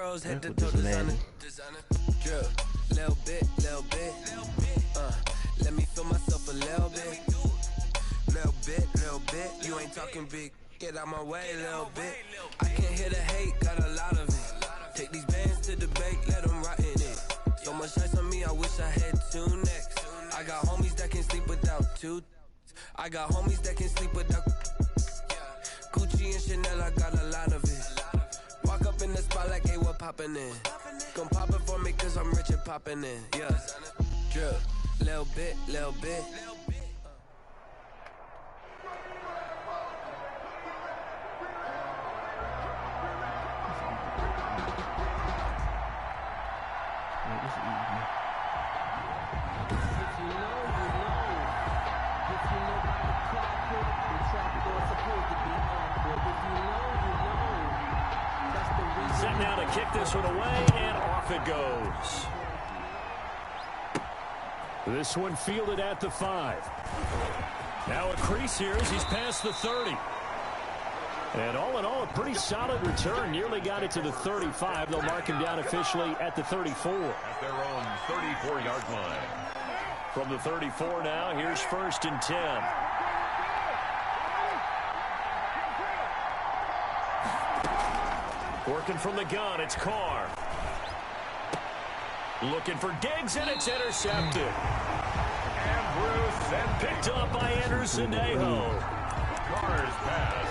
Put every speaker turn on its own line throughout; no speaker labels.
girls head to toe designer. Drip, little bit. Let me feel myself a little bit. Little bit. You ain't talking big. Get out my way a little bit. I can't hear the hate, got a lot of it. Take these bands to the bank, let them rot in it. So much ice on me, I wish I had two necks. I got homies that can sleep without two. I got homies that can sleep without Gucci and Chanel, I got a lot of it. Walk up in the spot like, hey, what poppin' in? Gon' pop it for me cause I'm rich and poppin' in. Yeah, drip, little bit.
Set now to kick this one away, and off it goes. This one fielded at the 5. Now a crease here as he's past the 30. And all in all, a pretty solid return. Nearly got it to the 35. They'll mark him down officially at the 34.
At their own 34-yard line.
From the 34 now, here's 1st and 10. Working from the gun, it's Carr. Looking for Diggs, and it's intercepted.
Andrews and
picked up by Anderson Aho.
Carr's pass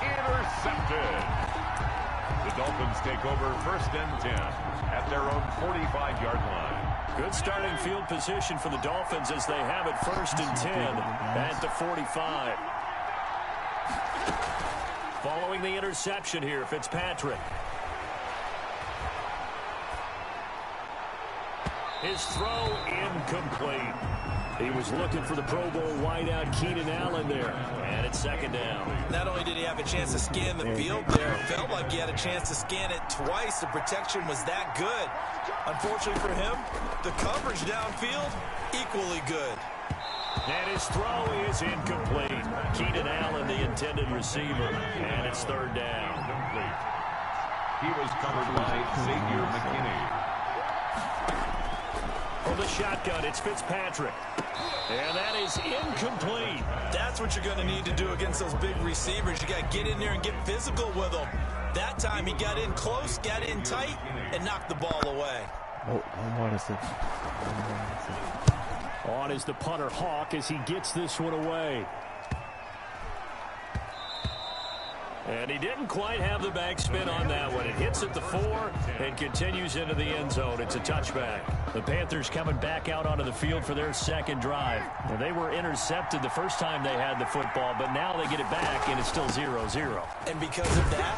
intercepted. The Dolphins take over 1st and 10 at their own 45-yard line.
Good starting field position for the Dolphins as they have it 1st and 10 at the 45. Following the interception here, Fitzpatrick. His throw incomplete. He was looking for the Pro Bowl wideout Keenan Allen there. And it's 2nd down.
Not only did he have a chance to scan the field there, it felt like he had a chance to scan it twice. The protection was that good. Unfortunately for him, the coverage downfield, equally good.
And his throw is incomplete. Keenan Allen, the intended receiver. And it's 3rd down.
He was covered by Xavier McKinney.
From the shotgun, it's Fitzpatrick. And that is incomplete.
That's what you're going to need to do against those big receivers. You got to get in there and get physical with them. That time he got in close, got in tight, and knocked the ball away.
On is the punter Hawk as he gets this one away. And he didn't quite have the backspin on that one. It hits at the 4 and continues into the end zone. It's a touchback. The Panthers coming back out onto the field for their 2nd drive. And they were intercepted the first time they had the football, but now they get it back, and it's still 0-0.
And because of that,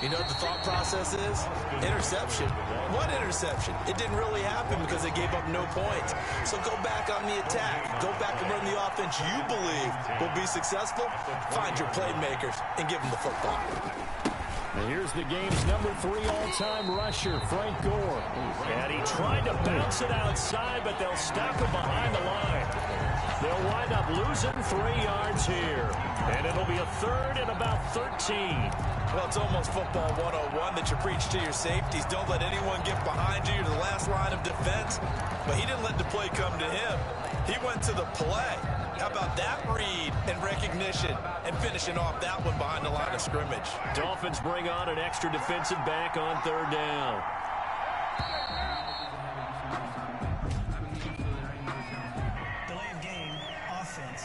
you know what the thought process is? Interception. What interception? It didn't really happen because they gave up no points. So go back on the attack. Go back and run the offense you believe will be successful. Find your playmakers and give them the football.
And here's the game's number 3 all-time rusher, Frank Gore. And he tried to bounce it outside, but they'll stop him behind the line. They'll wind up losing 3 yards here. And it'll be a 3rd and about 13.
Well, it's almost football 101 that you preach to your safeties. Don't let anyone get behind you. You're the last line of defense. But he didn't let the play come to him. He went to the play. How about that read and recognition and finishing off that one behind the line of scrimmage?
Dolphins bring on an extra defensive back on 3rd down.
Delayed game, offense.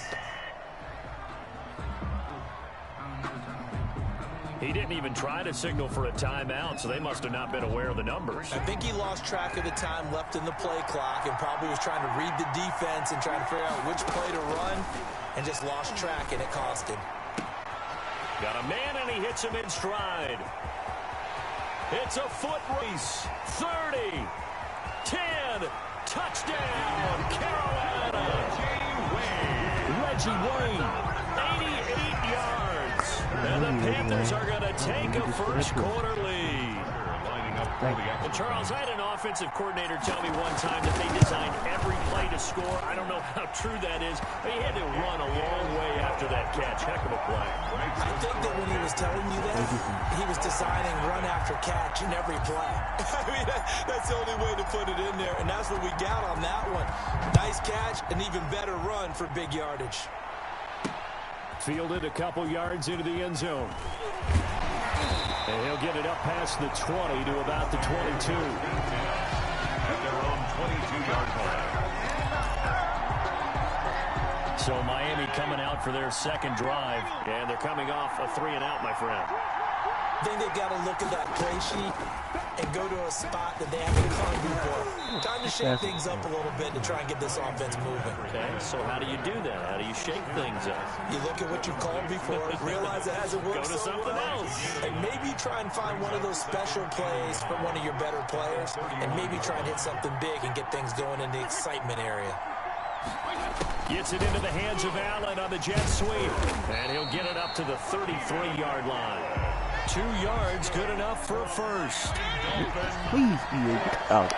He didn't even try to signal for a timeout, so they must have not been aware of the numbers.
I think he lost track of the time left in the play clock and probably was trying to read the defense and trying to figure out which play to run and just lost track, and it cost him.
Got a man, and he hits him in stride. It's a foot race. 30, 10, touchdown, Carolina. Reggie Wayne, 88 yards. And the Panthers are going to take a first quarter lead.
Lining up
And Charles, I had an offensive coordinator tell me one time that they designed every play to score. I don't know how true that is, but he had to run a long way after that catch. Heck of a play.
I think that when he was telling you that, he was designing run after catch in every play. I mean, that's the only way to put it in there, and that's what we got on that one. Nice catch, an even better run for big yardage.
Fielded a couple yards into the end zone. And he'll get it up past the 20 to about the 22.
At their own 22-yard line.
So Miami coming out for their second drive, and they're coming off a 3-and-out, my friend.
I think they've got to look at that play sheet and go to a spot that they haven't come before. Time to shake things up a little bit to try and get this offense moving.
Okay, so how do you do that? How do you shake things up?
You look at what you've called before, realize it hasn't worked
Go to
so
something
well,
else.
and maybe try and find one of those special plays from one of your better players, and maybe try and hit something big and get things going in the excitement area.
Gets it into the hands of Allen on the jet sweep, and he'll get it up to the 33-yard line. 2 yards, good enough for a first.
Please, EA, get out.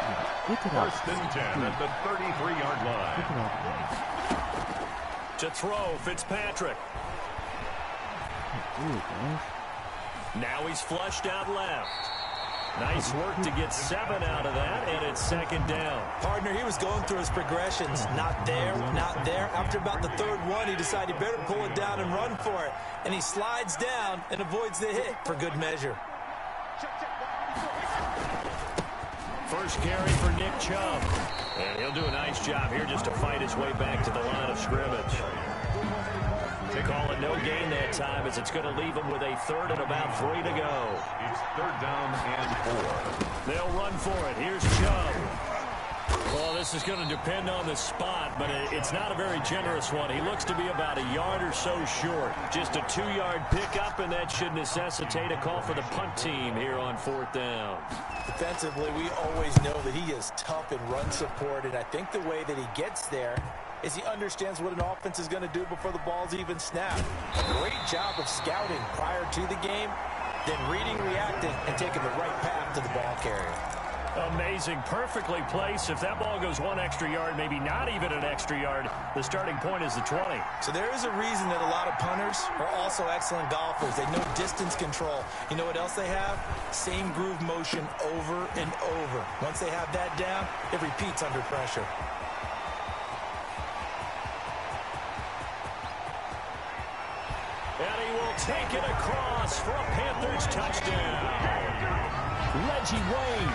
Get it out.
First and 10 at the 33-yard line.
Get it out.
To throw, Fitzpatrick. Now he's flushed out left. Nice work to get 7 out of that, and it's second down.
Partner, he was going through his progressions. Not there, not there. After about the third one, he decided he better pull it down and run for it. And he slides down and avoids the hit for good measure.
First carry for Nick Chubb. And he'll do a nice job here just to fight his way back to the line of scrimmage. They call it no gain that time as it's going to leave him with a third and about 3 to go.
It's third down and 4.
They'll run for it. Here's Chubb. Well, this is going to depend on the spot, but it's not a very generous one. He looks to be about a yard or so short. Just a 2-yard pickup, and that should necessitate a call for the punt team here on 4th down.
Defensively, we always know that he is tough in run support, and I think the way that he gets there is he understands what an offense is going to do before the ball's even snapped. A great job of scouting prior to the game, then reading, reacting, and taking the right path to the ball carrier.
Amazing. Perfectly placed. If that ball goes 1 extra yard, maybe not even an extra yard, the starting point is the 20.
So there is a reason that a lot of punters are also excellent golfers. They know distance control. You know what else they have? Same groove motion over and over. Once they have that down, it repeats under pressure.
And he will take it across for a Panthers touchdown. Reggie Wayne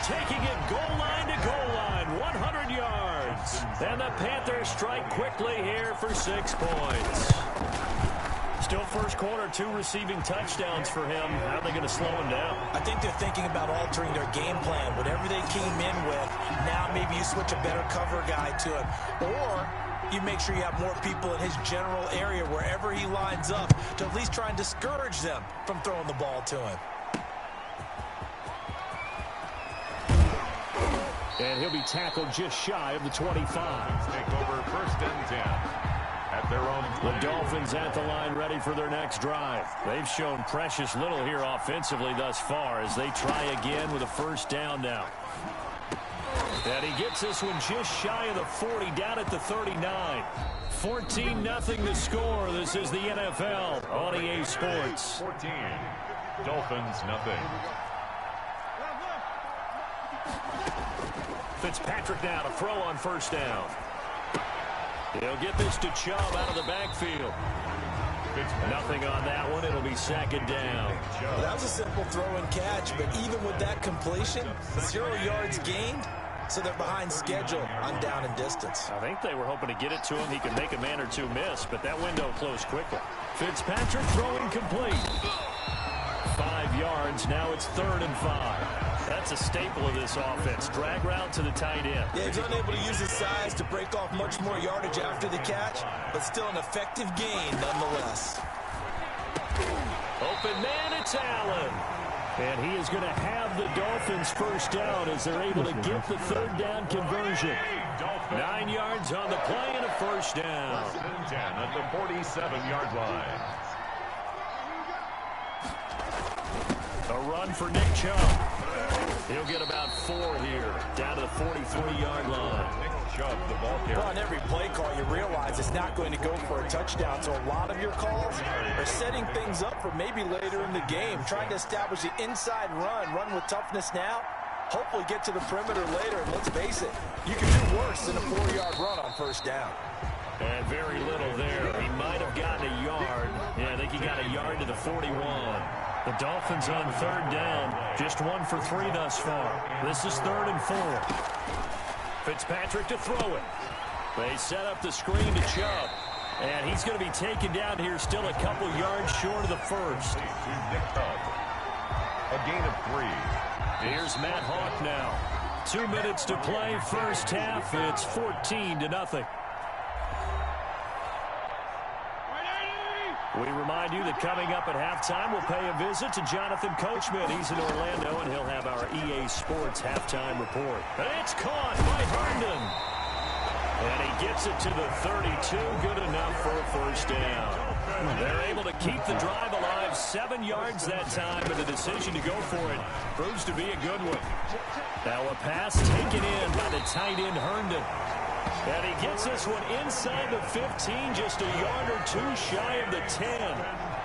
taking it goal line to goal line, 100 yards. And the Panthers strike quickly here for 6 points. Still first quarter, 2 receiving touchdowns for him. How are they going to slow him down?
I think they're thinking about altering their game plan. Whatever they came in with, now maybe you switch a better cover guy to it. Or you make sure you have more people in his general area wherever he lines up to at least try and discourage them from throwing the ball to him.
And he'll be tackled just shy of the 25.
Take over first and 10 at their own.
The Dolphins at the line ready for their next drive. They've shown precious little here offensively thus far as they try again with a first down now. And he gets this one just shy of the 40, down at the 39. 14-0 the score. This is the NFL on EA Sports.
14. Dolphins, nothing.
Fitzpatrick now to throw on first down. He'll get this to Chubb out of the backfield. Nothing on that one. It'll be second down.
Well, that was a simple throw and catch, but even with that completion, 0 yards gained, so they're behind schedule on down and distance.
I think they were hoping to get it to him. He could make a man or two miss, but that window closed quickly. Fitzpatrick throwing complete. 5 yards. Now it's 3rd and 5. That's a staple of this offense. Drag route to the tight end.
Yeah, he's unable to use his size to break off much more yardage after the catch, but still an effective gain nonetheless.
Open man, it's Allen. And he is going to have the Dolphins first down as they're able to get the 3rd down conversion. 9 yards on the play and a first down.
10 at the 47-yard line.
A run for Nick Chubb. He'll get about 4 here, down to the 43-yard line.
The ball
well, on every play call, you realize it's not going to go for a touchdown. So a lot of your calls are setting things up for maybe later in the game, trying to establish the inside run with toughness now, hopefully get to the perimeter later. And let's face it, you can do worse than a 4-yard run on first down.
And very little there. He might have gotten a yard. Yeah, I think he got a yard to the 41. The Dolphins on third down. Just 1 for 3 thus far. This is 3rd and 4. Fitzpatrick to throw it. They set up the screen to Chubb. And he's going to be taken down here still a couple yards short of the first.
A gain of 3.
Here's Matt Hawk now. 2 minutes to play, first half. It's 14-0. We remind you that coming up at halftime, we'll pay a visit to Jonathan Coachman. He's in Orlando, and he'll have our EA Sports halftime report. And it's caught by Herndon. And he gets it to the 32. Good enough for a first down. They're able to keep the drive alive. 7 yards that time, but the decision to go for it proves to be a good one. Now a pass taken in by the tight end Herndon. And he gets this one inside the 15, just a yard or 2 shy of the 10.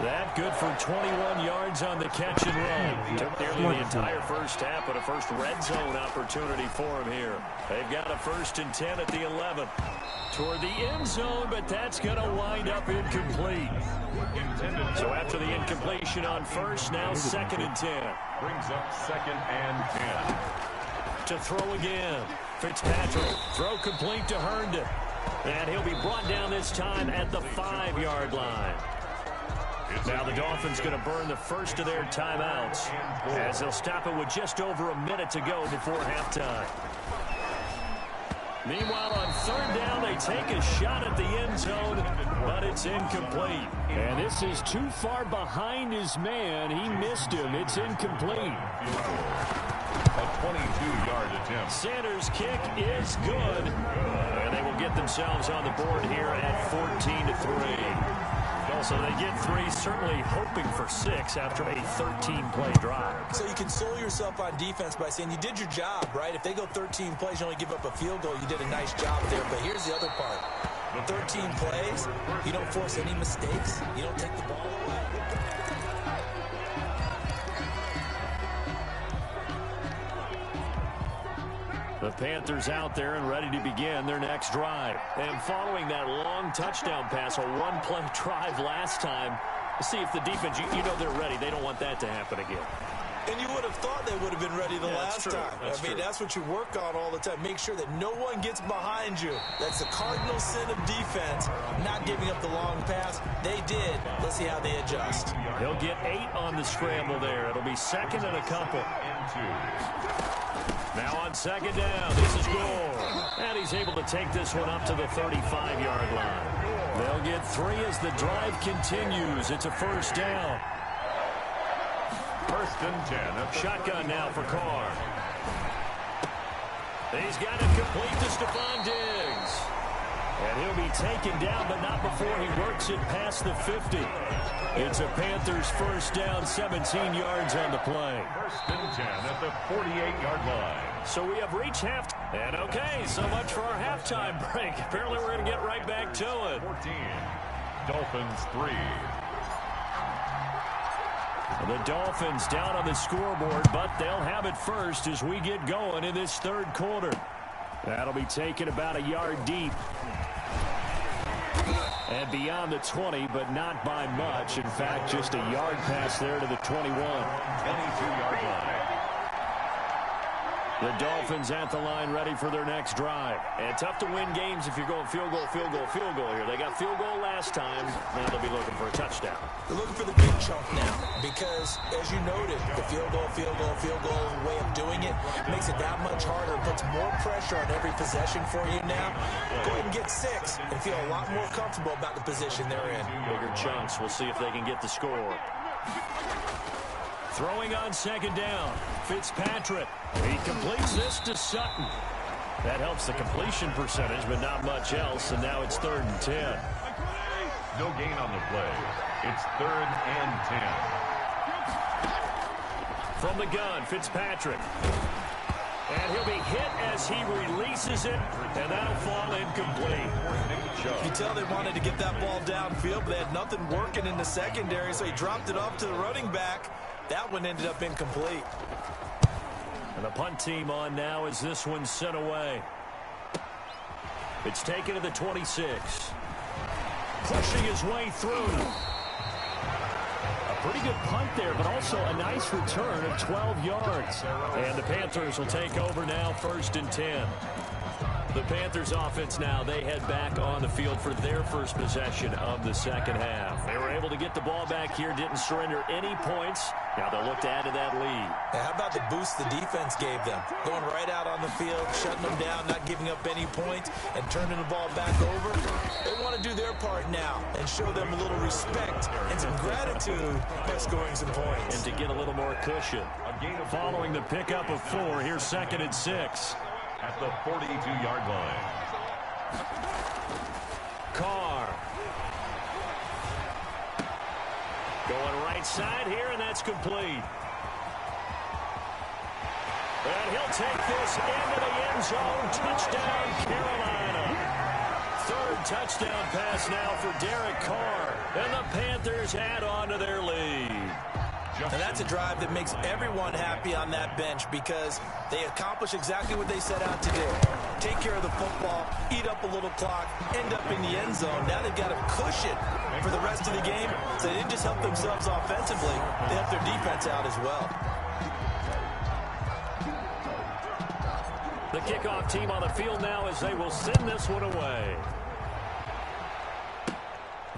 That good for 21 yards on the catch and run. Took nearly the entire first half, but a first red zone opportunity for him here. They've got a 1st and 10 at the 11. Toward the end zone, but that's going to wind up incomplete. So after the incompletion on first, now 2nd and 10.
Brings up 2nd and 10.
To throw again. Fitzpatrick, throw complete to Herndon. And he'll be brought down this time at the 5-yard line. Now the Dolphins going to burn the first of their timeouts as they'll stop it with just over a minute to go before halftime. Meanwhile, on third down, they take a shot at the end zone, but it's incomplete. And this is too far behind his man. He missed him. It's incomplete.
A 22-yard attempt.
Sanders' kick is good. And they will get themselves on the board here at 14-3. So they get 3, certainly hoping for 6 after a 13-play drive.
So you console yourself on defense by saying you did your job, right? If they go 13 plays, you only give up a field goal, you did a nice job there. But here's the other part. 13 plays, you don't force any mistakes. You don't take the ball away.
The Panthers out there and ready to begin their next drive. And following that long touchdown pass, a 1-play drive last time, see if the defense, you know they're ready. They don't want that to happen again.
And you would have thought they would have been ready the last time. That's what you work on all the time. Make sure that no one gets behind you. That's the cardinal sin of defense, not giving up the long pass. They did. Let's see how they adjust.
He'll get 8 on the scramble there. It'll be 2nd and a couple. Now on 2nd down, this is Gore. And he's able to take this one up to the 35-yard line. They'll get 3 as the drive continues. It's a first down.
1st and 10.
Shotgun now for Carr. He's got it complete to Stephon Diggs. And he'll be taken down, but not before he works it past the 50. It's a Panthers first down, 17 yards on the play.
1st and 10 at the 48-yard line.
So we have reached half. And okay, so much for our halftime break. Apparently we're going to get right back to it.
14. Dolphins 3.
The Dolphins down on the scoreboard, but they'll have it first as we get going in this 3rd quarter. That'll be taken about a yard deep. And beyond the 20, but not by much. In fact, just a yard pass there to the 21.
22-yard line.
The Dolphins at the line ready for their next drive. And tough to win games if you're going field goal, field goal, field goal here. They got field goal last time. Now they'll be looking for a touchdown.
They're looking for the big chunk now because, as you noted, the field goal way of doing it makes it that much harder. Puts more pressure on every possession for you now. Go ahead and get 6 and feel a lot more comfortable about the position they're in.
Bigger chunks. We'll see if they can get the score. Throwing on 2nd down. Fitzpatrick. He completes this to Sutton. That helps the completion percentage, but not much else. And now it's 3rd and 10.
No gain on the play. It's 3rd and 10.
From the gun, Fitzpatrick. And he'll be hit as he releases it, and that'll fall incomplete.
You can tell they wanted to get that ball downfield, but they had nothing working in the secondary, so he dropped it off to the running back. That one ended up incomplete.
And the punt team on now as this one's sent away. It's taken to the 26. Pushing his way through. A pretty good punt there, but also a nice return of 12 yards. And the Panthers will take over now, 1st and 10. The Panthers offense now, they head back on the field for their first possession of the second half. They were able to get the ball back here, didn't surrender any points. Now they'll look to add to that lead.
How about the boost the defense gave them? Going right out on the field, shutting them down, not giving up any points, and turning the ball back over. They want to do their part now and show them a little respect and some gratitude by scoring some points.
And to get a little more cushion. Following the pickup of 4, here's 2nd and 6.
At the 42-yard line.
Carr. Going right side here, and that's complete. And he'll take this into the end zone. Touchdown, Carolina. 3rd touchdown pass now for Derek Carr. And the Panthers add on to their lead.
And that's a drive that makes everyone happy on that bench because they accomplish exactly what they set out to do. Take care of the football, eat up a little clock, end up in the end zone. Now they've got a cushion for the rest of the game. So they didn't just help themselves offensively, they helped their defense out as well.
The kickoff team on the field now as they will send this one away.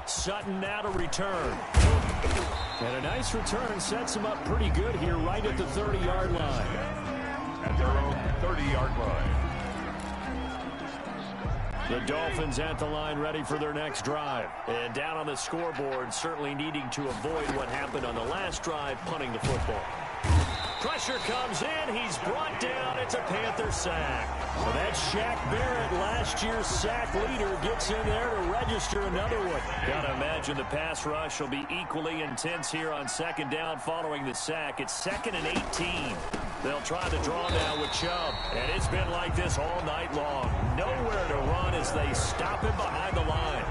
Sutton now to return. And a nice return sets him up pretty good here right at the 30-yard line.
At their own 30-yard line.
The Dolphins at the line ready for their next drive. And down on the scoreboard, certainly needing to avoid what happened on the last drive, punting the football. Pressure comes in. He's brought down. It's a Panther sack. Well, that's Shaq Barrett, last year's sack leader, gets in there to register another one. Got to imagine the pass rush will be equally intense here on 2nd down following the sack. It's 2nd and 18. They'll try the draw now with Chubb. And it's been like this all night long. Nowhere to run as they stop him behind the line.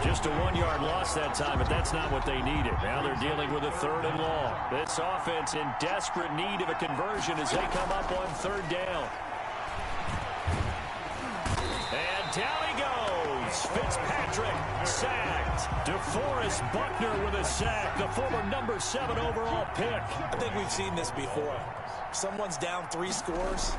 Just a 1-yard loss that time, but that's not what they needed. Now they're dealing with a 3rd and long. This offense in desperate need of a conversion as they come up on 3rd down. And down he goes. Fitzpatrick sacked. DeForest Buckner with a sack, the former number 7 overall pick.
I think we've seen this before. Someone's down 3 scores.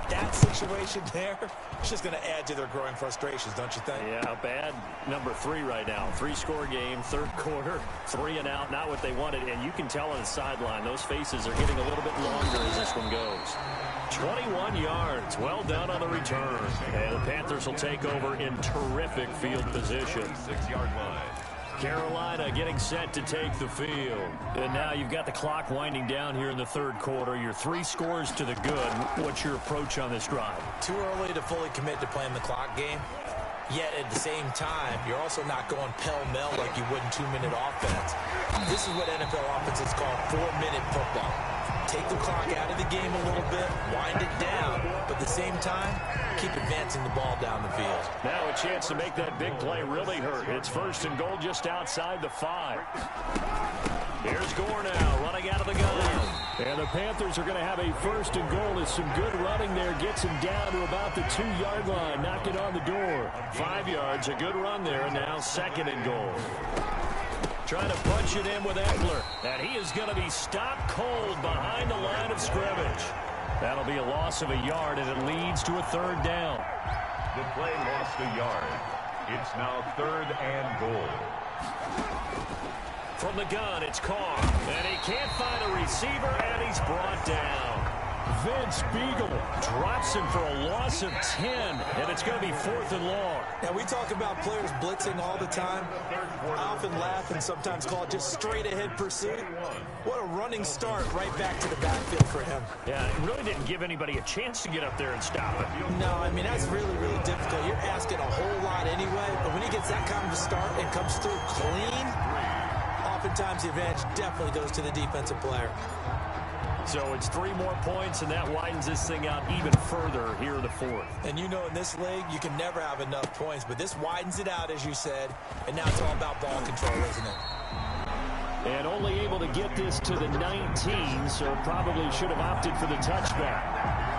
That situation there, it's just going to add to their growing frustrations, don't you think?
Yeah, bad number 3 right now. 3-score game, 3rd quarter, 3 and out, not what they wanted. And you can tell on the sideline, those faces are getting a little bit longer as this one goes. 21 yards, well done on the return. And the Panthers will take over in terrific field position.
6-yard line.
Carolina getting set to take the field. And now you've got the clock winding down here in the 3rd quarter. You're 3 scores to the good. What's your approach on this drive?
Too early to fully commit to playing the clock game. Yet at the same time, you're also not going pell-mell like you would in 2-minute offense. This is what NFL offenses call 4-minute football. Take the clock out of the game a little bit, wind it down, but at the same time, keep advancing the ball down the field.
Now a chance to make that big play really hurt. It's 1st and goal just outside the 5. Here's Gore now, running out of the gun. And the Panthers are going to have a 1st and goal as some good running there gets him down to about the 2-yard line, knocking on the door. 5 yards, a good run there, and now 2nd and goal. Trying to punch it in with Eckler. And he is going to be stopped cold behind the line of scrimmage. That'll be a loss of a yard, and it leads to a 3rd down.
The play lost a yard. It's now 3rd and goal.
From the gun, it's Carr. And he can't find a receiver, and he's brought down. Vince Beagle drops him for a loss of 10, and it's going to be 4th and long.
Now, we talk about players blitzing all the time. I often laugh and sometimes call it just straight-ahead pursuit. What a running start right back to the backfield for him.
Yeah, it really didn't give anybody a chance to get up there and stop it.
No, I mean, that's really, really difficult. You're asking a whole lot anyway, but when he gets that kind of a start and comes through clean, oftentimes the advantage definitely goes to the defensive player.
So it's 3 more points, and that widens this thing out even further here in the fourth.
And you know in this league, you can never have enough points, but this widens it out, as you said, and now it's all about ball control, isn't it?
And only able to get this to the 19, so probably should have opted for the touchback.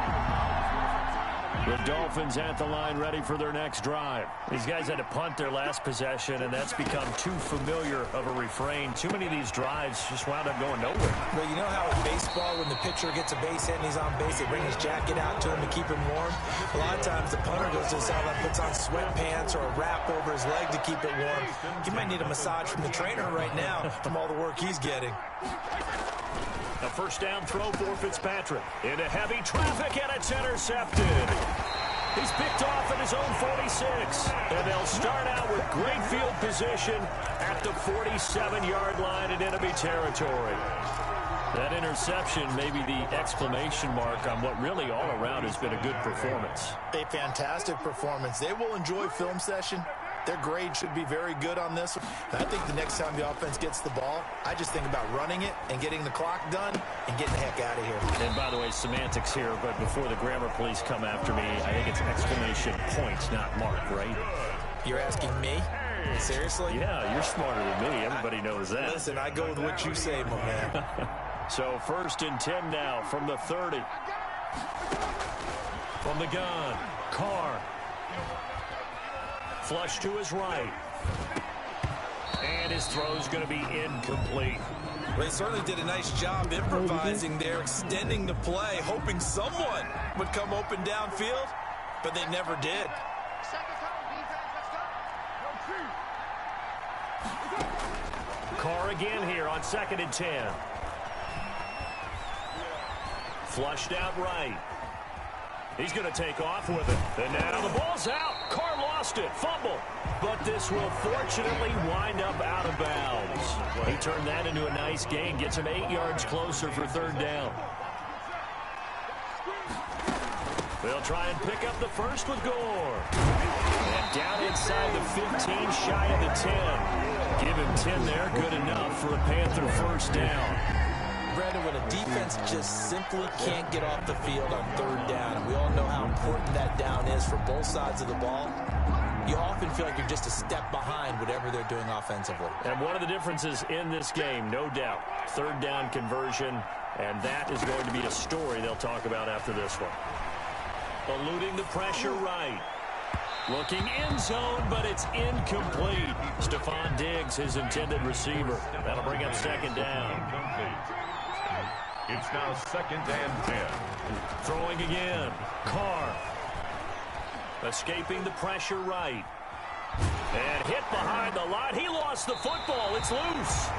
The Dolphins at the line, ready for their next drive. These guys had to punt their last possession, and that's become too familiar of a refrain. Too many of these drives just wound up going nowhere.
But you know how in baseball, when the pitcher gets a base hit and he's on base, they bring his jacket out to him to keep him warm? A lot of times the punter goes to the sideline, puts on sweatpants or a wrap over his leg to keep it warm. He might need a massage from the trainer right now from all the work he's getting.
A first down throw for Fitzpatrick. Into heavy traffic, and it's intercepted. He's picked off at his own 46. And they'll start out with great field position at the 47-yard line in enemy territory. That interception may be the exclamation mark on what really all around has been a good performance.
A fantastic performance. They will enjoy film session. Their grade should be very good on this one. I think the next time the offense gets the ball, I just think about running it and getting the clock done and getting the heck out of here.
And by the way, semantics here, but before the grammar police come after me, I think it's exclamation points, not mark, right?
You're asking me? Seriously?
Yeah, you're smarter than me. Everybody knows that.
Listen, I go with what you say, my man.
So 1st and 10 now from the 30. From the gun, Carr. Flush to his right. And his throw's going to be incomplete.
Well, they certainly did a nice job improvising there, extending the play, hoping someone would come open downfield, but they never did.
Carr again here on 2nd and 10. Flushed out right. He's going to take off with it. And now the ball's out. Carr lost it. Fumble. But this will fortunately wind up out of bounds. He turned that into a nice gain. Gets him 8 yards closer for 3rd down. They'll try and pick up the first with Gore. And down inside the 15, shy of the 10. Give him 10 there. Good enough for a Panther first down.
Brandon, when a defense just simply can't get off the field on 3rd down, and we all know how important that down is for both sides of the ball, you often feel like you're just a step behind whatever they're doing offensively.
And one of the differences in this game, no doubt, 3rd down conversion, and that is going to be a story they'll talk about after this one. Eluding the pressure right. Looking end zone, but it's incomplete. Stephon Diggs, his intended receiver. That'll bring up 2nd down.
It's now 2nd and 10.
Throwing again. Carr. Escaping the pressure right. And hit behind the line. He lost the football. It's loose.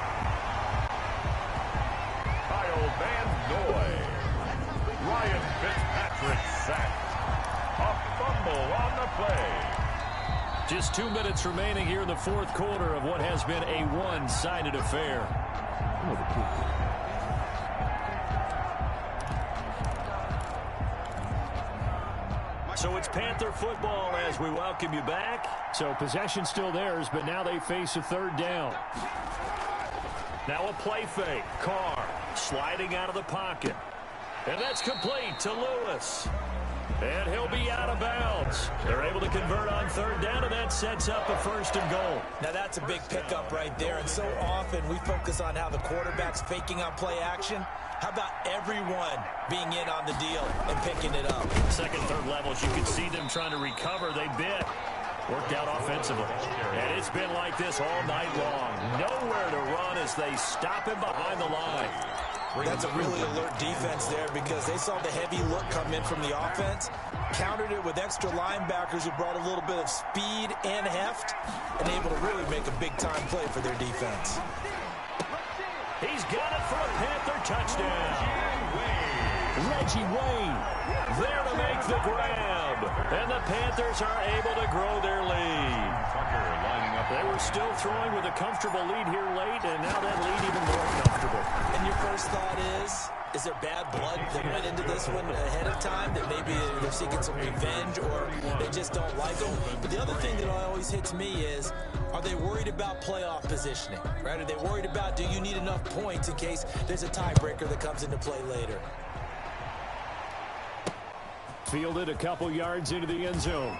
Kyle Van Noy. Ryan Fitzpatrick sacked. A fumble on the play.
Just 2 minutes remaining here in the 4th quarter of what has been a one-sided affair. So it's Panther football as we welcome you back. So possession still theirs, but now they face a 3rd down. Now a play fake. Carr sliding out of the pocket. And that's complete to Lewis. And he'll be out of bounds. They're able to convert on 3rd down, and that sets up a 1st and goal.
Now that's a big pickup right there, and so often we focus on how the quarterback's faking on play action. How about everyone being in on the deal and picking it up?
2nd, 3rd levels, you can see them trying to recover. They bit. Worked out offensively. And it's been like this all night long. Nowhere to run as they stop him behind the line.
That's a really alert defense there because they saw the heavy look come in from the offense, countered it with extra linebackers who brought a little bit of speed and heft, and able to really make a big-time play for their defense.
He's got it for a Panther touchdown. Reggie Wayne there to make the grab. And the Panthers are able to grow their lead.
Tucker lining up.
They were still throwing with a comfortable lead here late, and now that lead even more comfortable.
And your first thought is there bad blood that went into this one ahead of time, that maybe they're seeking some revenge or they just don't like them? But the other thing that always hits me is, are they worried about playoff positioning, right? Are they worried about, do you need enough points in case there's a tiebreaker that comes into play later?
Fielded a couple yards into the end zone.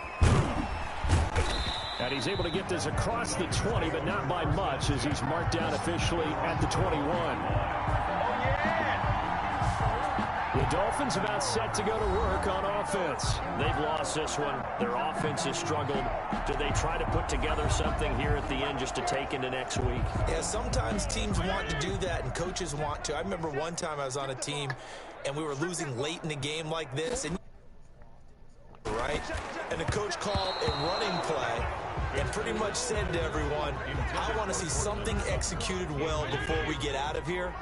And he's able to get this across the 20, but not by much, as he's marked down officially at the 21. The Dolphins about set to go to work on offense. They've lost this one. Their offense has struggled. Do they try to put together something here at the end just to take into next week?
Yeah, sometimes teams want to do that and coaches want to. I remember one time I was on a team and we were losing late in a game like this. Right? And the coach called a running play and pretty much said to everyone, I want to see something executed well before we get out of here.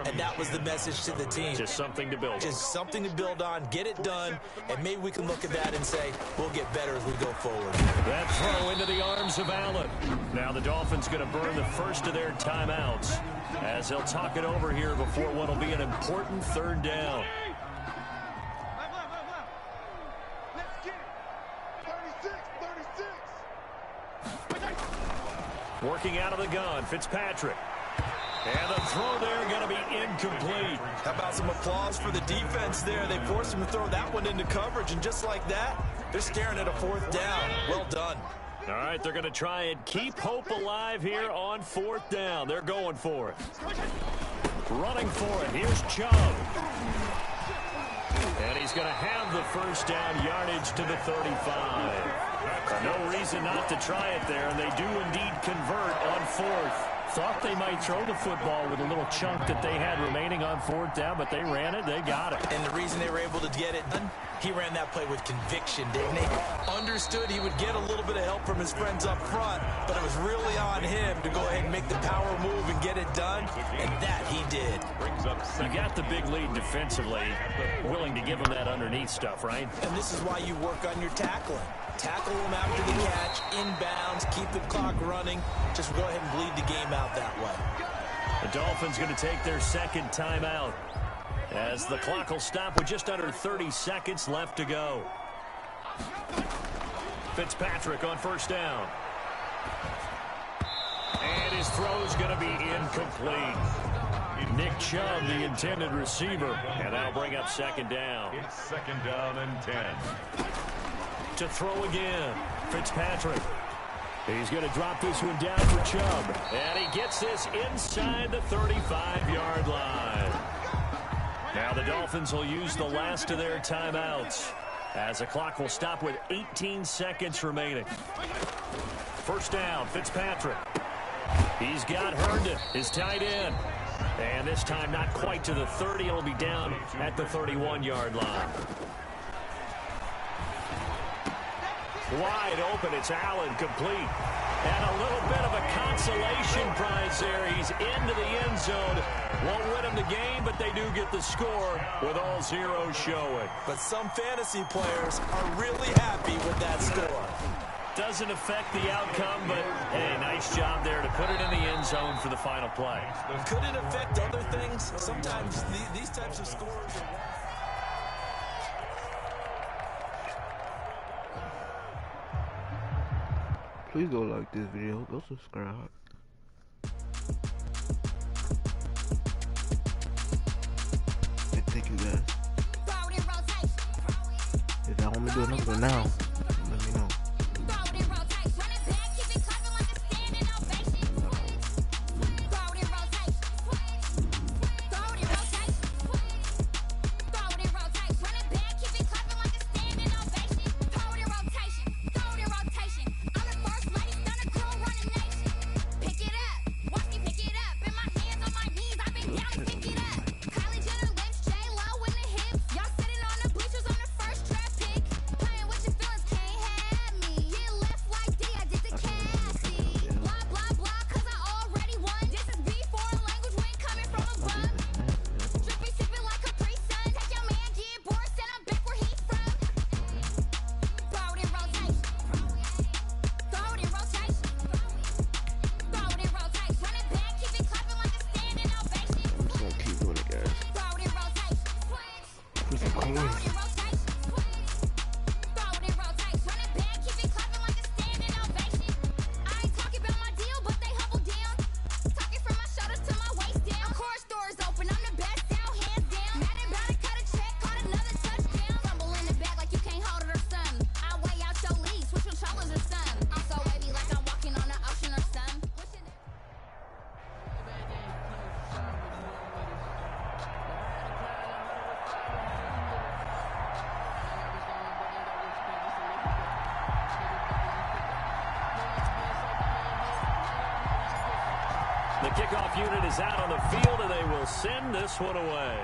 And that was the message to the team.
Just something to build on.
Just something to build on, get it done, and maybe we can look at that and say, we'll get better as we go forward.
That throw into the arms of Allen. Now the Dolphins going to burn the first of their timeouts as they'll talk it over here before what will be an important third down. Working out of the gun, Fitzpatrick. And the throw there going to be incomplete.
How about some applause for the defense there? They forced him to throw that one into coverage, and just like that, they're staring at a fourth down. Well done.
All right, they're going to try and keep hope alive here on fourth down. They're going for it. Running for it. Here's Chubb. And he's going to have the first down, yardage to the 35. No reason not to try it there, and they do indeed convert on fourth. Thought they might throw the football with a little chunk that they had remaining on fourth down, but they ran it, they got it.
And the reason they were able to get it done, he ran that play with conviction, didn't he? Understood he would get a little bit of help from his friends up front, but it was really on him to go ahead and make the power move and get it done, and that he did.
You got the big lead defensively, willing to give him that underneath stuff, right?
And this is why you work on your tackling. Tackle them after the catch, inbounds, keep the clock running. Just go ahead and bleed the game out that way.
The Dolphins going to take their second timeout as the clock will stop with just under 30 seconds left to go. Fitzpatrick on first down. And his throw's going to be incomplete. Nick Chubb, the intended receiver, and that'll bring up second down.
It's second down and 10.
To throw again, Fitzpatrick. He's going to drop this one down for Chubb. And he gets this inside the 35-yard line. Now the Dolphins will use the last of their timeouts as the clock will stop with 18 seconds remaining. First down, Fitzpatrick. He's got Herndon, his tight end. And this time not quite to the 30. It'll be down at the 31-yard line. Wide open, it's Allen, complete. And a little bit of a consolation prize there. He's into the end zone. Won't win him the game, but they do get the score with all zeros showing.
But some fantasy players are really happy with that score.
Doesn't affect the outcome, but hey, nice job there to put it in the end zone for the final play.
Could it affect other things? Sometimes these types of scores are...
Please go like this video, go subscribe. And thank you guys. If y'all want me to do another one now, let me know.
The kickoff unit is out on the field, and they will send this one away.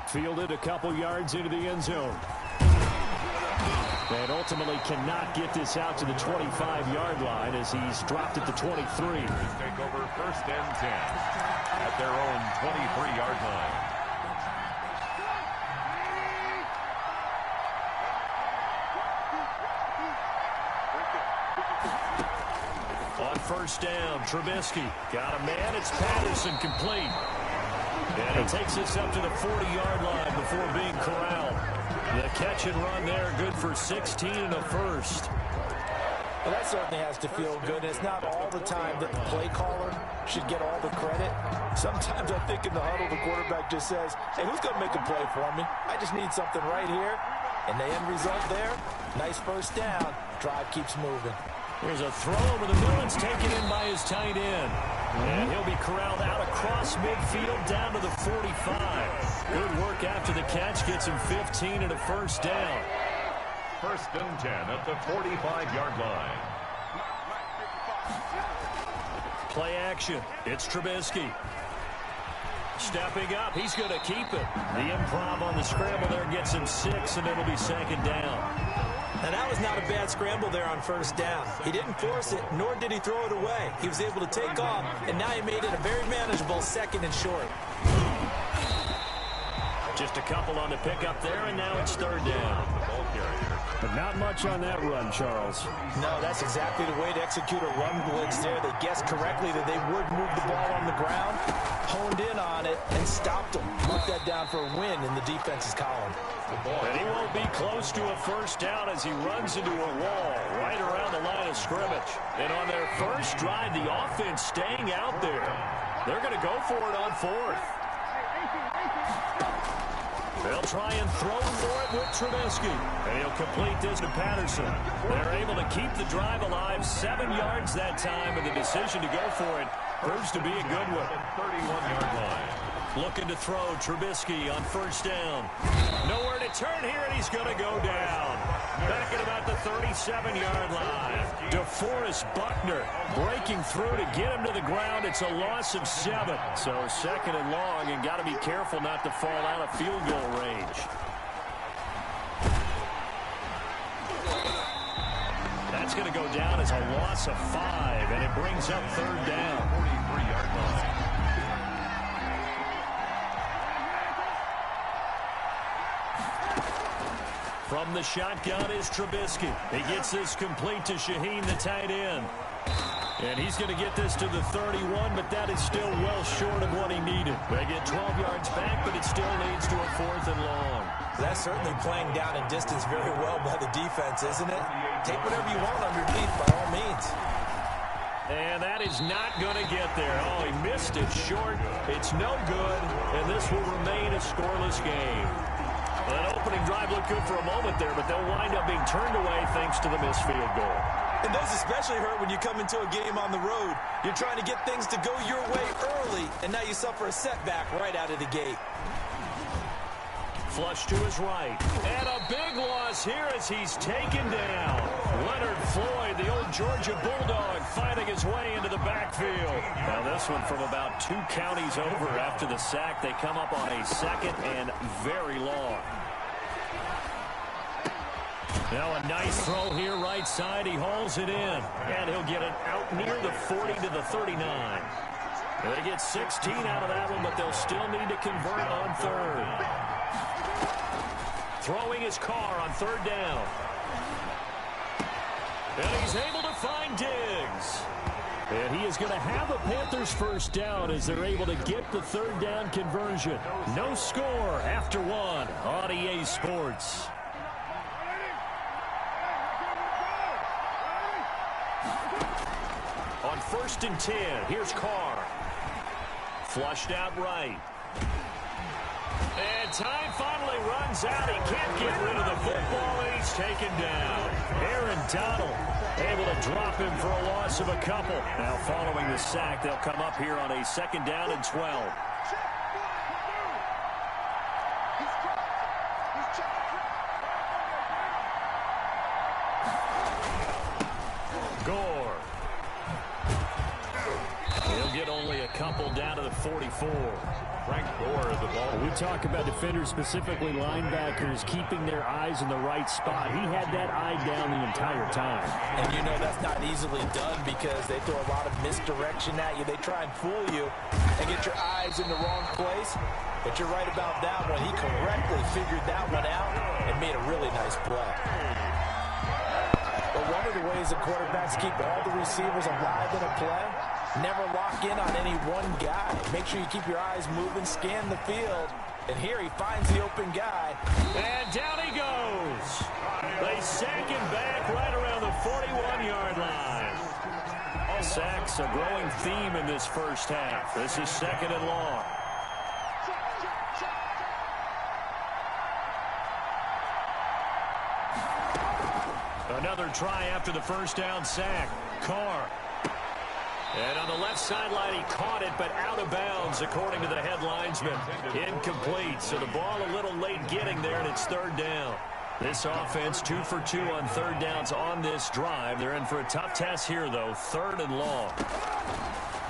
Fielded a couple yards into the end zone. And ultimately cannot get this out to the 25-yard line as he's dropped at the 23.
Take over first and 10 at their own 23-yard line.
On first down, Trubisky got a man. It's Patterson, complete. And he takes this up to the 40-yard line before being corralled. The catch and run there, good for 16 and a first.
Well, that certainly has to feel good. It's not all the time that the play caller should get all the credit. Sometimes I think in the huddle, the quarterback just says, hey, who's going to make a play for me? I just need something right here. And the end result there, nice first down. Drive keeps moving.
Here's a throw over the middle. It's taken in by his tight end. And he'll be corralled out across midfield down to the 45. Good work after the catch. Gets him 15 and a first down.
First and 10 at the 45-yard line.
Play action. It's Trubisky. Stepping up. He's going to keep it. The improv on the scramble there gets him 6, and it'll be second down.
Now, that was not a bad scramble there on first down. He didn't force it, nor did he throw it away. He was able to take off, and now he made it a very manageable second and short.
Just a couple on the pickup there, and now it's third down. But not much on that run, Charles.
No, that's exactly the way to execute a run blitz there. They guessed correctly that they would move the ball on the ground, honed in on it, and stopped them. Marked that down for a win in the defense's column.
And he won't be close to a first down as he runs into a wall right around the line of scrimmage. And on their first drive, the offense staying out there. They're going to go for it on fourth. They'll try and throw for it with Trubisky. And he'll complete this to Patterson. They're able to keep the drive alive 7 yards that time, and the decision to go for it proves to be a good one.
31-yard line.
Looking to throw, Trubisky on first down. Nowhere to turn here, and he's going to go down. Back at about the 37-yard line. DeForest Buckner breaking through to get him to the ground. It's a loss of 7. So second and long, and got to be careful not to fall out of field goal range. That's going to go down as a loss of 5, and it brings up third down.
43-yard line.
From the shotgun is Trubisky. He gets this complete to Shaheen, the tight end. And he's going to get this to the 31, but that is still well short of what he needed. They get 12 yards back, but it still leads to a fourth and long.
That's certainly playing down in distance very well by the defense, isn't it? Take whatever you want underneath by all means.
And that is not going to get there. Oh, he missed it short. It's no good, and this will remain a scoreless game. That opening drive looked good for a moment there, but they'll wind up being turned away thanks to the missed field goal.
And those especially hurt when you come into a game on the road. You're trying to get things to go your way early, and now you suffer a setback right out of the gate.
Flush to his right. And a big loss here as he's taken down. Leonard Floyd, the old Georgia Bulldog, fighting his way into the backfield. Now this one from about 2 counties over after the sack. They come up on a second and very long. Now a nice throw here right side. He hauls it in. And he'll get it out near the 40 to the 39. They get 16 out of that one, but they'll still need to convert on third. Throwing his car on third down. And he's able to find Diggs. And he is going to have a Panthers first down as they're able to get the third down conversion. No score after one on EA Sports. On 1st and 10, here's Carr. Flushed out right. And time finally runs out. He can't get rid of the football, and he's taken down. Aaron Donald able to drop him for a loss of a couple. Now following the sack, they'll come up here on a 2nd down and 12. Gore. He'll get only a couple down to the 44.
Frank Gore, the ball.
We talk about defenders, specifically linebackers, keeping their eyes in the right spot. He had that eye down the entire time.
And you know that's not easily done because they throw a lot of misdirection at you. They try and fool you and get your eyes in the wrong place. But you're right about that one. He correctly figured that one out and made a really nice play. But one of the ways that quarterbacks keep all the receivers alive in a play, never lock in on any one guy. Make sure you keep your eyes moving, scan the field. And here he finds the open guy.
And down he goes. They sack him back right around the 41-yard line. Sacks a growing theme in this first half. This is 2nd and long. Another try after the first down sack. Carr. And on the left sideline, he caught it, but out of bounds, according to the head linesman. Incomplete, so the ball a little late getting there, and it's 3rd down. This offense 2 for 2 on 3rd downs on this drive. They're in for a tough test here, though, 3rd and long.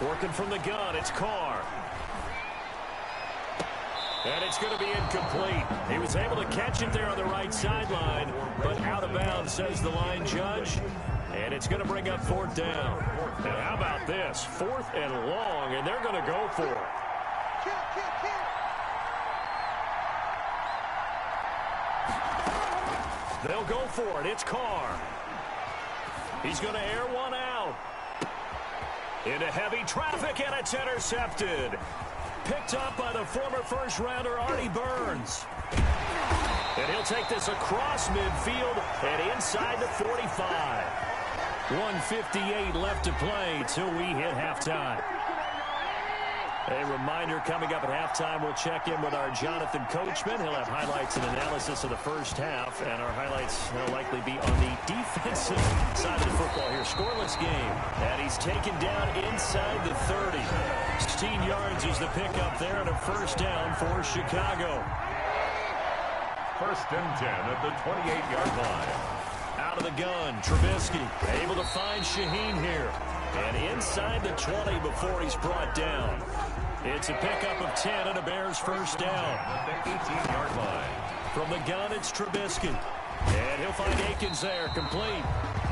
Working from the gun, it's Carr. And it's going to be incomplete. He was able to catch it there on the right sideline, but out of bounds, says the line judge. And it's going to bring up 4th down. And how about this? 4th and long, and they're going to go for it. They'll go for it. It's Carr. He's going to air one out. Into heavy traffic, and it's intercepted. Picked up by the former first-rounder Artie Burns. And he'll take this across midfield and inside the 45. 1:58 left to play till we hit halftime. A reminder, coming up at halftime, we'll check in with our Jonathan Coachman. He'll have highlights and analysis of the first half, and our highlights will likely be on the defensive side of the football here. Scoreless game, and he's taken down inside the 30. 16 yards is the pickup there, and a first down for Chicago.
1st and 10 at the 28-yard line.
Out of the gun, Trubisky able to find Shaheen here. And inside the 20 before he's brought down. It's a pickup of 10 and a Bears first down.
At the 18-yard line.
From the gun, it's Trubisky. And he'll find Akins there, complete.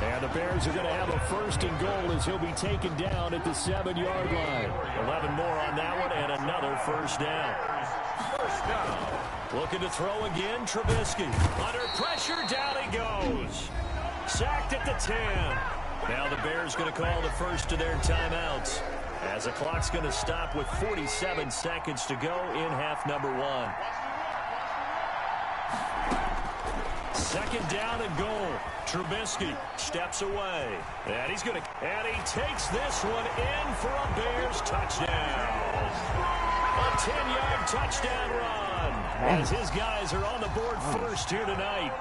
And the Bears are going to have a 1st and goal as he'll be taken down at the 7-yard line. 11 more on that one and another first down.
First down.
Looking to throw again, Trubisky. Under pressure, down he goes. Sacked at the 10. Now the Bears going to call the first of their timeouts as the clock's going to stop with 47 seconds to go in half number 1. 2nd down and goal. Trubisky steps away. And he's going to, and he takes this one in for a Bears touchdown. A 10-yard touchdown run as his guys are on the board first here tonight.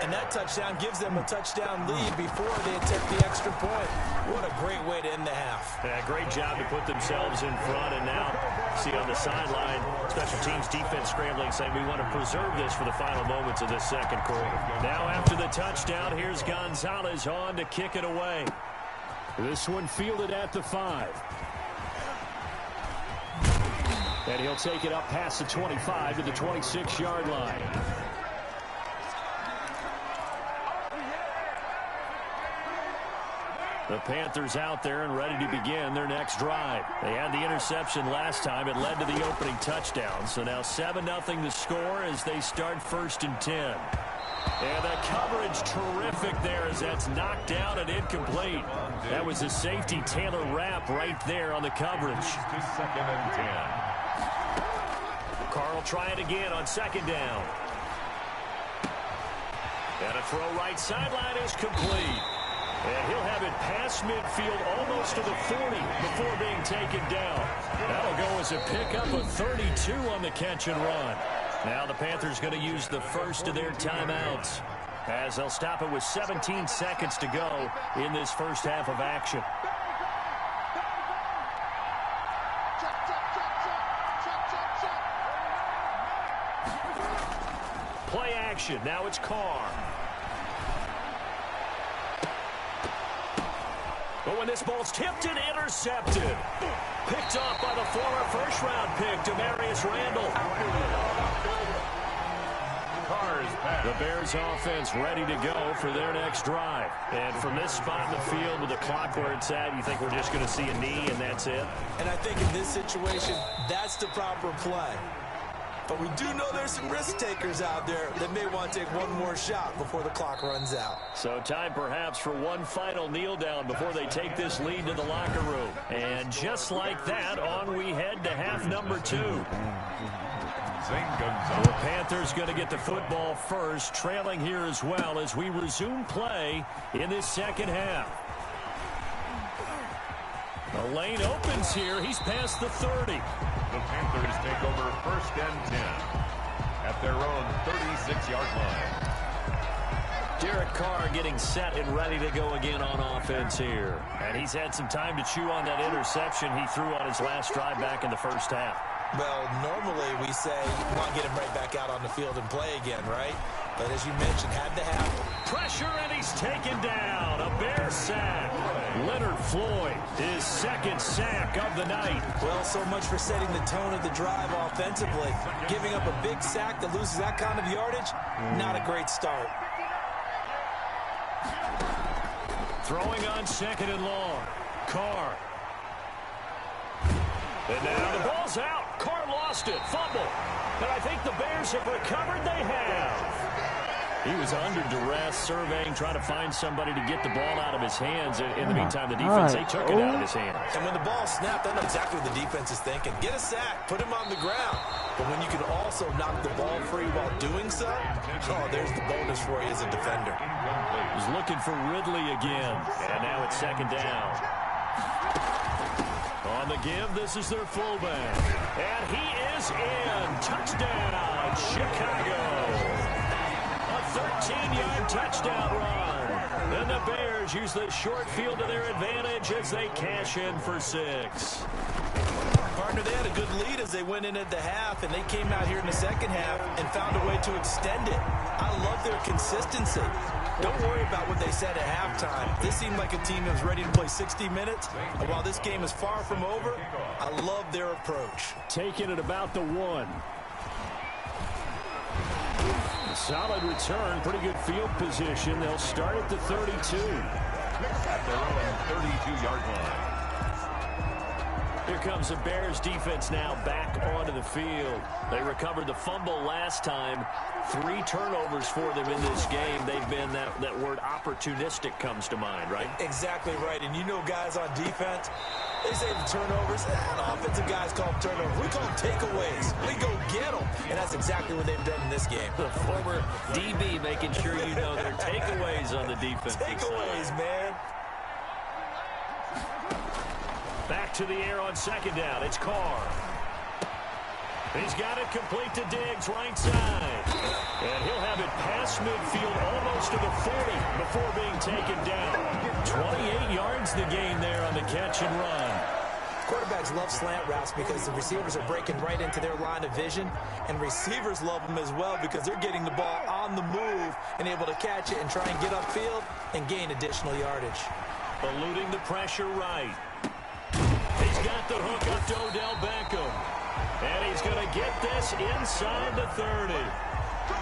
And that touchdown gives them a touchdown lead before they attempt the extra point. What a great way to end the half.
Yeah, great job to put themselves in front. And now, see on the sideline, special teams defense scrambling, saying we want to preserve this for the final moments of this 2nd quarter. Now after the touchdown, here's Gonzalez on to kick it away. This one fielded at the 5. And he'll take it up past the 25 to the 26-yard line. The Panthers out there and ready to begin their next drive. They had the interception last time. It led to the opening touchdown. So now 7-0 the score as they start 1st and 10. And the coverage terrific there as that's knocked down and incomplete. That was a safety Taylor Rapp right there on the coverage.
Second and 10.
Carr will try it again on second down. And a throw right sideline is complete. And he'll have it past midfield almost to the 40 before being taken down. That'll go as a pickup of 32 on the catch and run. Now the Panthers going to use the first of their timeouts as they'll stop it with 17 seconds to go in this first half of action. Play action. Now it's Carr. But when this ball's tipped and intercepted. Picked off by the former first-round pick, Demarius Randall. The Bears offense ready to go for their next drive. And from this spot in the field with the clock where it's at, you think we're just going to see a knee and that's it?
And I think in this situation, that's the proper play. But we do know there's some risk takers out there that may want to take one more shot before the clock runs out.
So time perhaps for one final kneel down before they take this lead to the locker room. And just like that, on we head to half number 2. The Panthers going to get the football first, trailing here as well as we resume play in this second half. The lane opens here. He's past the 30.
The Panthers take over first and 10 at their own 36-yard line.
Derek Carr getting set and ready to go again on offense here. And he's had some time to chew on that interception he threw on his last drive back in the first half.
Well, normally we say we want to get him right back out on the field and play again, right? But as you mentioned, had to happen.
Pressure, and he's taken down. A Bear sack. Leonard Floyd, his second sack of the night.
Well, so much for setting the tone of the drive offensively. Giving up a big sack that loses that kind of yardage, not a great start.
Throwing on second and long. Carr. And now the ball's out. Carr lost it. Fumble. And I think the Bears have recovered. They have. He was under duress, surveying, trying to find somebody to get the ball out of his hands. In the meantime, the defense, they took it out of his hands.
And when the ball snapped, I know exactly what the defense is thinking. Get a sack. Put him on the ground. But when you can also knock the ball free while doing so, oh, there's the bonus for you as a defender.
He's looking for Ridley again. And now it's second down. On the give, this is their fullback. And he is in. Touchdown, Chicago. A 13-yard touchdown run. And the Bears use the short field to their advantage as they cash in for 6.
Partner, they had a good lead as they went in at the half, and they came out here in the second half and found a way to extend it. I love their consistency. Don't worry about what they said at halftime. This seemed like a team that was ready to play 60 minutes. And while this game is far from over, I love their approach.
Taking it about the 1. Solid return, pretty good field position. They'll start at the 32.
At their own 32-yard line.
Here comes the Bears defense now back onto the field. They recovered the fumble last time. 3 turnovers for them in this game. They've been, that word opportunistic comes to mind, right?
Exactly right. And you know guys on defense, they say the turnovers. And offensive guys call them turnovers. We call them takeaways. We go get them. And that's exactly what they've done in this game.
The former DB making sure you know their takeaways on the defense.
Takeaways, man.
Back to the air on second down. It's Carr. He's got it complete to Diggs, right side. And he'll have it past midfield almost to the 40 before being taken down. 28 yards the gain there on the catch and run.
Quarterbacks love slant routes because the receivers are breaking right into their line of vision. And receivers love them as well because they're getting the ball on the move and able to catch it and try and get upfield and gain additional yardage.
Eluding the pressure right. He's got the hook up to Odell Beckham. And he's going to get this inside the 30.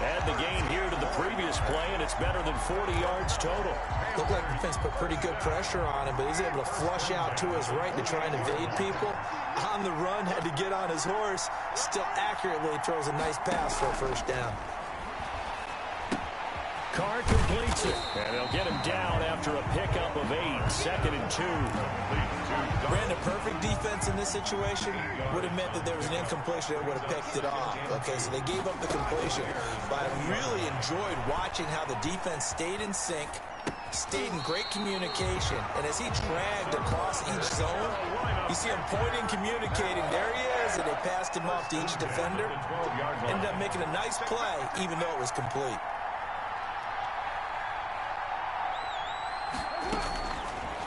Add the gain here to the previous play, and it's better than 40 yards total.
Looked like the defense put pretty good pressure on him, but he's able to flush out to his right to try and evade people. On the run, had to get on his horse. Still accurately throws a nice pass for a first down.
Carr completes it, and they'll get him down after a pickup of 8, 2nd and 2.
Brandon, perfect defense in this situation would have meant that there was an incompletion that would have picked it off. Okay, so they gave up the completion. But I really enjoyed watching how the defense stayed in sync, stayed in great communication, and as he dragged across each zone, you see him pointing, communicating. There he is, and they passed him off to each defender. Ended up making a nice play, even though it was complete.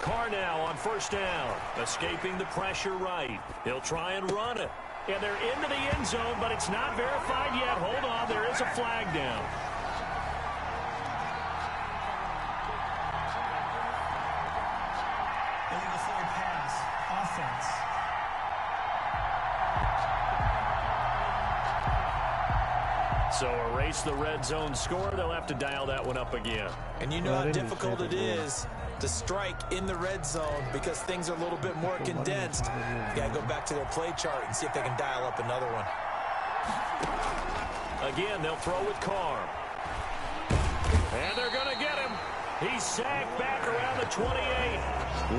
Carr now on first down, escaping the pressure right. He'll try and run it. And they're into the end zone, but it's not verified yet. Hold on, there is a flag down.
Illegal forward pass. Offense.
So erase the red zone score. They'll have to dial that one up again.
And you know how difficult it is to strike in the red zone because things are a little bit more condensed. You got to go back to their play chart and see if they can dial up another one.
Again, they'll throw with Carr. And they're going to get him. He's sacked back around the 28.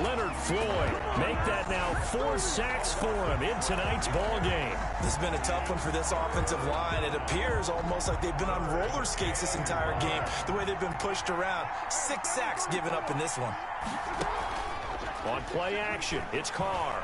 Leonard Floyd make that now 4 sacks for him in tonight's ball game.
This has been a tough one for this offensive line. It appears almost like they've been on roller skates this entire game, the way they've been pushed around. 6 sacks given up in this one.
On play action, it's Carr.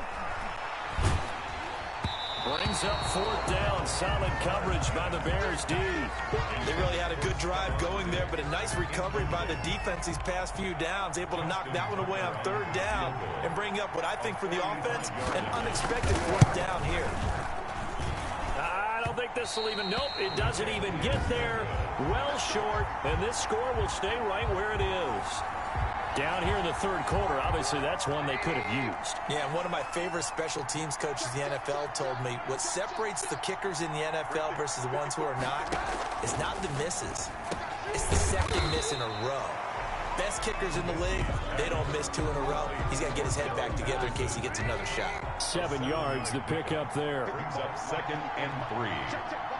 Brings up 4th down. Solid coverage by the Bears D.
They really had a good drive going there, but a nice recovery by the defense these past few downs. Able to knock that one away on 3rd down and bring up what I think for the offense, an unexpected 4th down here.
I don't think this will even, nope, it doesn't even get there. Well short, and this score will stay right where it is. Down here in the 3rd quarter, obviously that's one they could have used.
Yeah, and one of my favorite special teams coaches in the NFL told me what separates the kickers in the NFL versus the ones who are not is not the misses. It's the 2nd miss in a row. Best kickers in the league, they don't miss 2 in a row. He's got to get his head back together in case he gets another shot.
7 yards to pick up there.
Brings up 2nd and 3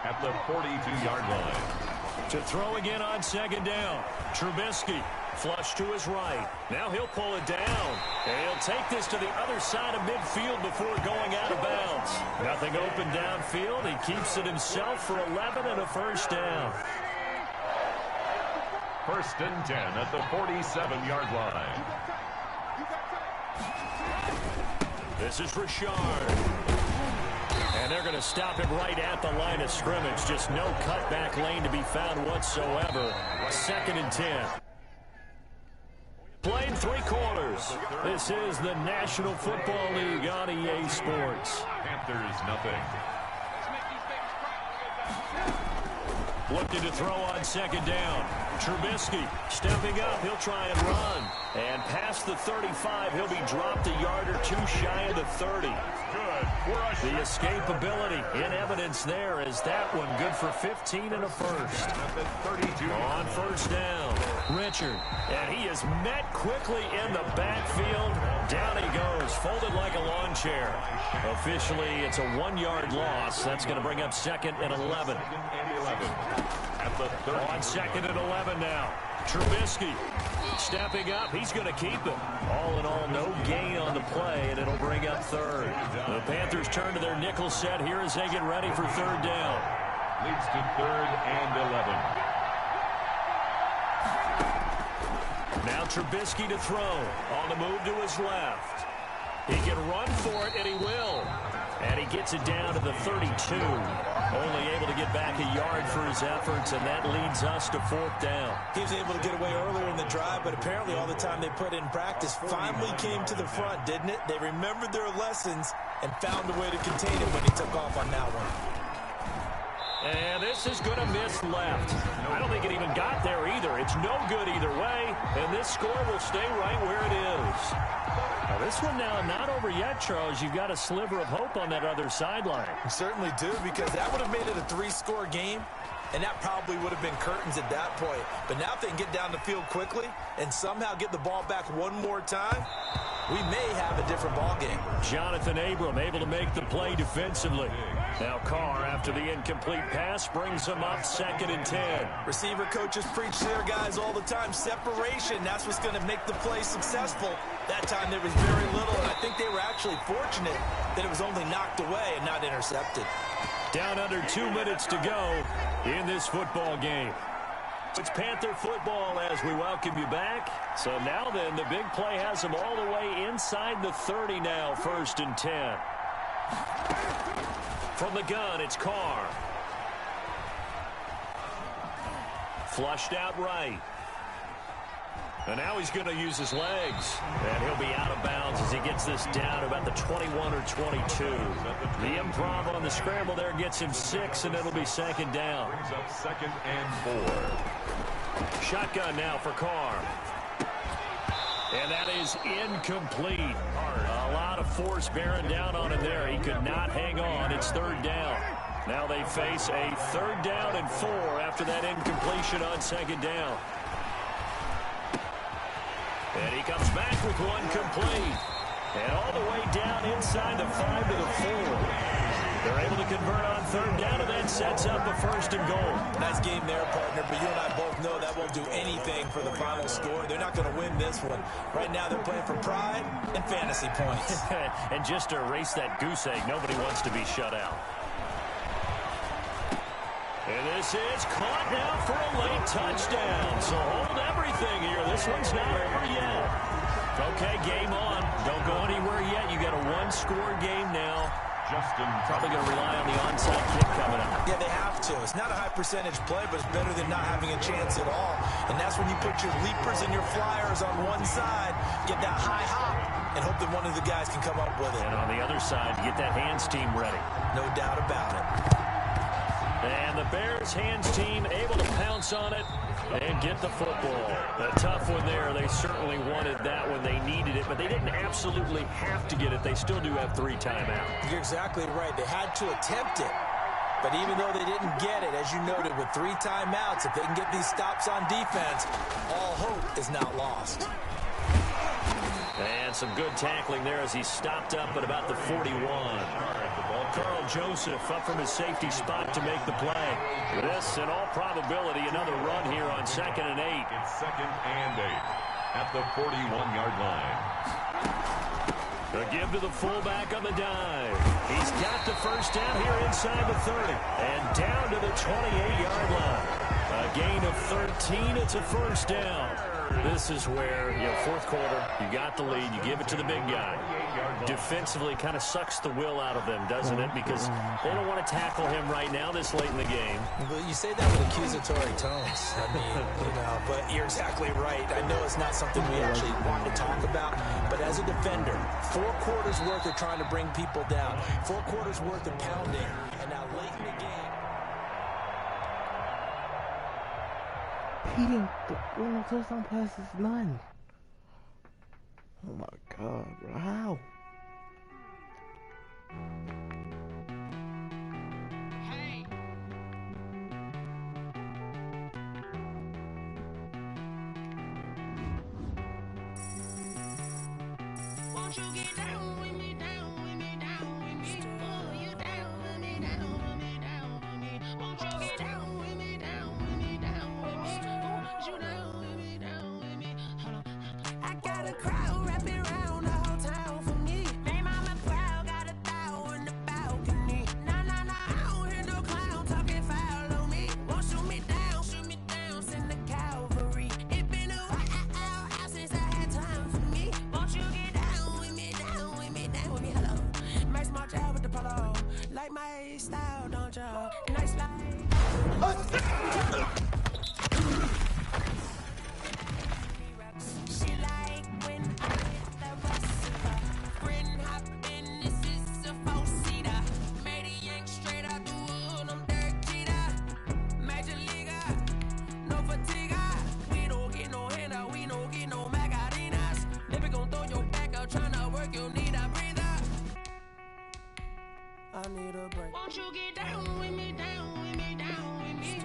at the 42-yard line.
To throw again on 2nd down. Trubisky. Flush to his right. Now he'll pull it down. And he'll take this to the other side of midfield before going out of bounds. Nothing open downfield. He keeps it himself for 11 and a 1st down.
1st and 10 at the 47-yard line.
This is Richard. And they're going to stop him right at the line of scrimmage. Just no cutback lane to be found whatsoever. 2nd and 10. Played 3 quarters. This is the National Football League on EA Sports.
Panthers nothing.
Looking to throw on 2nd down. Trubisky stepping up. He'll try and run. And past the 35, he'll be dropped a yard or 2 shy of the 30.
Good.
The escapability in evidence there is that one good for 15 and a 1st.
At the 32.
On 1st down, Richard. And he is met quickly in the backfield. Down he goes, folded like a lawn chair. Officially, it's a 1-yard loss. That's going to bring up 2nd and 11.
2nd and 11. At the 30.
On 2nd and 11 now. Trubisky stepping up. He's going to keep it. All in all, no gain on the play, and it'll bring up 3rd. The Panthers turn to their nickel set here as they get ready for 3rd down.
Leads to 3rd and 11.
Now Trubisky to throw. On the move to his left. He can run for it, and he will. And he gets it down to the 32. Only able to get back a yard for his efforts, and that leads us to 4th down.
He was able to get away earlier in the drive, but apparently all the time they put in practice finally came to the front, didn't it? They remembered their lessons and found a way to contain him when he took off on that one.
And this is going to miss left. I don't think it even got there either. It's no good either way, and this score will stay right where it is. Now this one now not over yet, Charles. You've got a sliver of hope on that other sideline.
You certainly do, because that would have made it a 3-score game, and that probably would have been curtains at that point. But now if they can get down the field quickly and somehow get the ball back one more time, we may have a different ball game.
Jonathan Abram able to make the play defensively. Now Carr, after the incomplete pass, brings him up 2nd and 10.
Receiver coaches preach to their guys all the time. Separation, that's what's going to make the play successful. That time there was very little, and I think they were actually fortunate that it was only knocked away and not intercepted.
Down under 2 minutes to go in this football game. It's Panther football as we welcome you back. So now then, the big play has them all the way inside the 30 now, 1st and 10. From the gun, it's Carr. Flushed out right. And now he's going to use his legs. And he'll be out of bounds as he gets this down to about the 21 or 22. The improv on the scramble there gets him 6, and it'll be 2nd down.
Brings up 2nd and 4.
Shotgun now for Carr. And that is incomplete. A lot of force bearing down on him there. He could not hang on. It's 3rd down. Now they face a 3rd down and 4 after that incompletion on 2nd down. And he comes back with one complete. And all the way down inside the 5 to the 4. They're able to convert on 3rd down, and that sets up a 1st and goal.
Nice game there, partner, but you and I both know that won't do anything for the final score. They're not going to win this one. Right now they're playing for pride and fantasy points.
And just to erase that goose egg, nobody wants to be shut out. And this is caught now for a late touchdown. So hold everything here. This one's not over yet. Okay, game on. Don't go anywhere yet. You got a 1-score game now.
Justin
probably going to rely on the onside kick coming up.
Yeah, they have to. It's not a high percentage play, but it's better than not having a chance at all. And that's when you put your leapers and your flyers on one side, get that high hop, and hope that one of the guys can come up with it.
And on the other side, get that hands team ready.
No doubt about it.
And the Bears hands team able to pounce on it and get the football. A tough one there. They certainly wanted that when they needed it, but they didn't absolutely have to get it. They still do have 3 timeouts.
You're exactly right. They had to attempt it. But even though they didn't get it, as you noted, with 3 timeouts, if they can get these stops on defense, all hope is not lost.
And some good tackling there as he stopped up at about the 41. Carl Joseph up from his safety spot to make the play. This, in all probability, another run here on 2nd and 8.
It's 2nd and 8 at the 41-yard line.
The give to the fullback on the dive. He's got the 1st down here inside the 30. And down to the 28-yard line. A gain of 13. It's a 1st down. This is where, 4th quarter, you got the lead, you give it to the big guy. Defensively kind of sucks the will out of them, doesn't it? Because they don't want to tackle him right now this late in the game.
Well, you say that with accusatory tones. I mean, but you're exactly right. I know it's not something we actually want to talk about, but as a defender, 4 quarters worth of trying to bring people down, 4 quarters worth of pounding, and now late in the game.
He didn't throw no touchdown passes, none. Oh my God, bro. How?
Hey. Won't you get down with me, down with me, down with me? Oh, you down with me, down with me, down with me. Won't you get down with me, down with me, down with me? Oh, you down with me, down with me? Hold on. I got a crowd wrapping around the whole town for me. Name on my crowd, got a thou in the balcony. Nah, nah, nah, I don't hear no clown talking foul on me. Won't shoot me down, send the cavalry. It been a while since I had time for me. Won't you get down with me, down with me, down with me? Hello, Max March out with the polo. Like my style, don't you? Nice life. She like when I hit the receiver. Friend hop in, this is a 4-seater. Made a yank straight out the wood, I'm Derek Jeter. Major leaguer, no fatigue. We don't get no handout, we don't get no Magarinas. Never gon' throw your back out, tryna work, you need a breather. I need a break. Won't you get down with me, down with me, down with me?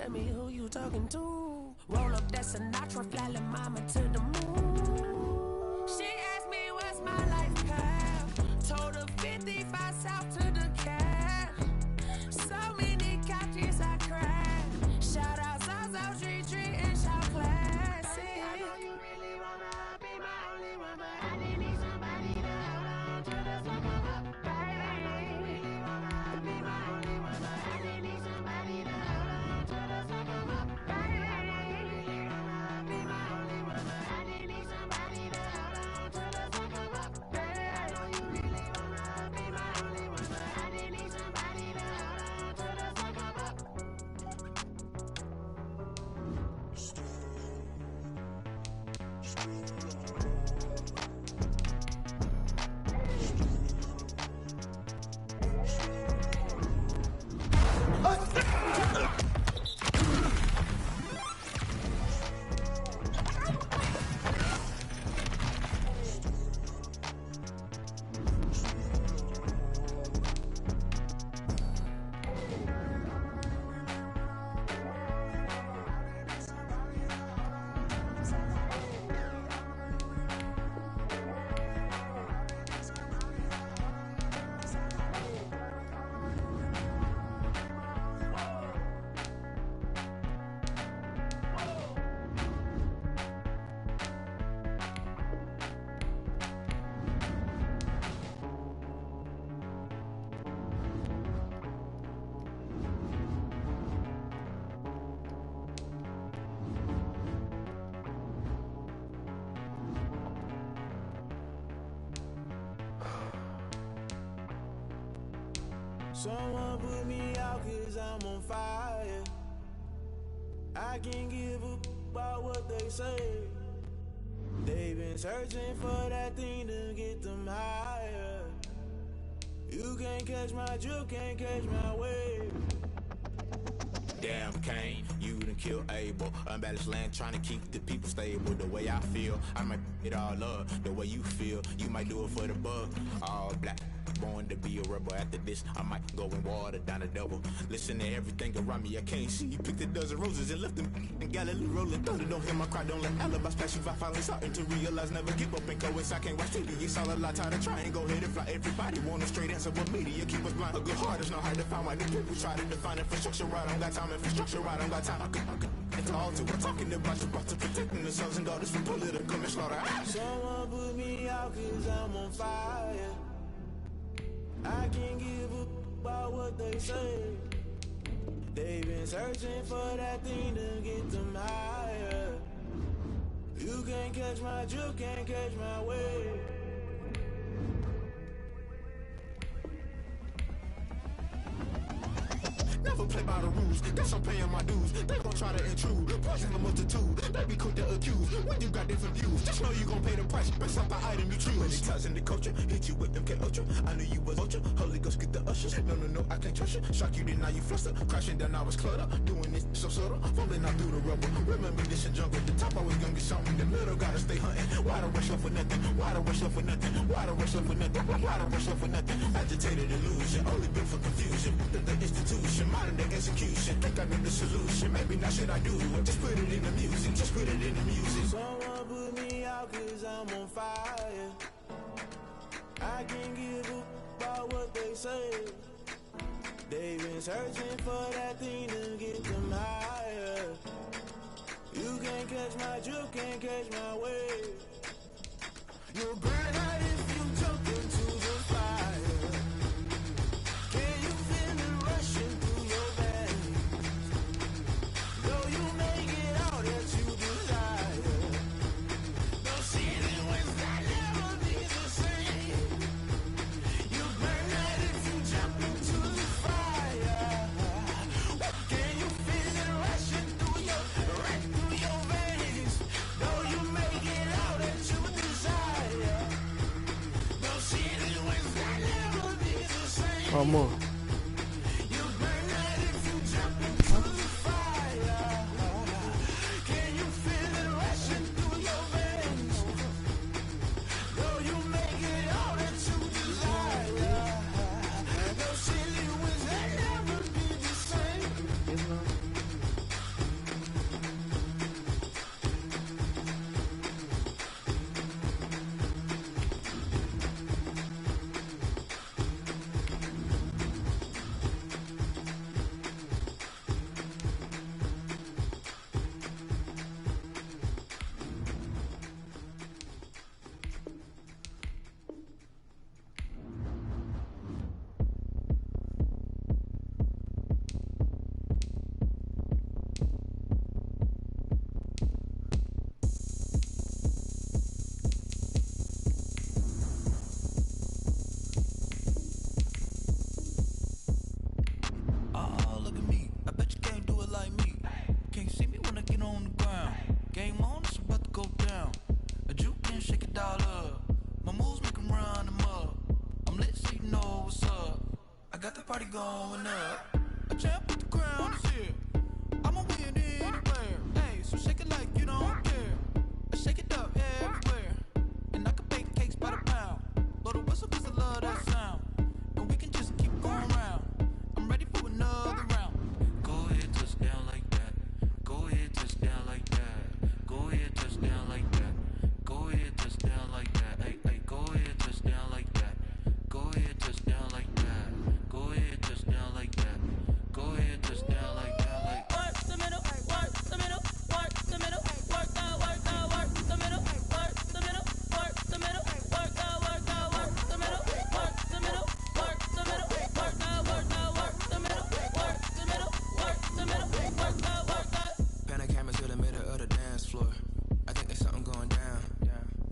tell me who you talking to. Roll up that Sinatra, fly la mama to the moon. She asked me what's my life path. Told her 55 south to the cash. So many couches I crashed. Shout out Zazo, Tree, and shout classic. I know you really wanna be my only one, but I didn't need somebody to hold on to the fuck up, baby. I know you really wanna be my only one, but I didn't need somebody to hold on to the fuck up, baby. I know you really wanna be my only one, but I didn't need somebody to hold on to the fuck up, baby. I know you really wanna be my only one, but I didn't need somebody to hold on to the fuck up.
Someone put me out 'cause I'm on fire. I can't give a about what they say. They've been searching for that thing to get them higher. You can't catch my drift, can't catch my wave.
Damn, Kane, you done killed Abel. Unbalanced land, trying to keep the people stable. The way I feel, I might it all up. The way you feel, you might do it for the bug. All black, born to be a rebel. After this, I might go and water down a double. Listen to everything around me, I can't see. Picked a dozen roses and left them in Galilee rolling. Thought it don't hear my cry, don't let alibis pass you. I finally starting to realize, never give up and coincide. I can't watch TV, it's all a lot. Tired of trying, go ahead and fly. Everybody want a straight answer, but media keep us blind. A good heart is not hard to find. Why the people try to define infrastructure right? I don't got time, infrastructure right, I don't got time. I could it's all to we're talking about to protecting the sons and daughters from political and slaughter.
Someone put me out 'cause I'm on fire. I can't give a about what they say. They've been searching for that thing to get them higher. You can't catch my drift, can't catch my wave.
Never play by the rules, guess I'm paying my dues. They gon' try to intrude, poison the multitude. They be quick to accuse, when you got different views. Just know you gon' pay the price, based off the item you choose. Many times in the culture, hit you with MK Ultra. I knew you was vulture, Holy Ghost get the ushers. No, I can't trust you. Shock you, then now you fluster. Crashing down, I was cluttered. Doing this so subtle, falling out through the rubble. Remember this in jungle, the top I was young and something. The middle gotta stay hunting. Why the rush up for nothing? Why the rush up for nothing? Why the rush up for nothing? Why the rush up for nothing? Agitated illusion, only built for confusion. The institution, modern day execution. Think I know the solution. Maybe not should I do it? Just put it in the music. Just put it in the music.
Someone put me out 'cause I'm on fire. I can't give a about what they say. They've been searching for that thing to get them higher. You can't catch my drift, can't catch my wave. You'll burn out if you jump into the fire. Can you feel it rushing through your veins? Though you make it all that you desire. No ceiling was that never be the same. You burn out if you jump into the fire. Can you feel it rushing through your veins? Though you make it all that you desire. No ceiling was that never be the same.
One more.
You burn out if you jump into the fire. Can you feel it rushing through your veins? Though you make it all that you desire. No silly winds that never be the same. going up. A champ with the crown is here. I'ma win anywhere. Hey, so shake it like you don't care. I shake it up everywhere. And I can bake cakes by the pound. Blow the whistle 'cause I love that sound. And we can just keep going round. I'm ready for another round.
Go ahead, touch down like that. Go ahead, touch down like that. Go ahead, touch down like that. Go ahead, touch down like that. Hey, hey, go ahead, touch down like that. Go ahead, touch down like that. Go ahead, touch down like that. Go ahead, touch down like that. Like
Work the middle, work the middle, work the middle, work the middle, work the middle, work the middle, work the middle, work the middle, work the middle, work the middle, work the middle, work the middle, work the middle, work the middle, work the.
pan the camera to the middle of the dance floor. I think there's something going down.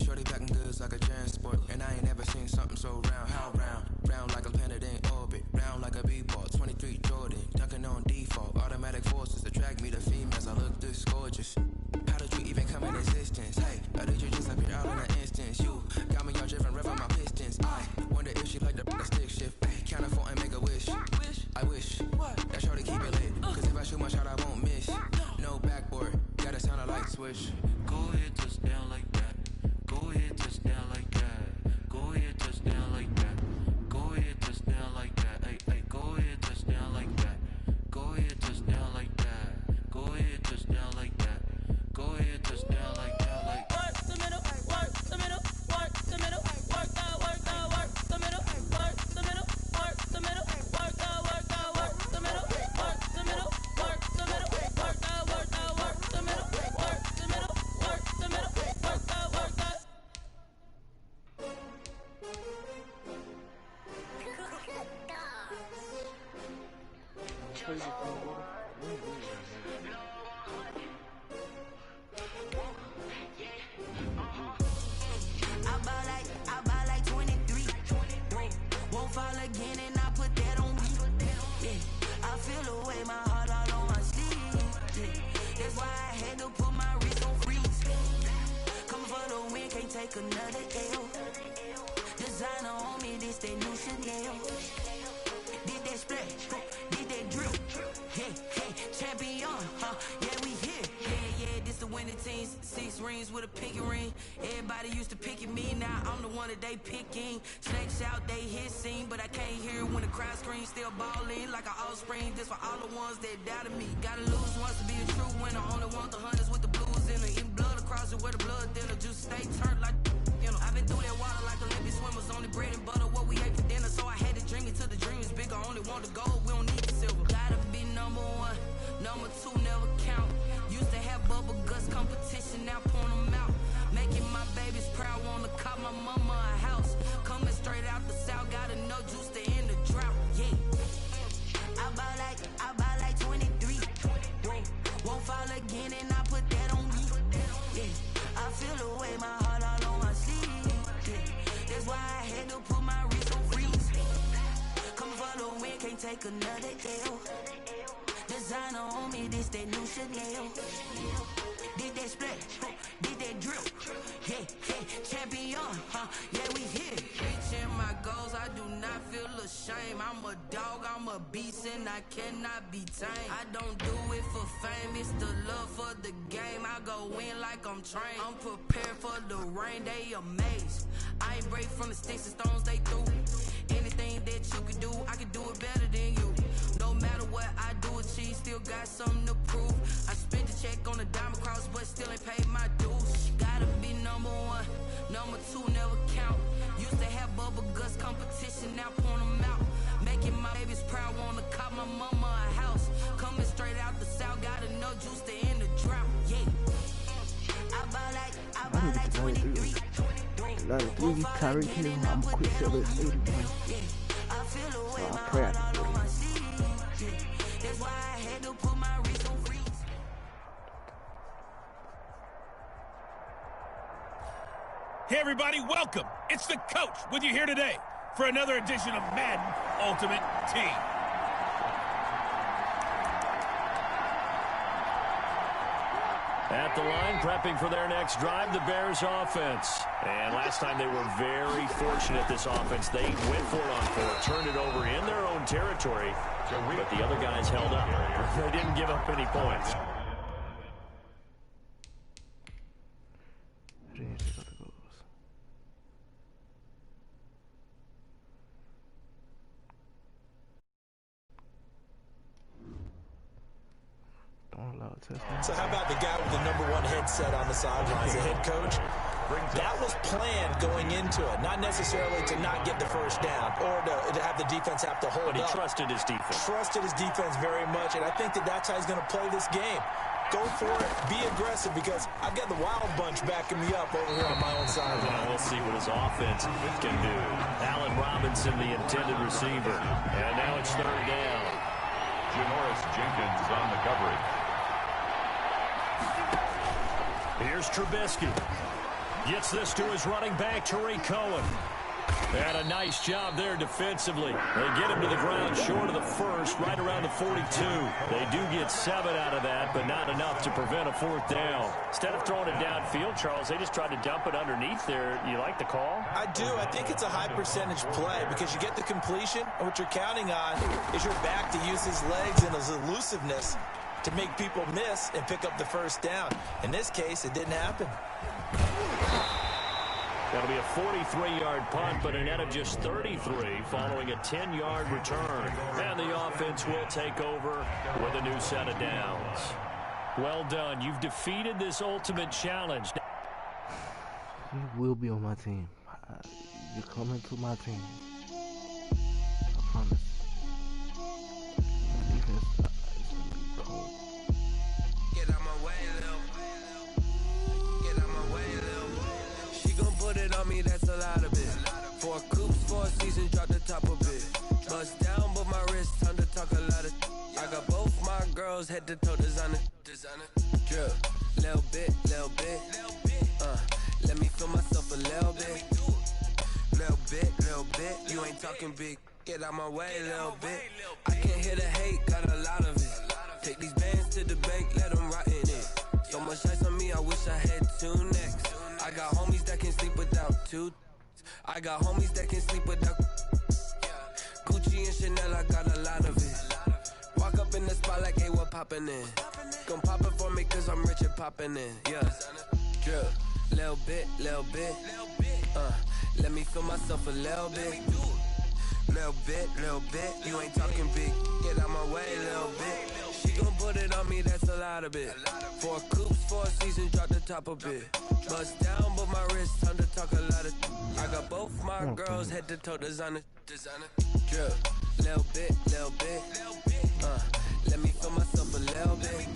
Shorty packing goods like a transport, and I ain't never seen something so round. How round? Round like a planet in orbit, round like a b-ball. 23 Jordan, dunking on default. Automatic forces attract me to females. I look this gorgeous. How did you even come in existence? Hey, or did you just appear out in an instance? You got me all driven, revving my pistons. I wonder if she like the stick shift. Hey, count her 4 and make a wish. I wish that shorty keep it lit. 'Cause if I shoot my shot, I won't miss. No backboard, gotta sound a light switch. Go ahead, touch down like that. Go ahead, touch down like that. Go ahead, touch down like that. Go ahead, touch down like that. Hey, hey, go ahead, touch down like that. Go ahead, touch down like that. Go ahead, touch down like that. Go ahead, touch down like that. Like
Work the middle, work the middle, work the middle, work the middle, work the middle, work the middle, work the middle, work the middle, work the middle, work the middle, work the middle, work the middle, work the middle, work the middle, work the.
I buy like 23. Won't fall again and I put that on me. Yeah, I feel the way my heart all on my sleeve. Yeah, that's why I had to put my wrist on freeze. Coming for the win, can't take another L. Designer on me, this that new Chanel. Did that splash, did that drip. Yeah, yeah, champion, yeah, we here. Yeah, this the winning teams. 6 rings with a pinky ring. Everybody used to picking me, now I'm the one that they picking. Snakes out, they hissing, but I can't hear when the crowd screams. Still balling like an offspring. This for all the ones that doubted me. Gotta lose once to be a true winner. Only want the hunters with the blues in it. Eating blood across it where the blood thinner. Juice stay turned like, you know. I've been through that water like Olympic swimmers. Only bread and butter, what we ate for dinner. So I had to dream it till the dream is bigger. Only want the gold, we don't need the silver. Gotta be number 1, number 2 never count. Used to have bubble guts competition, now point them out. Making my babies proud, wanna cop my mama a house. Coming straight out the south, gotta know juice to end the drought. Yeah, I buy like 23. Won't fall again and I put that on me. Yeah, I feel the way my heart all on my sleeve. Yeah, that's why I had to put my wrist on freeze. Coming for the win, can't take another L. Designer on me, this that new Chanel. Did that splash, did that drip. Yeah, yeah, champion, yeah, we here. Reaching my goals, I do not feel ashamed. I'm a dog, I'm a beast, and I cannot be tamed. I don't do it for fame, it's the love for the game. I go in like I'm trained. I'm prepared for the rain, they amazed. I ain't break from the sticks and stones they threw. Anything that you can do, I can do it better than you. No matter what I do, achieve, still got something to prove. I spent the check on the diamond cross, but still ain't paid my dues. Gotta be number 1, number 2 never count. Used to have bubble guts competition, now point them out. Making my babies proud, wanna cop my mama a house. Coming straight out the south, gotta know juice to end the drought. Yeah, I buy like 23.
Won't fall again and I put that on me.
Yeah, I feel the way my heart all on my sleeve. Yeah, that's why I had to put my wrist on freeze.
Hey everybody, welcome. It's the coach with you here today for another edition of Madden Ultimate Team.
At the line, prepping for their next drive, the Bears offense. And last time they were very fortunate, this offense. They went for it on fourth, turned it over in their own territory, but the other guys held up. They didn't give up any points.
So how about the guy with the #1 headset on the sidelines, the head coach? That was planned going into it, not necessarily to not get the first down or to have the defense have to hold up.
But he trusted his defense.
Trusted his defense very much, and I think that's how he's going to play this game. Go for it, be aggressive, because I've got the Wild Bunch backing me up over here on my own side.
Well, we'll see what his offense can do. Allen Robinson, the intended receiver. And now it's third down.
Janoris Jenkins on the coverage.
Here's Trubisky. Gets this to his running back, Tariq Cohen. And a nice job there defensively. They get him to the ground short of the first, right around the 42. They do get 7 out of that, but not enough to prevent a fourth down. Instead of throwing it downfield, Charles, they just tried to dump it underneath there. You like the call?
I do. I think it's a high percentage play because you get the completion, and what you're counting on is your back to use his legs and his elusiveness to make people miss and pick up the first down. In this case, it didn't happen.
That'll be a 43-yard punt, but a net of just 33 following a 10-yard return. And the offense will take over with a new set of downs. Well done. You've defeated this ultimate challenge.
You will be on my team. You're coming to my team. I promise. Defense is going to be cold.
Get out my way, Lil. Get out my way, Lil. She gon' put it on me, that's a lot of it. 4 coops, 4 seasons, drop the top of it. Bust down, but my wrist, time to talk a lot of. I got both my girls, head to toe, designer. Drip, little bit. Let me feel myself a little bit. Little bit. You ain't talking big. Get out my way, little bit. I can't hear the hate, got a lot of it. Take these bands to the bank, let them rot in it. So much ice on me, I wish I had 2 necks. I got homies that can sleep without 2. I got homies that can sleep without Gucci and Chanel, I got a lot of it. Walk up in the spot like, hey, what poppin' in? Gon' pop it for me cause I'm rich and poppin' in. Yeah, drip, little bit. Let me feel myself a little bit. Little bit. You ain't talking big. Get out my way, little bit. She gon' put it on me, that's a lot of it. 4 coops, 4 seasons, drop the top of it. Bust down, but my wrist, time to talk a lot of. I got both my girls, head to toe, designer. Drip, little bit. Let me feel myself a little bit.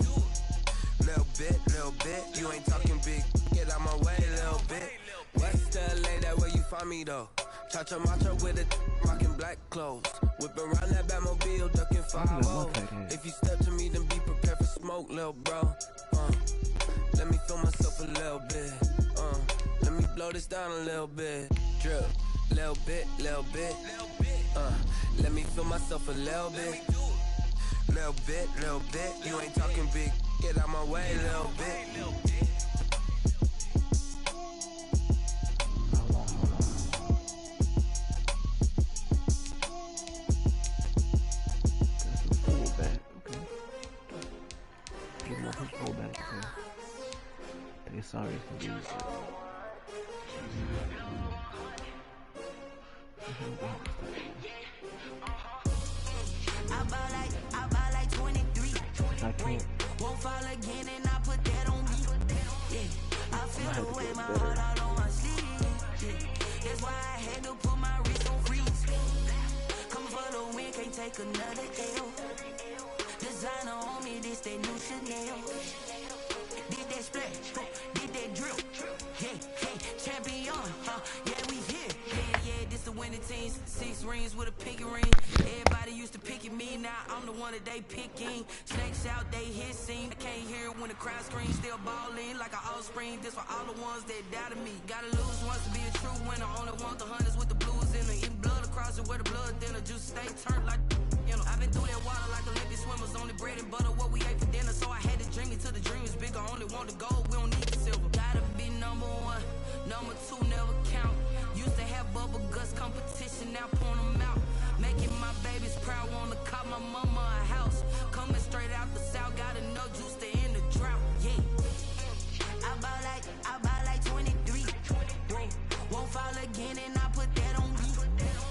Little bit. You ain't talking big. Get out my way, little bit. West LA, that where you find me though. Cha-cha macha with it, rocking black clothes. Whip around that Batmobile, ducking 5-0. If you step to me, then be prepared for smoke, little bro. Let me feel myself a little bit. Let me blow this down a little bit. Drip, little bit. Let me feel myself a little bit. Little bit. You ain't talking big. Get out my way, little bit.
Sorry for these.
I buy like 23.
I can't.
Won't fall again and I put that on me. Yeah, I feel the way my heart out on my sleeve. Yeah, that's why I had to put my wrist on freeze. Come for the win, can't take another L. Designer on me, this that new Chanel. Did that splash, did that drip. Yeah, champion, yeah, we here. Yeah, this the winning teams. 6 rings with a pinky ring. Everybody used to picking me, now I'm the one that they picking. Snakes out, they hissing. I can't hear it when the crowd screams. Still balling like an offspring. This for all the ones that doubted me. Gotta lose once to be a true winner. Only want the hunters with the blues in it. Eating blood across it where the blood dinner. Juice stay turned like, you know. I've been through that water like Olympic swimmers. Only bread and butter, what we ate for dinner. So I had to dream it till the dream was big. Oscar, only want the gold, we don't need the silver. Gotta be number one, number two never count. Used to have bubble guts competition, now point them out. Making my babies proud, wanna call my mama a house. Coming straight out the south, got enough juice to end the drought. Yeah. I buy like 23. Whoa. Won't fall again and I put that on me.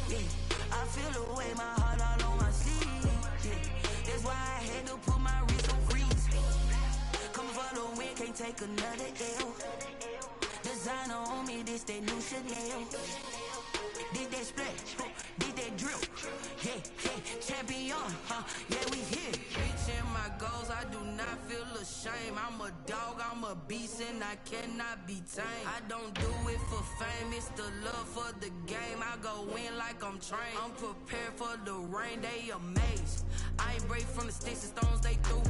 Yeah. I feel the way, my heart all on my sleeve. Yeah. That's why I had to put my wrist on freeze. Coming for the win, can't take another L. Designer on me, this that new Chanel. Did that splash, did that drill. Yeah, yeah, champion, yeah, we here. Reaching my goals, I do not feel ashamed. I'm a dog, I'm a beast, and I cannot be tamed. I don't do it for fame, it's the love for the game. I go in like I'm trained. I'm prepared for the rain, they amazed. I ain't brave from the sticks and stones they threw.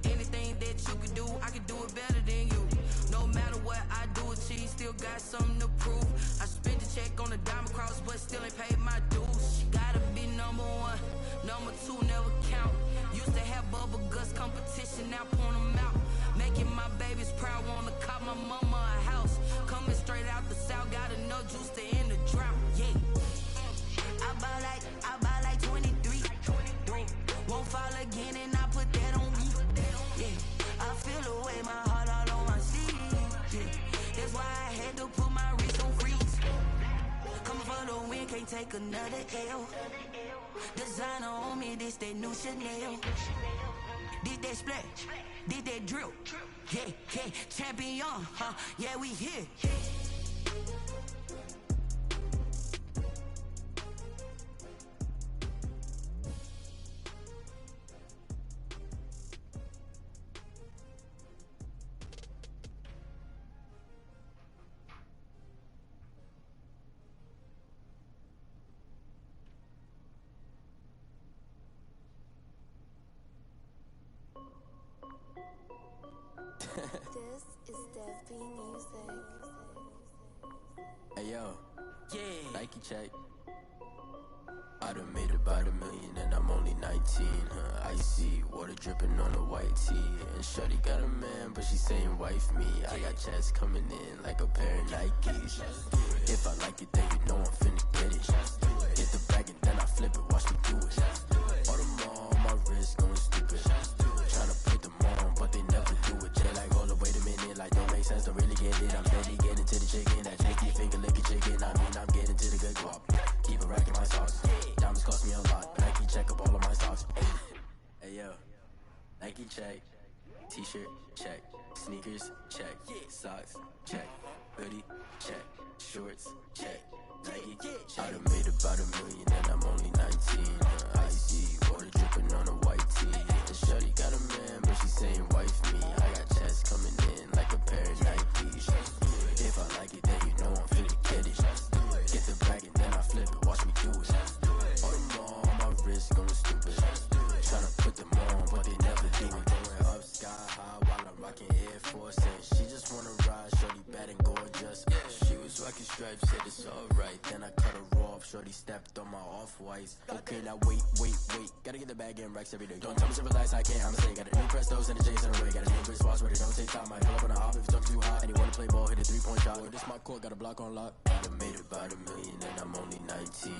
Anything that you can do, I can do it better than you. No matter what I do, achieve, still got something to prove. I spent the check on the diamond cross, but still ain't paid my dues. Gotta be number one, number two never count. Used to have bubble guts competition, now point them out. Making my babies proud, wanna call my mama a house. Coming straight out the south, got enough juice to end the drought. Yeah. I buy like 23. Won't fall again and I put that on me. Yeah. I feel the way, my heart all on my sleeve. Yeah. That's why I had to put my wrist on freeze. Coming for the win, can't take another L. Designer on me, this that new Chanel. Did that splash, did that drill. Yeah, yeah, champion, yeah, we here.
This is Dev B Music.
Hey yo,
Yeah.
Nike check. I done made about $1 million and I'm only 19. Icy water dripping on a white tee. And shorty got a man, but she saying wife me. I got checks coming in like a pair of Nikes. If I like it, then you know I'm finna get it. Get the bag and then I flip it, watch me do it. All them on my wrist going stupid. Tryna put them on, but they never do it. They like, hold up, wait a minute, like don't make sense, don't really get it. I'm steady getting to the chicken, that shaky finger licking chicken. I mean, I'm getting to the good guap. Keep a rack in my socks. Diamonds cost me a lot, Nike check up all of my stocks. Hey yo, Nike check. T-shirt check. Sneakers check. Socks check. Hoodie check. Shorts check. Nike check. I done made about $1 million and I'm only 19. Icy water dripping on a white tee. And shorty got a man, but she saying wife me. I got checks coming in like a pair of Nikes. If I like it, then you know I'm finna get it. Get the bag and then I flip it, watch me do it. All them on my wrist going stupid. Tryna put them on, but they never do it. Going up sky high while I'm rocking Air Force. And she just wanna ride, shorty bad and gorgeous. She was rocking stripes, said it's alright. Then I cut her off, shorty stepped on my off-whites. Okay, now wait. Gotta get the bag in racks every day. Don't tell me to relax, I can't, I'ma say. Got a new Prestos and a Jason away. Got a new Chris Foss, where they don't take time. I pull up on a hop if it's talking too hot. And he wanna play ball, hit a 3-point shot. This my court, got a block on lock. I done made about $1 million and I'm only 19.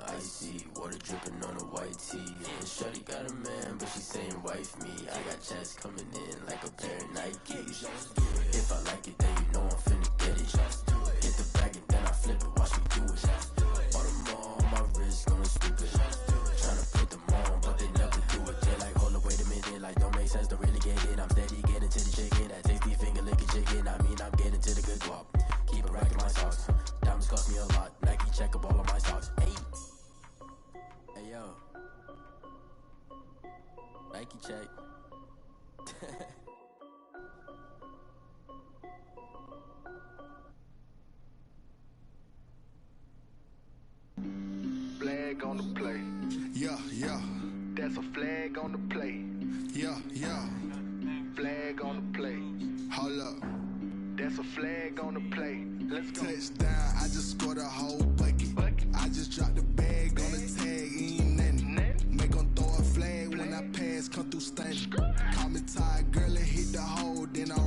Icy water dripping on a white tee. And shorty got a man, but she saying wife me. I got checks coming in like a pair of Nikes. If I like it, then you know I'm finna get it. Get the bag and then I flip it, watch me do it. All them on my wrist going stupid. Tryna put them on, but they never do it. They like, hold up, wait a minute, like don't make sense, don't really get it. I'm steady getting to the chicken, that tasty finger licking chicken. I mean, I'm getting to the good guap. Keep a rack in my socks. Diamonds cost me a lot. Nike check up all of my stocks. Hey yo, Nike check.
Flag on the play. Yeah. That's a flag on the play. Yeah. Flag on the play. Hold up. That's a flag on the play. Let's go. Touchdown, I just scored a whole bucket. I just dropped the bag on the tag, ain't nothing. Make 'em throw a flag when I pass, come through stunning. Call me tired, girl, and hit the hole, then I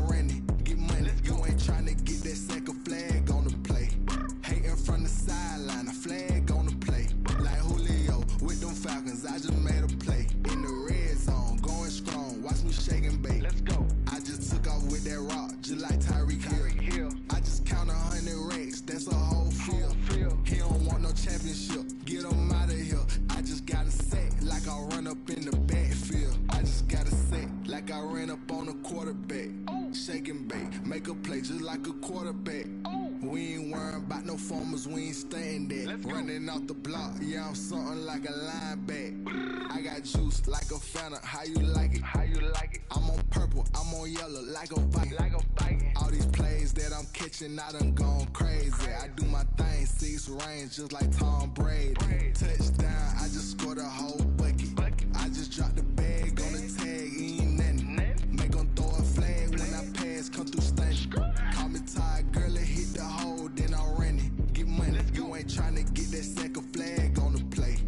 no formers, we ain't staying there. Running off the block, yeah, I'm something like a linebacker. I got juice like a Fanta, how you like it? How you like it? I'm on purple, I'm on yellow, like a Viking. Like a Viking. All these plays that I'm catching, I done gone crazy. I do my thing, 6 range, just like Tom Brady. Touchdown, I just scored a whole bucket. I just dropped the bag on the tag, ain't nothing. Make 'em throw a flag when I pass, come through stunning. Call me tired, girl, it hit the hole, then I ran it. Get money, you ain't tryna get that second flag on the play.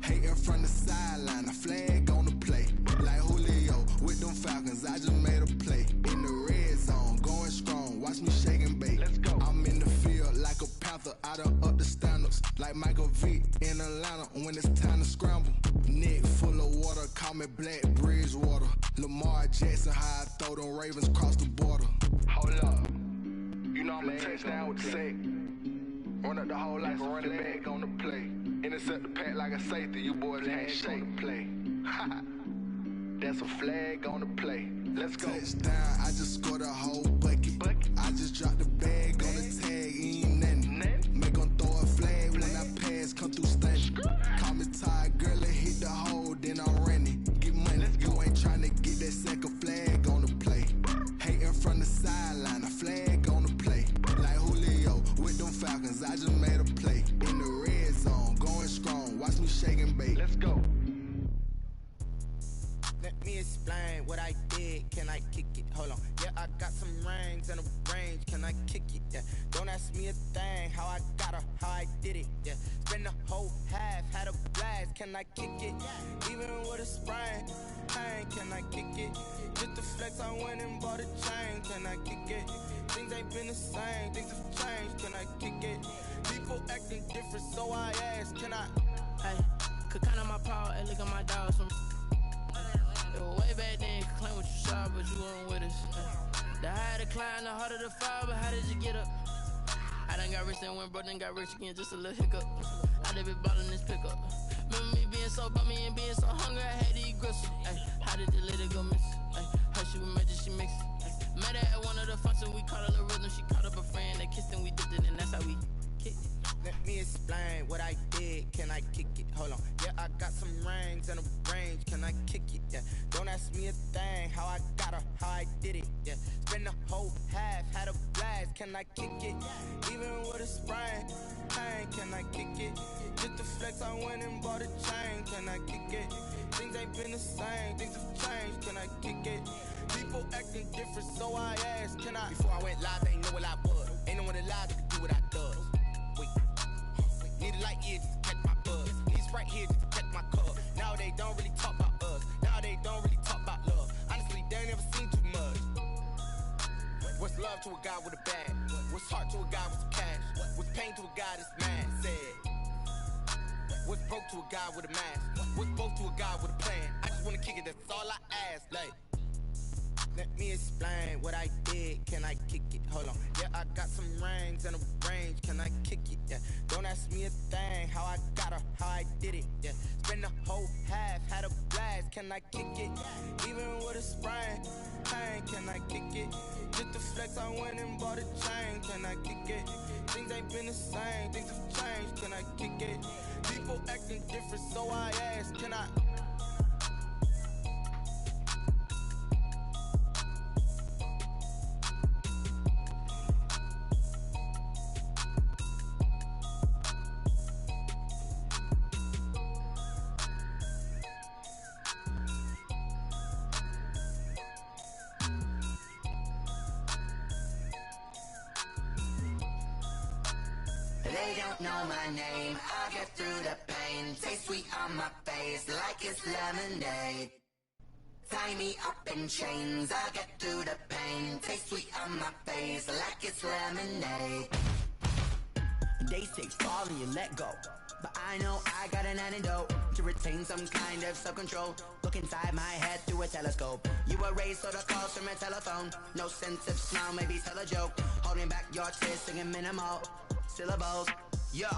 Hating from the sideline, a flag on the play. Like Julio with them Falcons, I just made a play. In the red zone, going strong, watch me shake and bake. I'm in the field like a panther, I done up the standards. Like Michael Vick in Atlanta when it's time to scramble. Neck full of water, call me Black Bridgewater. Lamar Jackson, how I throw them Ravens across the border. Hold up, you know I'm a touchdown with the sack. Run up the hole like a running back on the play. Intercept the pack like a safety, you boys can't shake the play. That's a flag on the play. Let's go. Touchdown, I just scored a whole bucket. I just dropped the bag on the tag, ain't nothing. Make 'em throw a flag when I pass, come through stunning. Call me tired, girl, it hit the hole, then I ran it. Get money, you ain't tryna get that second flag on the play. Hating from the sideline, a flag on the play. Like Julio with them Falcons, I just made a play. In the red zone, going strong, watch me shake and bake. Let's go.
Let me explain what I did. Can I kick it? Hold on. Yeah, I got some rings and a range. Can I kick it? Yeah. Don't ask me a thing. How I got her, how I did it. Yeah. Spend the whole half, had a blast. Can I kick it? Even with a sprain. Pain, can I kick it? Just the flex, I went and bought a chain. Can I kick it? Things ain't been the same. Things have changed. Can I kick it? People acting different, so I ask. Can I?
Hey, could count on my power and look at my dogs. Way back then, you could claim what you saw, but you weren't with us. The higher the climb, the harder the fall, but how did you get up? I done got rich and went broke, then got rich again, just a little hiccup. I done been ballin' this pickup. Remember me being so bummy and being so hungry, I had to eat gristle. Ay, how did the lady go miss? Ay, her she was magic, she mixed. Met her at one of the functions, we caught a little rhythm, she caught up a friend, they kissed and we dipped it, and that's how we kicked it.
Let me explain what I did. Can I kick it? Hold on. Yeah, I got some rings and a range. Can I kick it? Yeah. Don't ask me a thing. How I got her, how I did it. Yeah. Spend the whole half, had a blast. Can I kick it? Even with a sprain. Pain, can I kick it? Just the flex, I went and bought a chain. Can I kick it? Things ain't been the same. Things have changed. Can I kick it? People acting different, so I asked. Can I?
Before I went live, they ain't know what I was. Ain't no one alive that could do what I does. Wait. Need a light here just to catch my buzz. Need Sprite here just to catch my cup. Now they don't really talk about us. Now they don't really talk about love. Honestly, they ain't never seen too much. What's love to a guy with a bag? What's heart to a guy with some cash? What's pain to a guy that's mad? Said. What's broke to a guy with a mask? What's both to a guy with a plan? I just wanna kick it, that's all I ask. Like,
let me explain what I did. Can I kick it? Hold on. Yeah, I got some rings and a range. Can I kick it? Yeah. Don't ask me a thing. How I got her, how I did it. Yeah. Spend the whole half, had a blast. Can I kick it? Even with a sprain. Pain, can I kick it? Just the flex, I went and bought a chain. Can I kick it? Things ain't been the same. Things have changed. Can I kick it? People acting different, so I ask. Can I?
They don't know my name, I get through the pain. Taste sweet on my face like it's lemonade. Tie me up in chains, I get through the pain. Taste sweet on my face like it's lemonade.
They say fall and you let go, but I know I got an antidote to retain some kind of self-control. Look inside my head through a telescope. You erase all the calls from a telephone. No sense of smile, maybe tell a joke. Holding back your tears, singing minimal syllables. Yeah,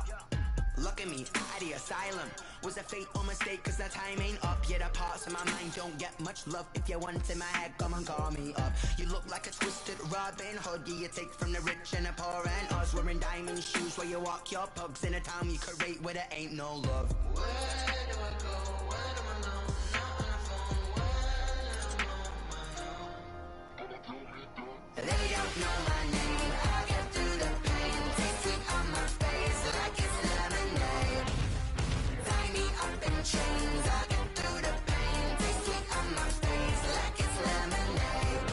Look at me, at the asylum. Was a fate or mistake, cause the time ain't up. Yet the parts of my mind don't get much love. If you want in my head, come and call me up. You look like a twisted Robin Hood. Yeah, you take from the rich and the poor and us. Wearing diamond shoes where you walk your pugs. In a town you could rate where there ain't no love.
Where do I go? Where do I know? Not on the phone. Where am I on my own?
They don't know my name. I get through the pain. Taste sweet on my face like it's lemonade. Tie me up in chains. I get through the pain. Taste sweet on my face like it's lemonade.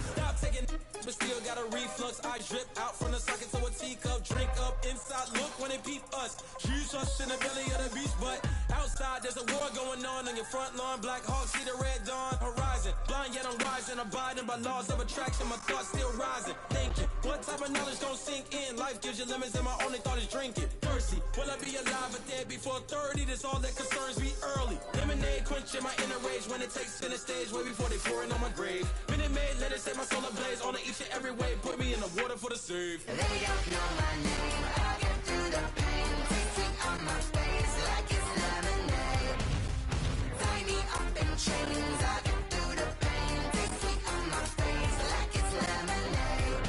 Stop taking but still got a reflux. I drip out from the socket to a teacup. Drink up inside, look when it peep us. Choose us in the belly of the beast, but outside there's a war going on your front lawn. Black Hawk see the red dawn horizon. Blind yet I'm rising, abiding by laws of attraction. My thoughts still rising, thinking what type of knowledge gon' sink in? Life gives you limits and my only thought is drinking. Thirsty, will I be alive or dead before 30? That's all that concerns me early. Lemonade quenching my inner rage when it takes center stage way before they pour it on my grave. Minute Maid, let it set my soul ablaze on each and every way. Put me in the water for the save.
They don't know my name. I get through the pain. Taste sweet on my face like it's lemonade. Tie me up in chains. I get through the pain. Taste sweet on my face like it's lemonade.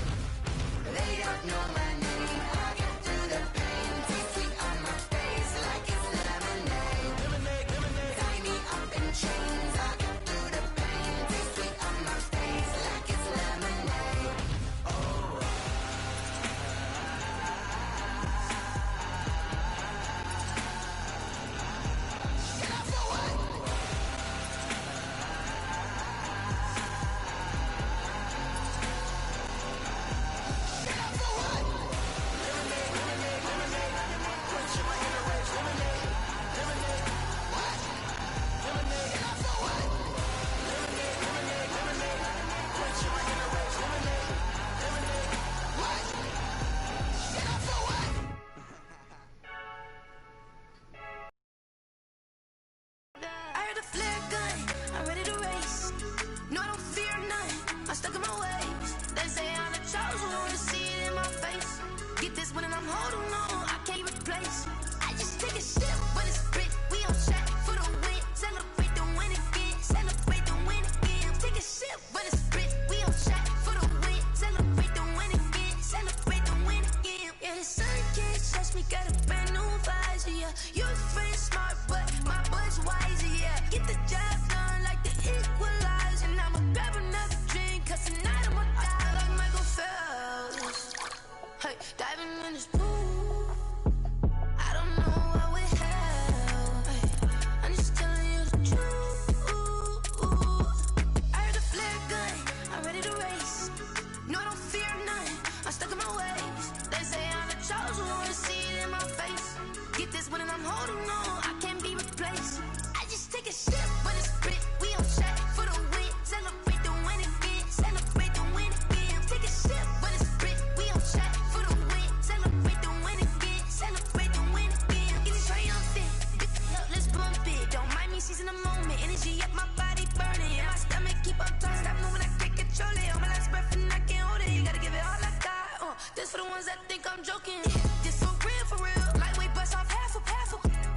They don't know my name. I get through the pain. Taste sweet on my face like it's lemonade.
Lemonade, lemonade.
Tie me up in chains. I get through the pain. Taste sweet on my face like it's lemonade.
I heard a flare gun, I'm ready to race. No, I don't fear none, I'm stuck in my ways. They say I'm the chosen one, to see it in my face. Get this one and I'm holding on, I can't replace. I just take a sip when it's split, we on track for the win. Celebrate the win again, celebrate the win again. Take a sip when it's split, we on track for the win. Celebrate the win again, celebrate the win again. Yeah, the sun can't touch me, got a brand new visor, yeah. You're a friend smart, but my boy's wiser, yeah. Get the job done like the equalizer. And I'ma grab another drink, cause tonight I'ma die like Michael Phelps. Hey, diving in this pool, I don't know what we have. Hey, I'm just telling you the truth. I heard a flare gun, I'm ready to race. No, I don't fear none, I'm stuck in my ways. They say I'm the chosen one, to see it in my face. Get this one and I'm holding on, I can't be replaced. I just take a sip when it's split, we on track for the win. Celebrate the win again, celebrate the win again. Take a sip when it's split, we on track for the win. Celebrate the win again, celebrate the win again. Get it triumphant, up, let's bump it. Don't mind me seizing the moment, energy up my body burning. And my stomach keep up talking, stop moving, I can't control it. On my last breath and I can't hold it, you gotta give it all I got. This for the ones that think I'm joking. This for real, lightweight bust off half a.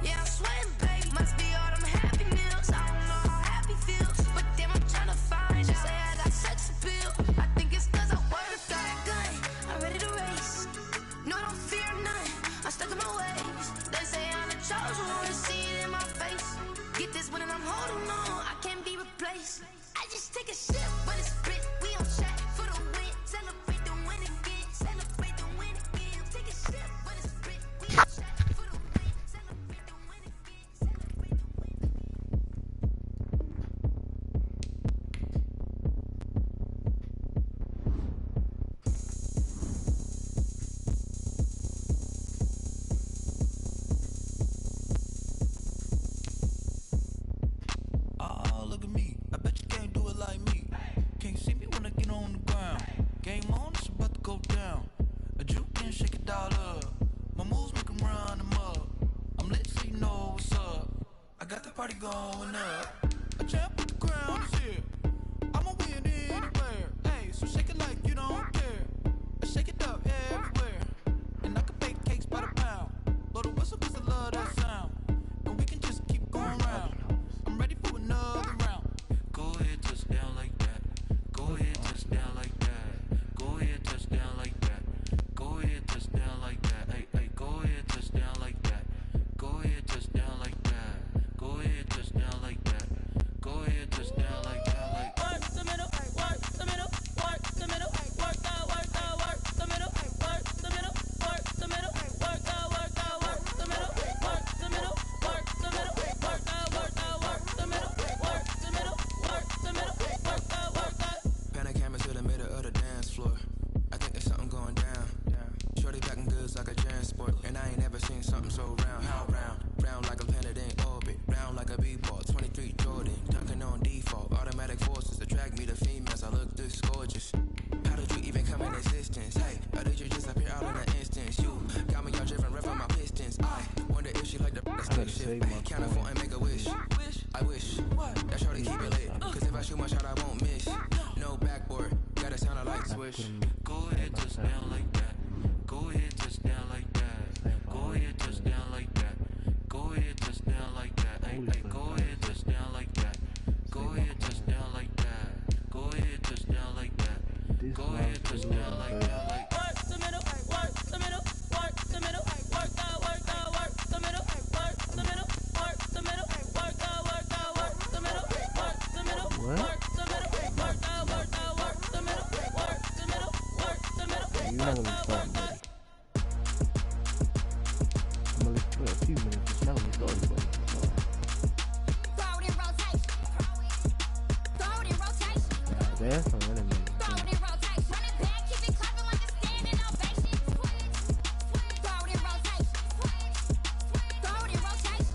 Yeah, I'm sweating, baby. Must be all them happy meals. I don't know how happy feels, but damn, I'm trying to find you. Say I got sex appeal. I think it's cause I work got a gun. I'm ready to race. No, I don't fear none. I'm stuck in my ways. They say I'm the chosen one, to see it in my face. Get this one and I'm holding on, I can't be replaced. I just take a sip when it's split. We on track for the win. Celebrate the win again. Celebrate the win again. Take a sip when it's split. We on track.
Oh, look at me. I bet you can't do it like me. Can't see me when I get on the ground. Game on, it's about to go down. A juke and shake it all up. My moves make 'em run them up. I'm lit so you know what's up. I got the party going up. A champ with the crown is here. I'ma win anywhere. Hey, so shake it like you don't care. Shake it up everywhere. And I can bake cakes by the pound. Blow the whistle
Can't afford and make a wish. I wish that shorty keep it lit. Cause if I shoot my shot, I won't miss. No backboard, gotta sound a light switch.
Go ahead, touch down like that. Go ahead, touch down like that. Go ahead, touch down like that. Go ahead, touch down like that. Ay, ay, go ahead, touch down like that. Go ahead, touch down like that. Go ahead, touch down like that. Go ahead, touch down like that. Like
Work the middle, work the middle, work the middle, work the middle, work the middle, work the middle, work the middle, work the middle, work the middle, work the middle, work the middle, work the middle, work the middle, work the middle,
You're not gonna be starting, buddy. I'm gonna let you play a few minutes. It's not gonna be starting, buddy.
Throw it in rotation. Throw it in rotation.
That's on enemy.
Throw it in rotation. Run it back, keep it clapping like a standing ovation. Throw it in rotation. Throw it in rotation.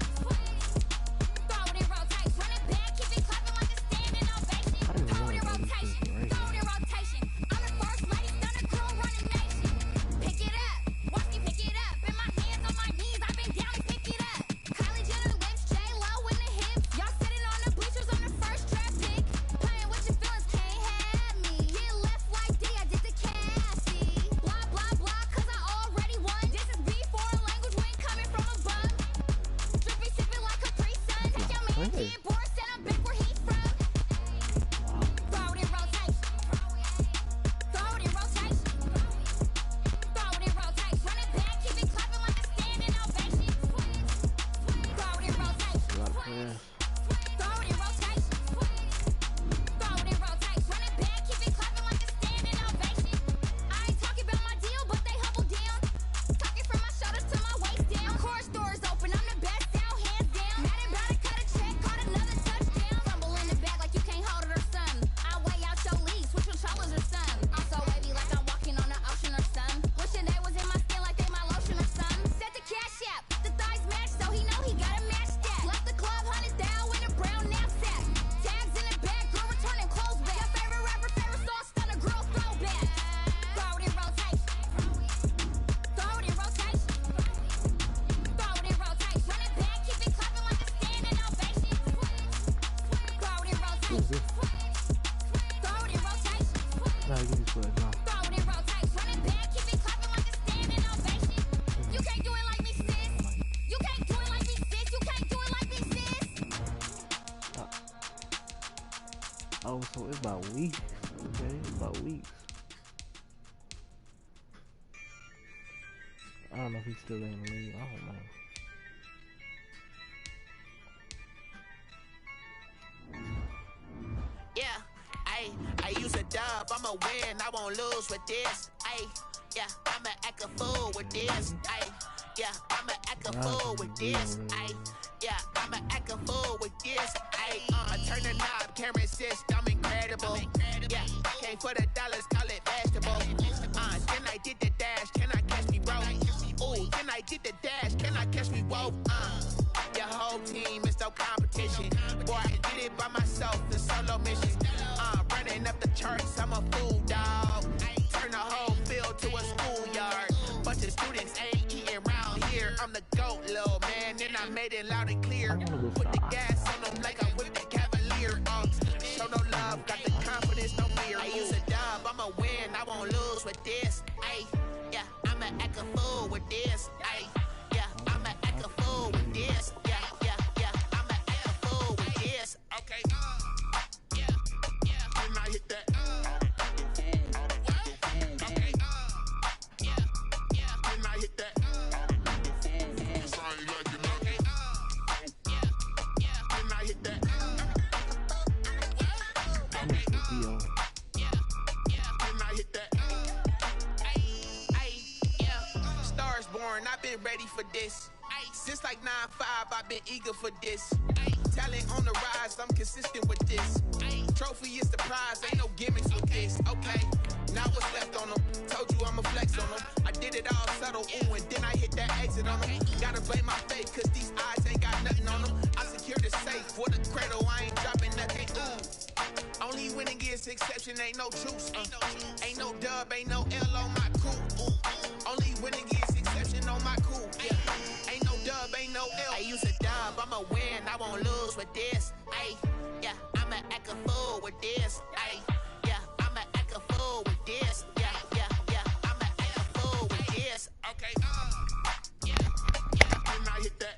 Throw it in rotation. Run it back, keep it clapping like a standing ovation. Throw it in rotation. Throw it in rotation. I'm the first lady, stunner crew running nation. Pick it up, watch me pick it up. In my hands on my knees, I've been down and pick it up. Kylie Jenner lips, J-Lo in the hips. Y'all sitting on the bleachers on the first draft pick. Playing with your feelings, can't have me. Get left like D, I did the Cassie. Blah, blah, blah, cause I already won. This is B4 language, we ain't coming from a bum. Drippy, sipping like Capri Sun. Take your man, kid, Boris, send him back where he's from. Throw it in rotation. Throw it in rotation. Throw it in rotation. Run it back, keep it clapping like a standing ovation. Throw it in rotation.
A lot of players.
Throw it in rotation. Throw it in rotation. Run it back, keep it clapping like a standing ovation. I ain't talking about my deal, but they humble down. Talking from my shoulders to my waist down. Core stores open, I'm the best down, hands down. Mad about it, cut a check, caught another touchdown. Fumble in the bag like you can't hold it or something. I weigh out your league, switch with shoulders or something. I'm so wavy like I'm walking on the ocean or something. Wishing they was in my skin like they my lotion or something. Set the cash app, the thighs match, so he know he gotta match that. Left the club, 100,000 in a brown knapsack. Tags in the bag, girl returning clothes back. Your favorite rapper, favorite song, stunner, girl throwback. Throw it in rotation. Throw it in rotation. Throw it in rotation. Run it back, keep it clapping like a standing ovation. Throw it in rotation. Throw it in rotation.
Gotta get these players now.
Throw it in rotation. Run it back, keep it clapping like a standing ovation. You can't do it like me, sis. You can't do it like me, sis. You can't do it like me, sis.
Oh, so it's about weeks. Okay, it's about weeks. I don't know if he's still in the league. I don't know.
Yeah, I use a dub, I'ma win, I won't lose with this. Yeah, I'ma act a fool with this. Yeah, I'ma act a fool with this. Yeah, I'ma act a fool with this. Turn the knob, camera assist, I'm incredible. Yeah, came for the dollars, call it vegetable. Then I did the dash, can I catch me, bro? Ooh, then I did the dash, can I catch me, whoa? Your whole team is no competition. Boy, I did it by myself, the solo mission. Running up the charts, I'm a fool, dog. Turn the whole field to a schoolyard. Bunch of students ain't eating round here. I'm the GOAT, little man, and I made it loud and clear. Put the gas on them like I'm with the Cavalier. Show no love, got the confidence, no fear. I use a dub, I'ma win, I won't lose with this. Yeah, I'ma act a fool with this. Yeah, I'ma act a fool with this. Yeah, I'ma act a fool with this. Okay, yeah, can I hit that? Okay, yeah, can I hit that? Sound like you know. Okay, yeah, can I hit that? Okay, can I hit that? Yeah, Stars born, I've been ready for this. Since like 9-5, I've been eager for this. Talent on the rise, I'm consistent with this. Trophy is the prize, ain't no gimmicks with this. Okay, now what's left on them? Told you I'ma flex on them. I did it all subtle, ooh, and then I hit that exit on them. Gotta blame my faith, cause these eyes ain't got nothing on them. I secure the safe for the cradle, I ain't dropping nothing, ooh. Only winning is exception, ain't no truce. Ain't no dub, ain't no L on my crew. Only winning is exception on my crew. Yeah. Ain't no dub, ain't no L. I use a dub,
this. Ay, yeah, I'ma act a fool with this. Ay, yeah, I'ma act a fool with this. Yeah, yeah, yeah, I'ma act a fool with this. Okay, yeah, yeah, and I hit that.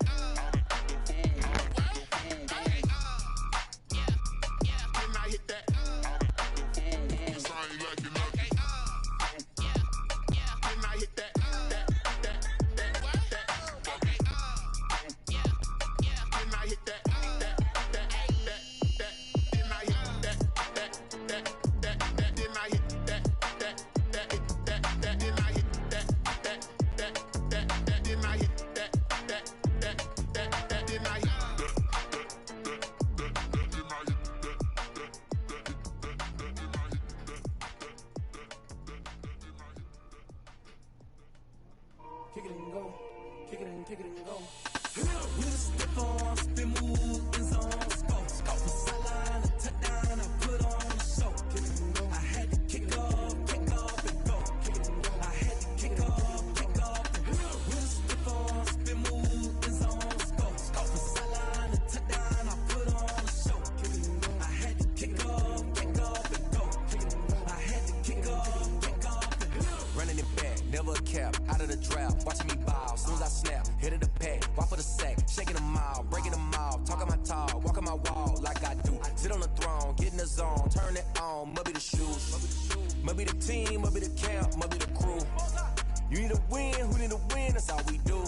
Kick it and go, kick it and go. With a stiff on, spin move, in zone, scope. From sideline to touchdown, I put on a show. Kick it and go. I had to kick off and go. Kick it and go. I had to kick off and go. With a stiff on, spin move, in zone, scope. From sideline to touchdown, I put on a show. Kick it and go. I had to kick off and go. Kick it and go. I had to kick off and go.
Running it back, never a cap, out of the drought. Watching me ball, soon as I snap, hit of the pack, walk for the sack, shaking them all, breaking them all, talking my talk, walking my wall like I do. Sit on the throne, get in the zone, turn it on, must be the shoes, must be the team, must be the camp, must be the crew. You need a win, who need a win, that's all we do.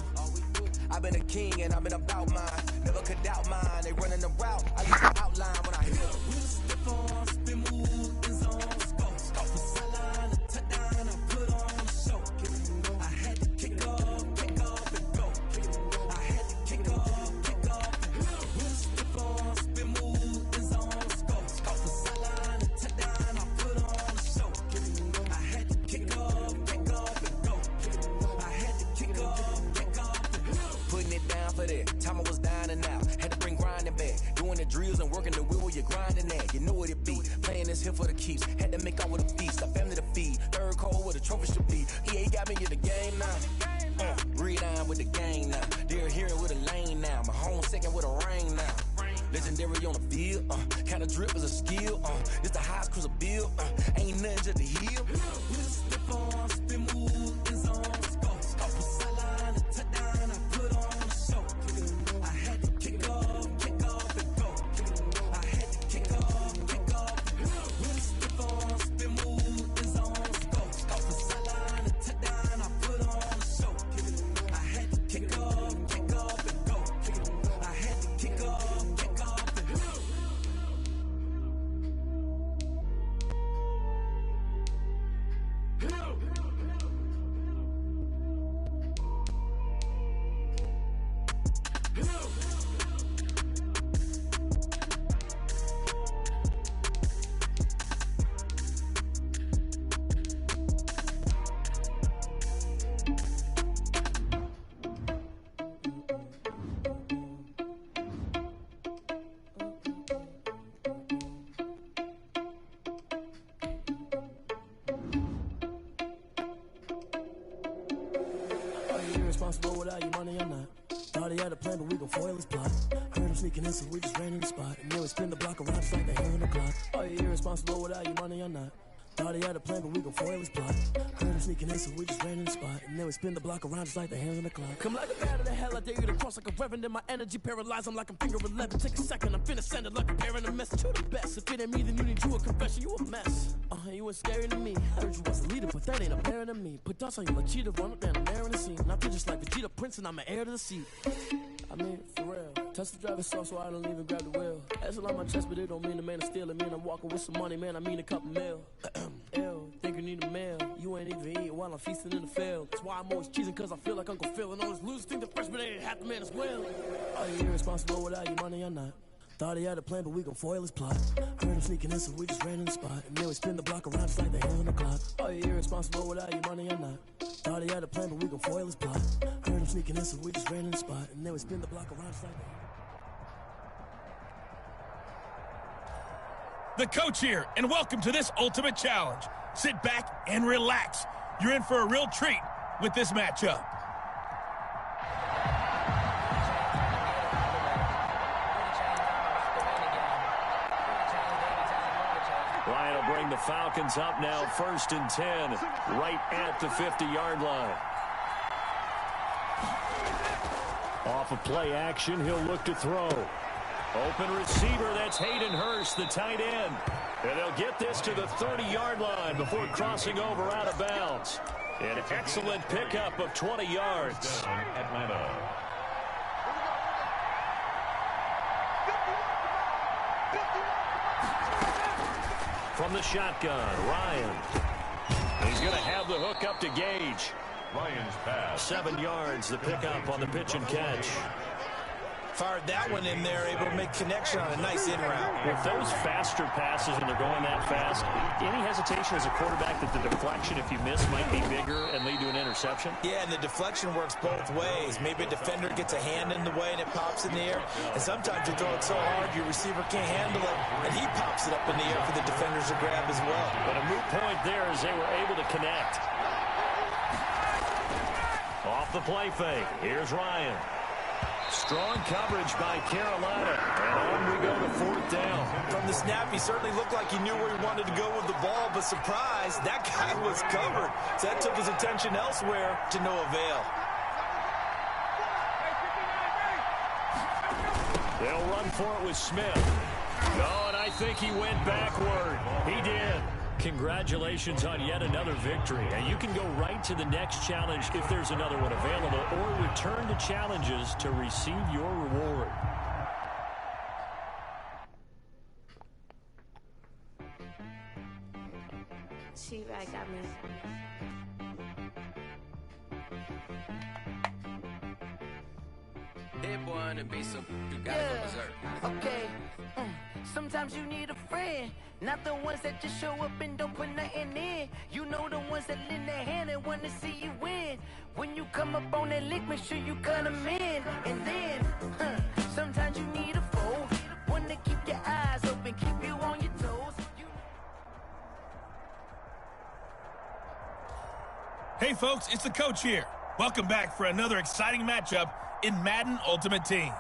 I've been a king and I've been about mine, never could doubt mine. They running the route, I leave the outline when I hit it.
With a stiff on, spin move, in zone, scope. From sideline to touchdown, I put on a show. Kick it and go. I had to kick off and go. Kick it and go. I had to kick off and go. With a stiff on, spin move, in zone, scope. From sideline to touchdown, I put on a show. Kick it and go. I had to kick off and go. Kick it and go. I had to kick off and go.
Putting it down for that, time I was down and out, had to bring grinding back, doing the drills and working the wheel where you're grinding at, you know what it be, playing this here for the keeps, had to make out with a feast, a family to feed, third cold where the trophy should be, EA got me in the game now, read on with the gang now, they're hearing with a lane now, my home second with a rain now, legendary on the field, kinda drip is a skill, it's the highest cruiser bill, ain't nothing just to heal.
With a step on, spin move, in zone, scope. From sideline to touchdown, I put on a show. Kick it and go. I had to kick off and go. Kick it and go. I had to kick off and go. With a step on, spin move, in zone, scope. From sideline to touchdown, I put on a show. Kick it and go. I had to kick off and go. Kick it and go. I had to kick off and go. Irresponsible without your money or not. Thought he had a plan, but we gon' foil his plot. Heard him sneaking in, so we just ran in the spot. And then we spin the block around just like the hand on the clock. Are you irresponsible without your money or not? Thought he had a plan, but we gon' foil his plot. Heard him sneaking in, so we just ran in the spot. And then we spin the block around just like the hands on the clock. Come like a bat of the hell, I dare you to cross like a reverend. In my energy paralyzed, I'm like I'm finger 11. Take a second, I'm finna send it like a parent a message to the best. If it ain't me, then you need you a confession, you a mess. You ain't scary to me. Heard you was a leader, but that ain't apparent to me. Put dots on you like cheetah, run up down, I'm there in the scene. Not just like Vegeta Prince, and I'm an heir to the seat. I mean, for real. Touch the driver's soft, so I don't even grab the wheel. That's on my chest, but it don't mean the man is stealing. Mean I'm walking with some money, man, I mean a couple mil. Ew, think you need a meal. You ain't even eating while I'm feasting in the field. That's why I'm always cheesing, cause I feel like Uncle Phil. And all this losers think the freshman ain't half the man as well. Are you irresponsible without your money or not? Thought he had a plan, but we gon' foil his plot. Heard him sneaking in, so we just ran in the spot. And then we spin the block around just like the hands on the clock. Are you irresponsible without your money or not? Thought he had a plan, but we gon' foil his plot. Heard him sneaking in, so we just ran in the spot. And then we spin the block around just like
The coach here, and welcome to this ultimate challenge. Sit back and relax. You're in for a real treat with this matchup.
bring the Falcons up now 1st and 10, right at the 50-yard line. Off of play action, he'll look to throw. Open receiver, that's Hayden Hurst, the tight end. And they'll get this to the 30-yard line before crossing over out of bounds. An excellent pickup of 20 yards.
Atlanta.
From the shotgun, Ryan. He's going to have the hook up to Gage.
Ryan's pass.
7 yards, the pickup on the pitch and catch.
Fired that one in there, able to make connection on a nice in route.
With those faster passes when they're going that fast, any hesitation as a quarterback that the deflection, if you miss, might be bigger and lead to an interception?
Yeah, and the deflection works both ways. Maybe a defender gets a hand in the way and it pops in the air. And sometimes you throw it so hard your receiver can't handle it, and he pops it up in the air for the defenders to grab as well.
But a moot point there as they were able to connect. Off the play fake, here's Ryan. Strong coverage by Carolina, and on we go to 4th down.
From the snap, he certainly looked like he knew where he wanted to go with the ball, but surprise, that guy was covered. So that took his attention elsewhere to no avail.
They'll run for it with Smith. No, and I think he went backward. He did. Congratulations on yet another victory. And you can go right to the next challenge if there's another one available, or return to challenges to receive your reward.
She-Rag got me.
That boy on the beat, so you gotta go berserk.
Okay. Sometimes you need a friend, not the ones that just show up and don't put nothing in. You know the ones that lend their hand and want to see you win. When you come up on that lick, make sure you cut them in. And then, sometimes you need a foe, one to keep your eyes open, keep you on your toes.
Hey, folks, it's the coach here. Welcome back for another exciting matchup in Madden Ultimate Team.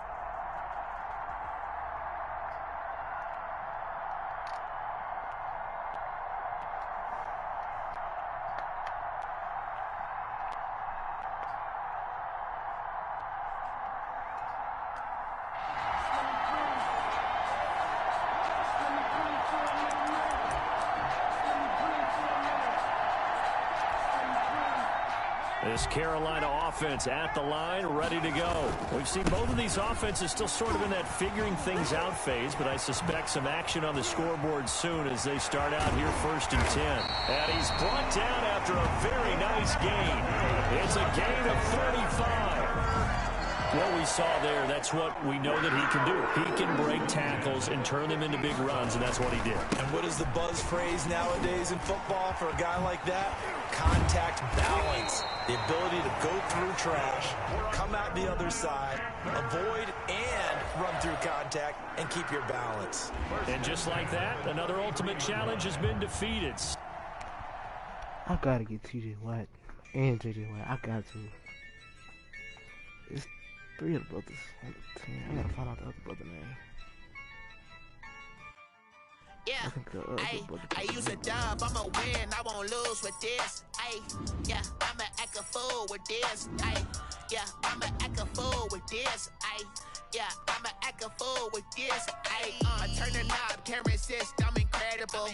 This Carolina offense at the line, ready to go. We've seen both of these offenses still sort of in that figuring things out phase, but I suspect some action on the scoreboard soon as they start out here 1st and 10. And he's brought down after a very nice gain. It's a gain of 35. What we saw there, that's what we know that he can do. He can break tackles and turn them into big runs, and that's what he did.
And what is the buzz phrase nowadays in football for a guy like that? Contact balance. The ability to go through trash, come out the other side, avoid and run through contact, and keep your balance.
And just like that, another ultimate challenge has been defeated.
I gotta get TJ Watt and JJ Watt. I got to. It's 3 of the brothers on the team. I gotta find out the other brother name.
Yeah, I use a dub, I'ma win, I won't lose with this. Yeah, I'ma act a fool with this. Yeah, I'ma act a fool with this. Yeah, I'ma act a fool with this. I turn the knob, can't resist, I'm incredible.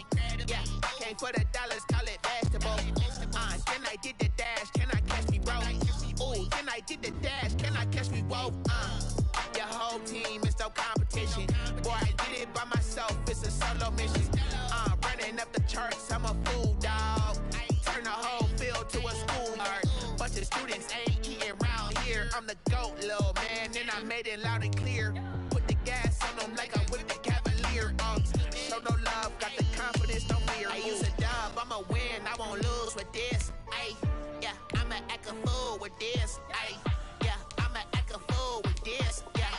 Yeah, came for the dollars, call it vegetable. Then I did the dash, can I catch me, bro? Ooh, then I did the dash, can I catch me, whoa? Your whole team is no competition. Boy, I did it by myself, it's a solo mission. Running up the charts, I'm a fool, dog. Turn the whole field to a schoolyard. Bunch of students ain't eating round here. I'm the GOAT, little man, and I made it loud and clear. Put the gas on them like I'm with the Cavalier. Show no love, got the confidence, no fear. I use a dub, I'ma win, I won't lose with this. Yeah, I'ma act a fool with this. Yeah, I'ma act a fool with this. Yeah,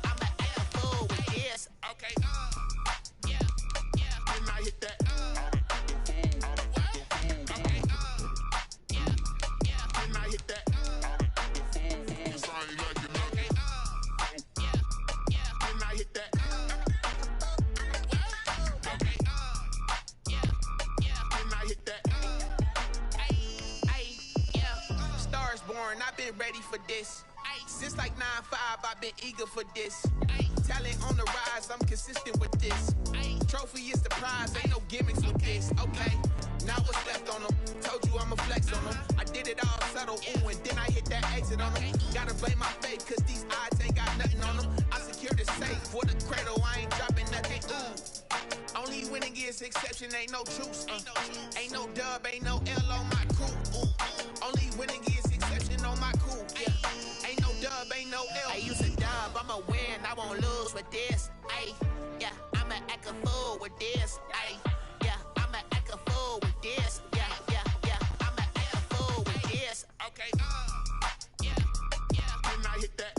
I'ma act a fool with this. Okay, yeah, and I hit that. Okay, yeah, and I hit that. It's all you like, you know. Okay, yeah, and I hit that. Okay, yeah,
for this. Since like 9-5, I've been eager for this. Talent on the rise, I'm consistent with this. Trophy is the prize, ain't no gimmicks with this. Okay, now what's left on them? Told you I'ma flex on them. I did it all subtle, ooh, and then I hit that exit on them. Gotta blame my faith, cause these odds ain't got nothing on them. I secured the safe for the cradle, I ain't dropping nothing, ooh. Only winning is exception, ain't no truce. Ain't no dub, ain't no L on my crew. Ooh. Only winning is exception on my crew. Yeah. Ain't no dub, ain't no L. I use a dub, I'ma win, I won't lose with this. Ay, yeah, I'ma act a fool with this. Ay, yeah, I'ma act a fool with this. Yeah, yeah, yeah, I'ma act a fool with this. Okay, yeah, yeah, then I hit that.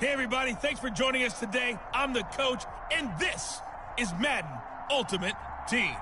Hey, everybody, thanks for joining us today. I'm the coach, and this is Madden Ultimate Team.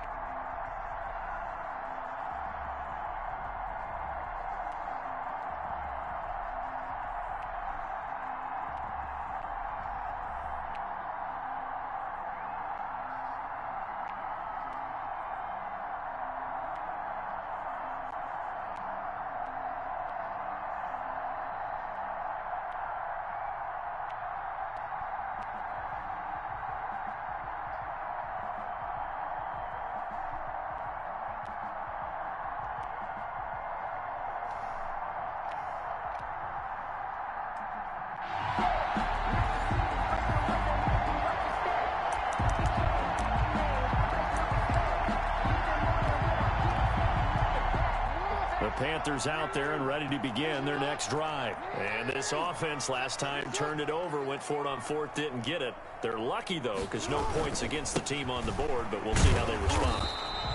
Panthers out there and ready to begin their next drive. And this offense last time turned it over, went for it on fourth, didn't get it. They're lucky, though, because no points against the team on the board, but we'll see how they respond.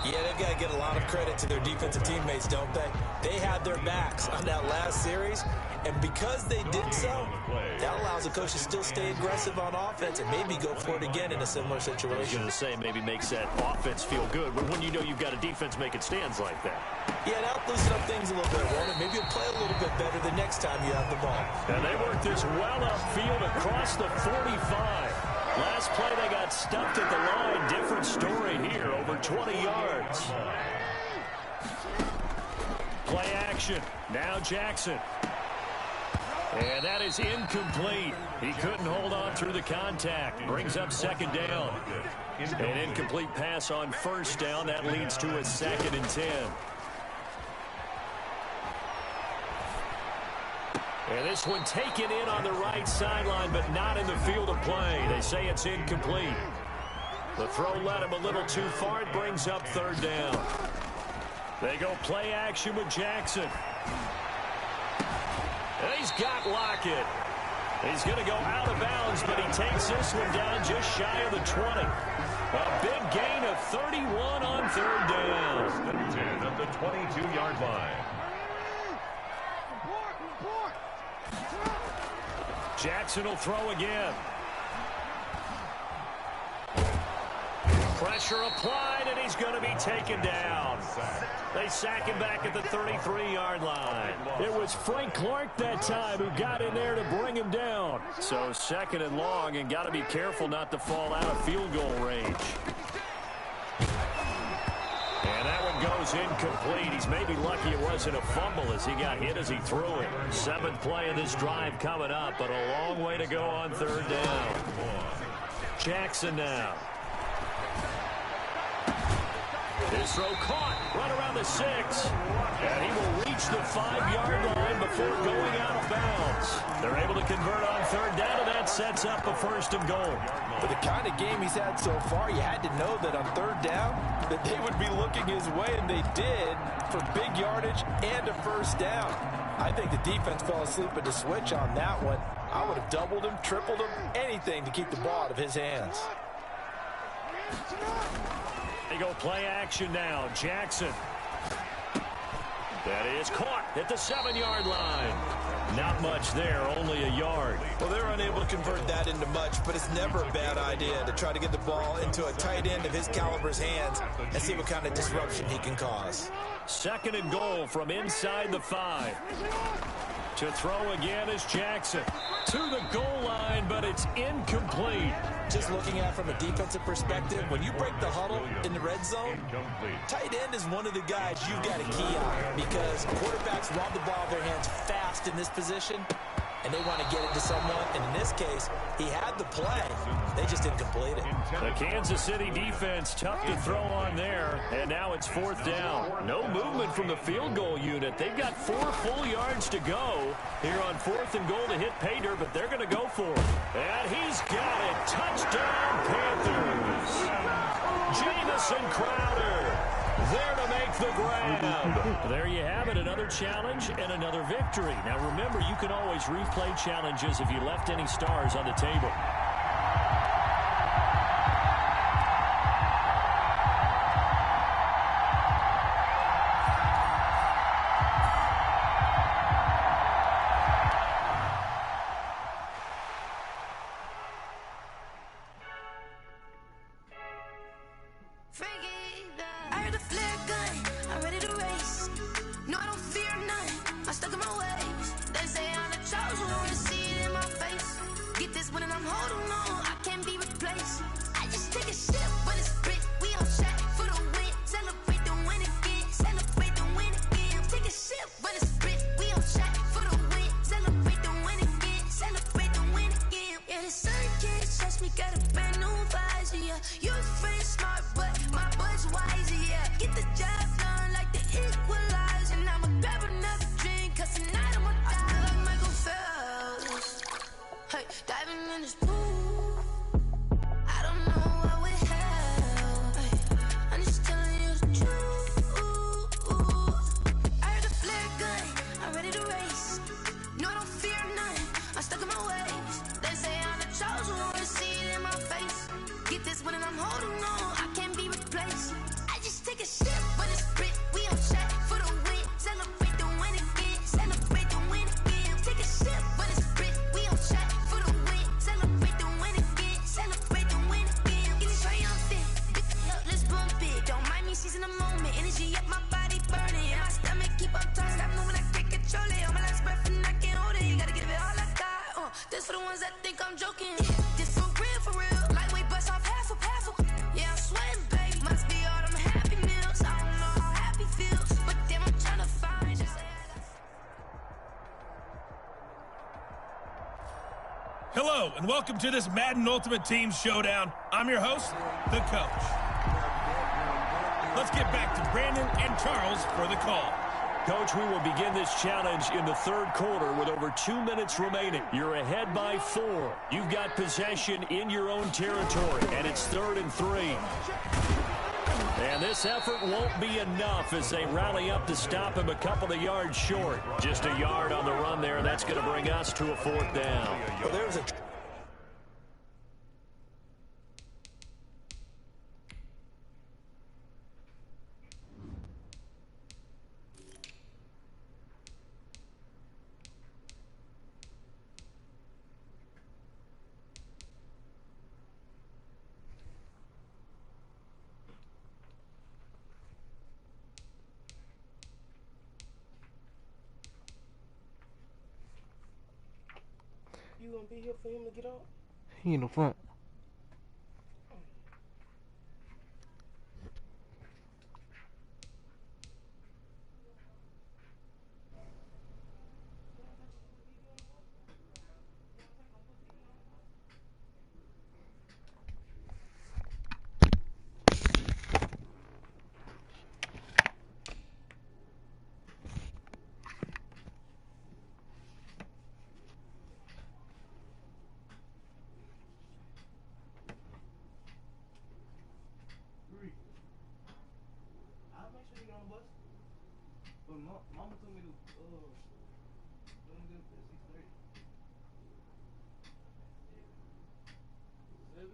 Yeah, they've got to get a lot of credit to their defensive teammates, don't they? They had their backs on that last series, and because they did so, that allows the coach to still stay aggressive on offense and maybe go for it again in a similar situation.
I was going to say maybe makes that offense feel good, but when you know you've got a defense making stands like that.
Yeah, that'll loosen up things a little bit, won't it? Maybe you'll play a little bit better the next time you have the ball.
And they work this well upfield across the 45. Last play, they got stuffed at the line. Different story here, over 20 yards. Play action. Now Jackson. And that is incomplete. He couldn't hold on through the contact. Brings up second down. An incomplete pass on first down. That leads to a 2nd and 10. And this one taken in on the right sideline, but not in the field of play. They say it's incomplete. The throw led him a little too far. It brings up 3rd down. They go play action with Jackson. And he's got Lockett. He's going to go out of bounds, but he takes this one down just shy of the 20. A big gain of 31 on 3rd down.
10 at the 22-yard line.
Jackson will throw again. Pressure applied, and he's going to be taken down. They sack him back at the 33-yard line. It was Frank Clark that time who got in there to bring him down. So 2nd and long, and got to be careful not to fall out of field goal range. And that one goes incomplete. He's maybe lucky it wasn't a fumble as he got hit as he threw it. 7th play of this drive coming up, but a long way to go on 3rd down. Jackson now. His throw caught right around the 6. And he will reach the 5-yard line before going out of bounds. They're able to convert on 3rd down, and that sets up a 1st and goal.
For the kind of game he's had so far, you had to know that on 3rd down that they would be looking his way, and they did, for big yardage and a 1st down. I think the defense fell asleep at the switch on that one. I would have doubled him, tripled him, anything to keep the ball out of his hands.
They go play action now. Jackson. That is caught at the 7-yard line. Not much there, only a yard.
Well, they're unable to convert that into much, but it's never a bad idea to try to get the ball into a tight end of his caliber's hands and see what kind of disruption he can cause.
2nd and goal from inside the 5. To throw again is Jackson. To the goal line, but it's incomplete.
Just looking at it from a defensive perspective, when you break the huddle in the red zone, tight end is one of the guys you've got to key on because quarterbacks want the ball in their hands fast in this position, and they want to get it to someone. And in this case, he had the play. They just didn't complete it.
The Kansas City defense tough to throw on there, and now it's 4th down. No movement from the field goal unit. They've got 4 full yards to go here on 4th and goal to hit Pater, but they're going to go for it. And he's got it. Touchdown, Panthers. Jamison Crowder there to make the grab. There you have it, another challenge and another victory. Now remember, you can always replay challenges if you left any stars on the table.
Hello, and welcome to this Madden Ultimate Team Showdown. I'm your host, the Coach. Let's get back to Brandon and Charles for the call.
Coach, we will begin this challenge in the 3rd quarter with over 2 minutes remaining. You're ahead by 4. You've got possession in your own territory, and it's 3rd and 3. And this effort won't be enough as they rally up to stop him a couple of yards short. Just a yard on the run there, and that's going to bring us to a 4th down.
Well, there's a...
You gonna be here for him to get out? He in the front. Mama told me to don't get up at 6:30. 7?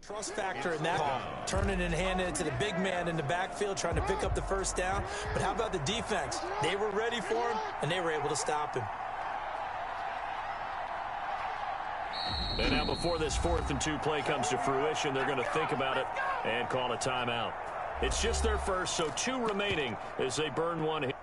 Trust factor in that call. Turning and handing it to the big man in the backfield, trying to pick up the first down. But how about the defense? They were ready for him, and they were able to stop him.
And now before this 4th and 2 play comes to fruition, they're going to think about it and call a timeout. It's just their first, so 2 remaining as they burn one hit.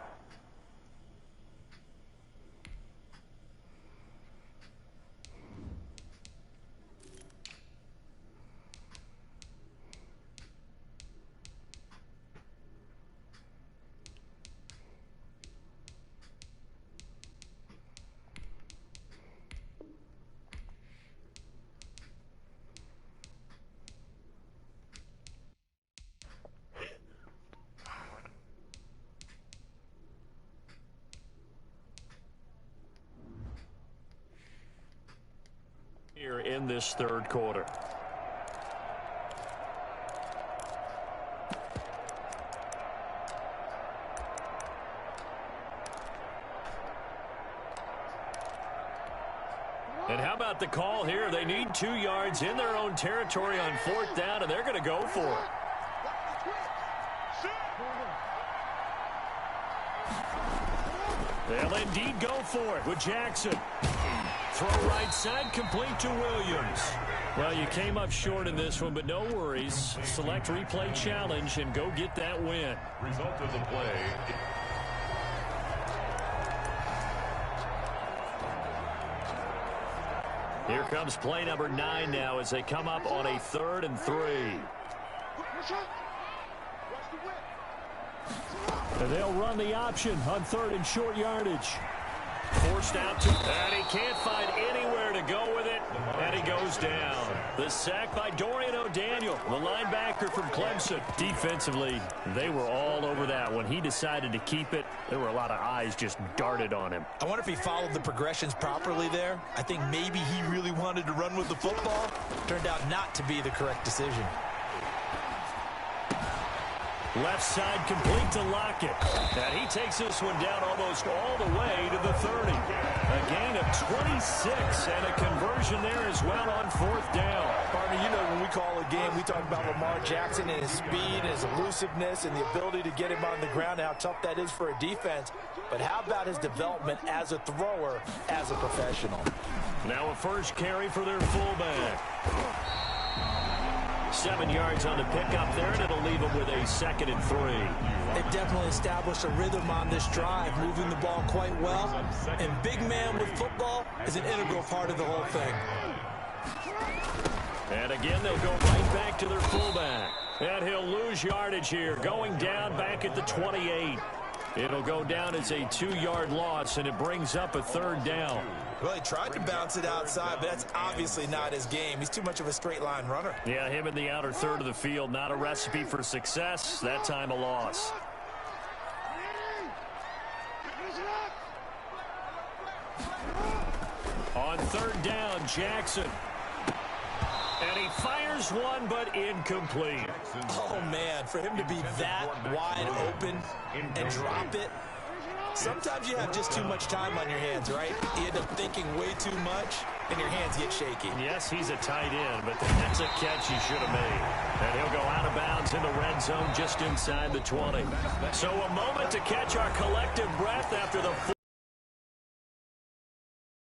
Here in this 3rd quarter. And how about the call here? They need 2 yards in their own territory on 4th down, and they're going to go for it. They'll indeed go for it with Jackson. Throw right side, complete to Williams. Well, you came up short in this one, but no worries. Select replay challenge and go get that win.
Result of the play.
Here comes play number 9 now as they come up on a 3rd and 3. And they'll run the option on 3rd and short yardage. Forced out to, and he can't find anywhere to go with it, and he goes down. The sack by Dorian O'Daniel, the linebacker from Clemson. Defensively, they were all over that. When he decided to keep it, there were a lot of eyes just darted on him.
I wonder if he followed the progressions properly there. I think maybe he really wanted to run with the football. Turned out not to be the correct decision.
Left side complete to Lockett. And he takes this one down almost all the way to the 30. A gain of 26 and a conversion there as well on 4th down.
Partner, you know when we call a game, we talk about Lamar Jackson and his speed and his elusiveness and the ability to get him on the ground and how tough that is for a defense. But how about his development as a thrower, as a professional?
Now a first carry for their fullback. 7 yards on the pickup there, and it'll leave them with a 2nd and 3.
They definitely established a rhythm on this drive, moving the ball quite well. And big man with football is an integral part of the whole thing.
And again, they'll go right back to their fullback. And he'll lose yardage here, going down back at the 28. It'll go down as a 2-yard loss, and it brings up a 3rd down.
Well, he tried to bounce it outside, but that's obviously not his game. He's too much of a straight-line runner.
Yeah, him in the outer 3rd of the field, not a recipe for success. That time a loss. On 3rd down, Jackson. And he fires one, but incomplete.
Oh, man, for him to be that wide open and drop it. Sometimes you have just too much time on your hands, right? You end up thinking way too much, and your hands get shaky.
Yes, he's a tight end, but that's a catch he should have made. And he'll go out of bounds in the red zone just inside the 20. So a moment to catch our collective breath after the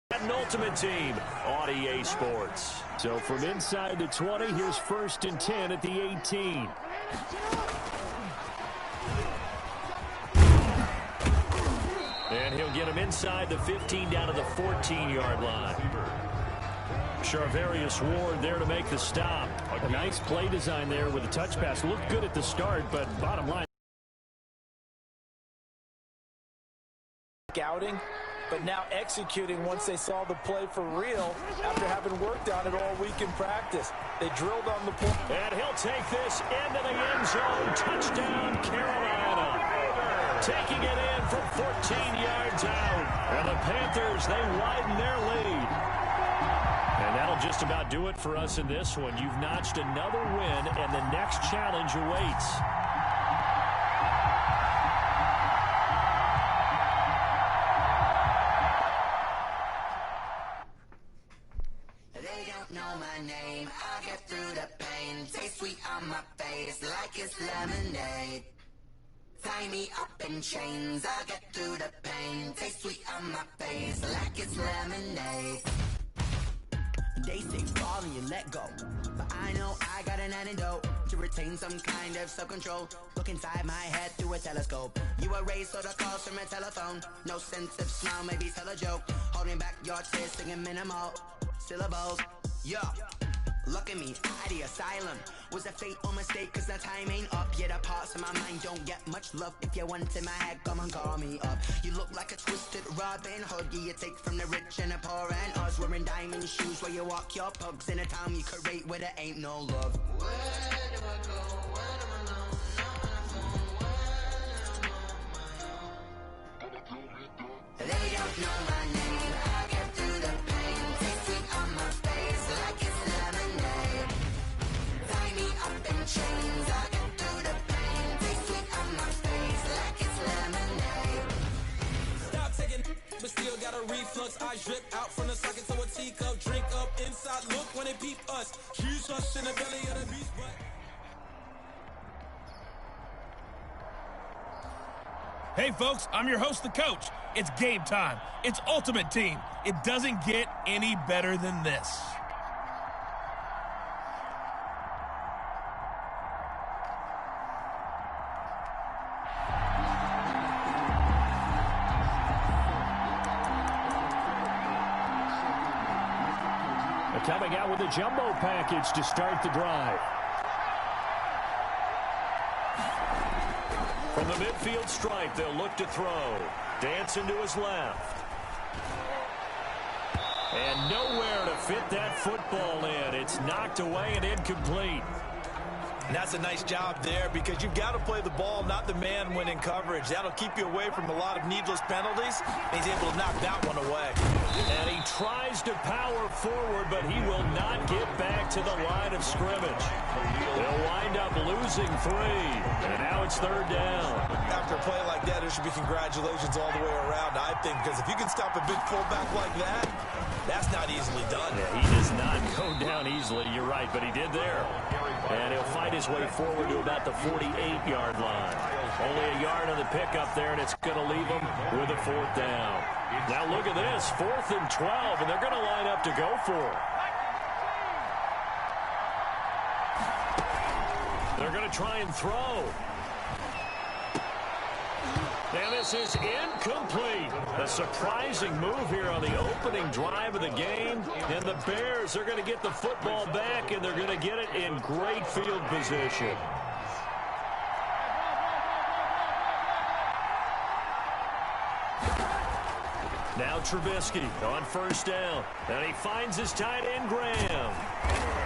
Madden Ultimate Team on EA Sports. So from inside the 20, here's 1st and 10 at the 18. And he'll get him inside the 15 down to the 14-yard line. Charvarius Ward there to make the stop. A nice play design there with a touch pass. Looked good at the start, but bottom line.
Scouting, but now executing once they saw the play for real after having worked on it all week in practice. They drilled on the play.
And he'll take this into the end zone. Touchdown, Carolina. Taking it in from 14 yards out. And the Panthers, they widen their lead. And that'll just about do it for us in this one. You've notched another win, and the next challenge awaits.
They don't know my name. I'll get through the pain. lemonade. Tie me up in chains, I'll get through the pain. Taste sweet on my face like it's lemonade.
They say fall and you let go, but I know I got an antidote to retain some kind of self-control. Look inside my head through a telescope. You erase all the calls from a telephone. No sense of smile, maybe tell a joke. Holding back your tears, singing minimal syllables. Yo, look at me, out the asylum. Was a fate or mistake, cause the time ain't up. Yet the parts of my mind don't get much love. If you want in my head, come and call me up. You look like a twisted Robin Hood. Yeah, you take from the rich and the poor and us. Wearing diamond shoes where you walk your pugs in a town you create where there ain't no love.
Where do I go when I'm alone? Not on the phone, when I'm on my own.
They don't know my name, I get through the pain. Taste sweet on my face like it's lemonade. Tie me up in chains, I get through the pain. Taste sweet on my face like it's lemonade.
Stop taking, but still got a reflux. I drip out from the socket to a teacup. Drink up inside, look when they peep us. Huge us in the belly of the beast, but...
Hey, folks, I'm your host, the coach. It's game time. It's Ultimate Team. It doesn't get any better than this.
Coming out with a jumbo package to start the drive. From the midfield stripe, they'll look to throw. Dancing to his left. And nowhere to fit that football in. It's knocked away and incomplete.
And that's a nice job there because you've got to play the ball, not the man when in coverage. That'll keep you away from a lot of needless penalties. And he's able to knock that one away.
And he tries to power forward, but he will not get back to the line of scrimmage. They'll wind up losing 3. And now it's third down.
After a play like that, there should be congratulations all the way around, I think, because if you can stop a big fullback like that, that's not easily done.
Yeah, he does not go down easily. You're right, but he did there. And he'll fight his way forward to about the 48-yard line. Only a yard on the pickup there, and it's going to leave him with a 4th down. Now look at this, 4th and 12, and they're going to line up to go for it. They're going to try and throw. And this is incomplete. A surprising move here on the opening drive of the game. And the Bears are going to get the football back, and they're going to get it in great field position. Now Trubisky on 1st down. And he finds his tight end, Graham.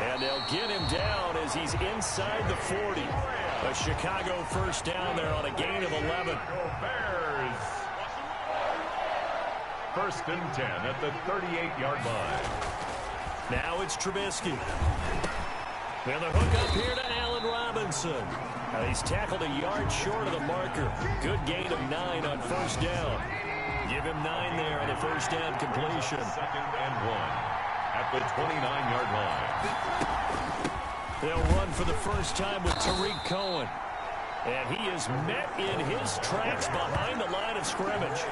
And they'll get him down as he's inside the 40. A Chicago 1st down there on a gain of 11.
Bears. 1st and 10 at the 38-yard line.
Now it's Trubisky. And the hook up here to Allen Robinson. Now he's tackled a yard short of the marker. Good gain of 9 on 1st down. Give him 9 there on the 1st down completion.
2nd and 1 at the 29-yard line.
They'll run for the first time with Tariq Cohen. And he is met in his tracks behind the line of scrimmage.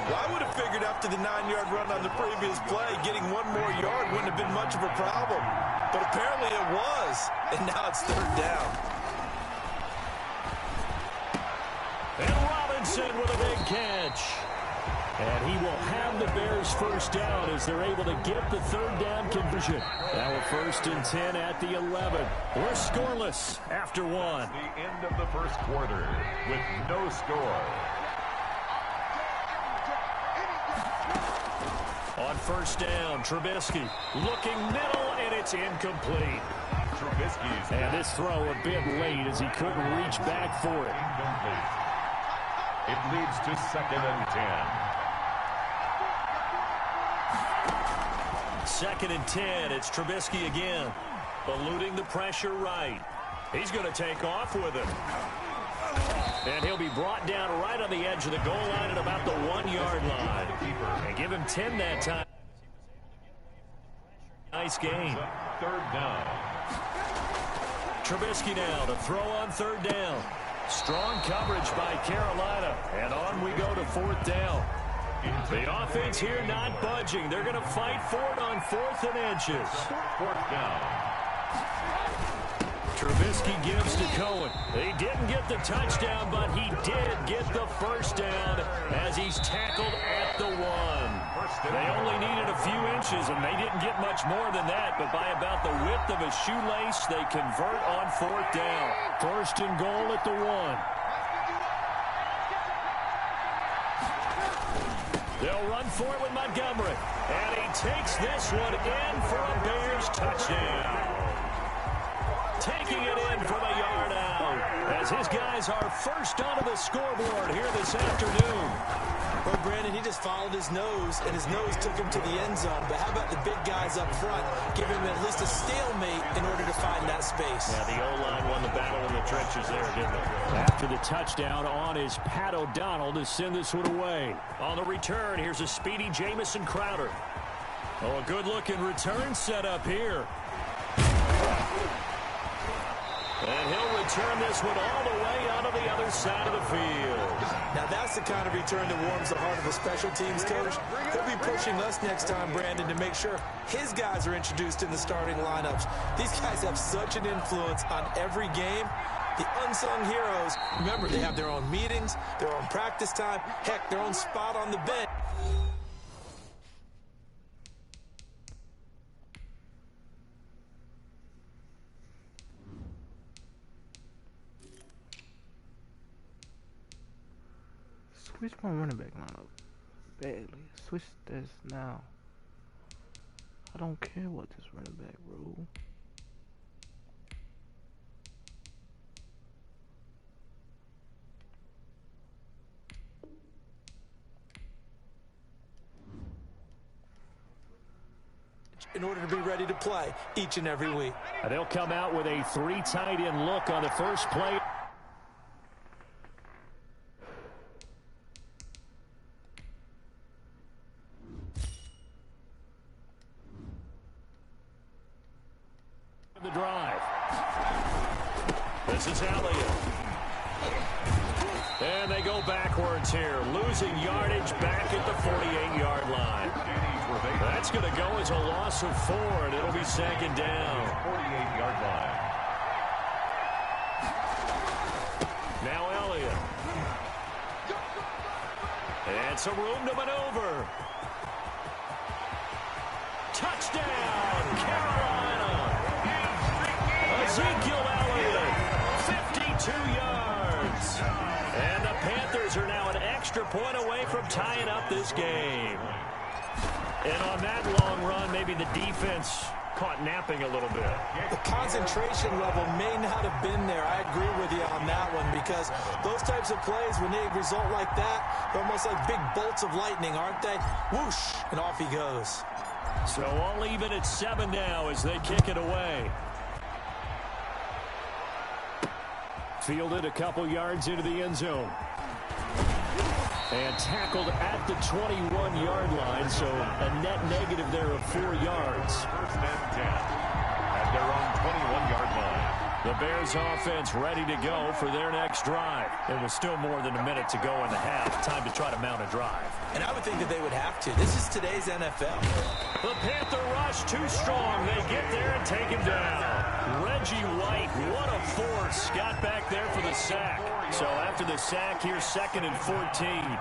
Well, I would have figured after the 9-yard run on the previous play, getting 1 more yard wouldn't have been much of a problem. But apparently it was. And now it's 3rd down.
And Robinson with a big catch. And he will have the Bears 1st down as they're able to get the 3rd down conversion. Now a 1st and 10 at the 11. We're scoreless after 1.
The end of the 1st quarter with no score.
On 1st down, Trubisky looking middle, and it's incomplete.
Trubisky's
and this throw a bit late as he couldn't reach back for it.
Incomplete. It leads to 2nd and 10.
2nd and 10. It's Trubisky again. Eluding the pressure right. He's going to take off with it. And he'll be brought down right on the edge of the goal line at about the 1-yard line. And give him 10 that time. Nice game.
3rd down.
Trubisky now to throw on third down. Strong coverage by Carolina. And on we go to fourth down. The offense here not budging. They're going to fight for it on 4th and inches.
Fourth down.
Trubisky gives to Cohen. He didn't get the touchdown, but he did get the first down as he's tackled at the 1. They only needed a few inches, and they didn't get much more than that, but by about the width of a shoelace, they convert on 4th down. 1st and goal at the 1. They'll run for it with Montgomery, and he takes this one in for a Bears touchdown. Taking it in from a yard out as his guys are first onto the scoreboard here this afternoon.
Well, Brandon, he just followed his nose, and his nose took him to the end zone. But how about the big guys up front, giving him at least a stalemate in order to find that space?
Yeah, the O-line won the battle in the trenches there, didn't it? After the touchdown on is Pat O'Donnell to send this one away. On the return, here's a speedy Jamison Crowder. Oh, a good-looking return set up here. And he'll return this one all the way onto the other side of the field.
Now that's the kind of return that warms the heart of a special teams coach. He'll be pushing us next time, Brandon, to make sure his guys are introduced in the starting lineups. These guys have such an influence on every game. The unsung heroes, remember, they have their own meetings, their own practice time, heck, their own spot on the bench.
Switch my running back lineup badly. Switch this now. I don't care what this running back rule.
In order to be ready to play each and every week.
They'll come out with a 3 tight end look on the first play. The drive. This is Elliott. And they go backwards here, losing yardage back at the 48-yard line. That's going to go as a loss of 4, and it'll be 2nd down.
48-yard line.
Now Elliott. And some room to maneuver. Touchdown, Carolina. Ezekiel Elliott, 52 yards. And the Panthers are now an extra point away from tying up this game. And on that long run, maybe the defense caught napping a little bit.
The concentration level may not have been there. I agree with you on that one, because those types of plays, when they result like that, they're almost like big bolts of lightning, aren't they? Whoosh, and off he goes.
So all even at 7 now as they kick it away. Fielded a couple yards into the end zone. And tackled at the 21-yard line, so a net negative there of 4 yards.
1st and 10 at their own 21-yard line.
The Bears offense ready to go for their next drive. There was still more than a minute to go in the half. Time to try to mount a drive.
And I would think that they would have to. This is today's NFL.
The Panther rush too strong. They get there and take him down. Reggie White, what a force. Got back there for the sack. So after the sack, here's 2nd and 14.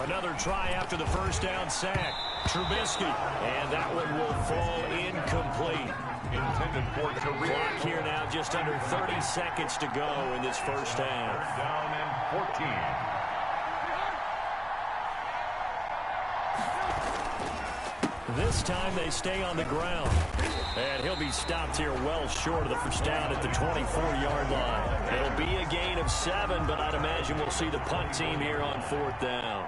Another try after the first down sack. Trubisky, and that one will fall incomplete.
Intended for career.
Clock here now, just under 30 seconds to go in this first half.
Down and 14.
This time they stay on the ground. And he'll be stopped here well short of the first down at the 24-yard line. It'll be a gain of 7, but I'd imagine we'll see the punt team here on 4th down.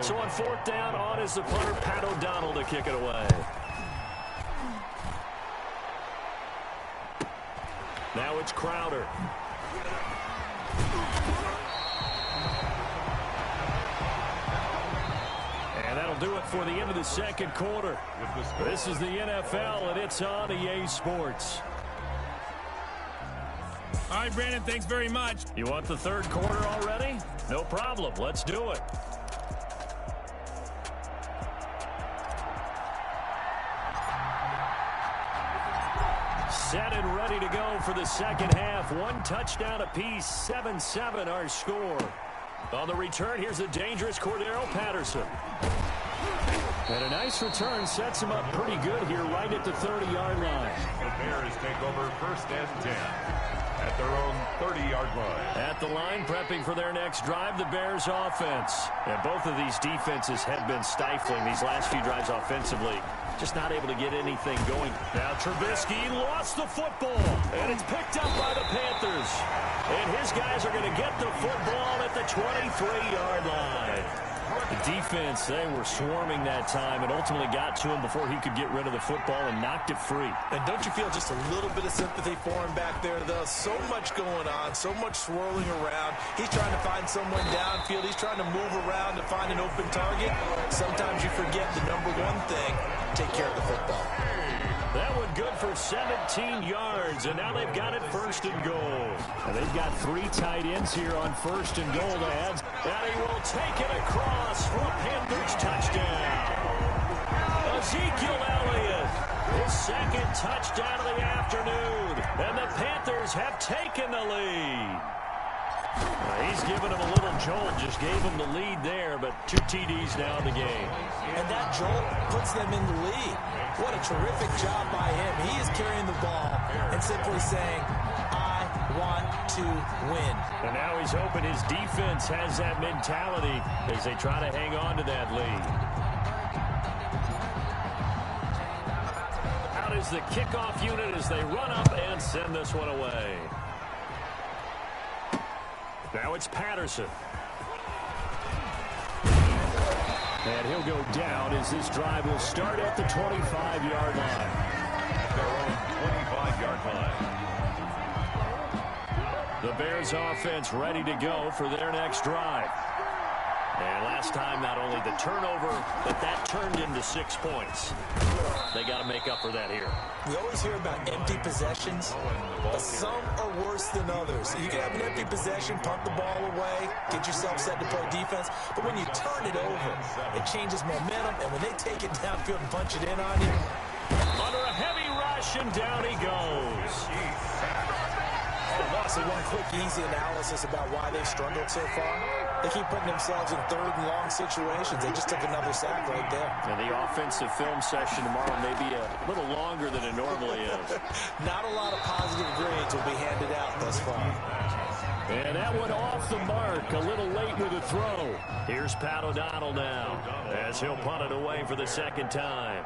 So on 4th down, on is the punter, Pat O'Donnell, to kick it away. Now it's Crowder. And that'll That'll do it for the end of the second quarter. This is the NFL, and it's on EA Sports.
All right, Brandon, thanks very much.
You want the third quarter already? No problem. Let's do it. Set and ready to go for the second half. One touchdown apiece, 7-7 our score. On the return, here's the dangerous Cordero Patterson. And a nice return sets him up pretty good here right at the 30-yard line.
The Bears take over first and 10 at their own 30-yard line.
At the line, prepping for their next drive, the Bears offense. And both of these defenses have been stifling these last few drives offensively. Just not able to get anything going. Now Trubisky lost the football, and it's picked up by the Panthers. And his guys are going to get the football at the 23-yard line. The defense, they were swarming that time and ultimately got to him before he could get rid of the football and knocked it free.
And don't you feel just a little bit of sympathy for him back there, though? So much going on, so much swirling around. He's trying to find someone downfield. He's trying to move around to find an open target. Sometimes you forget the number one thing, take care of the football.
That one good for 17 yards, and now they've got it first and goal. And they've got 3 tight ends here on first and goal to add. And he will take it across for a Panthers touchdown. Ezekiel Elliott, his second touchdown of the afternoon, and the Panthers have taken the lead. He's given him a little jolt, just gave him the lead there, but 2 TDs now in the game.
And that jolt puts them in the lead. What a terrific job by him. He is carrying the ball and simply saying, I want to win.
And now he's hoping his defense has that mentality as they try to hang on to that lead. Out is the kickoff unit as they run up and send this one away. Now it's Patterson. And he'll go down as this drive will start at the 25-yard line.
Their own 25-yard line.
The Bears offense ready to go for their next drive. And last time, not only the turnover, but that turned into 6 points. They got to make up for that here.
We always hear about empty possessions, but some are worse than others. You can have an empty possession, punt the ball away, get yourself set to play defense, but when you turn it over, it changes momentum, and when they take it downfield and punch it in on you.
Under a heavy rush, and down he goes.
So one quick, easy analysis about why they've struggled so far. They keep putting themselves in third and long situations. They just took another sack right there.
And the offensive film session tomorrow may be a little longer than it normally is.
Not a lot of positive grades will be handed out thus far.
And that one off the mark, a little late with the throw. Here's Pat O'Donnell now as he'll punt it away for the second time.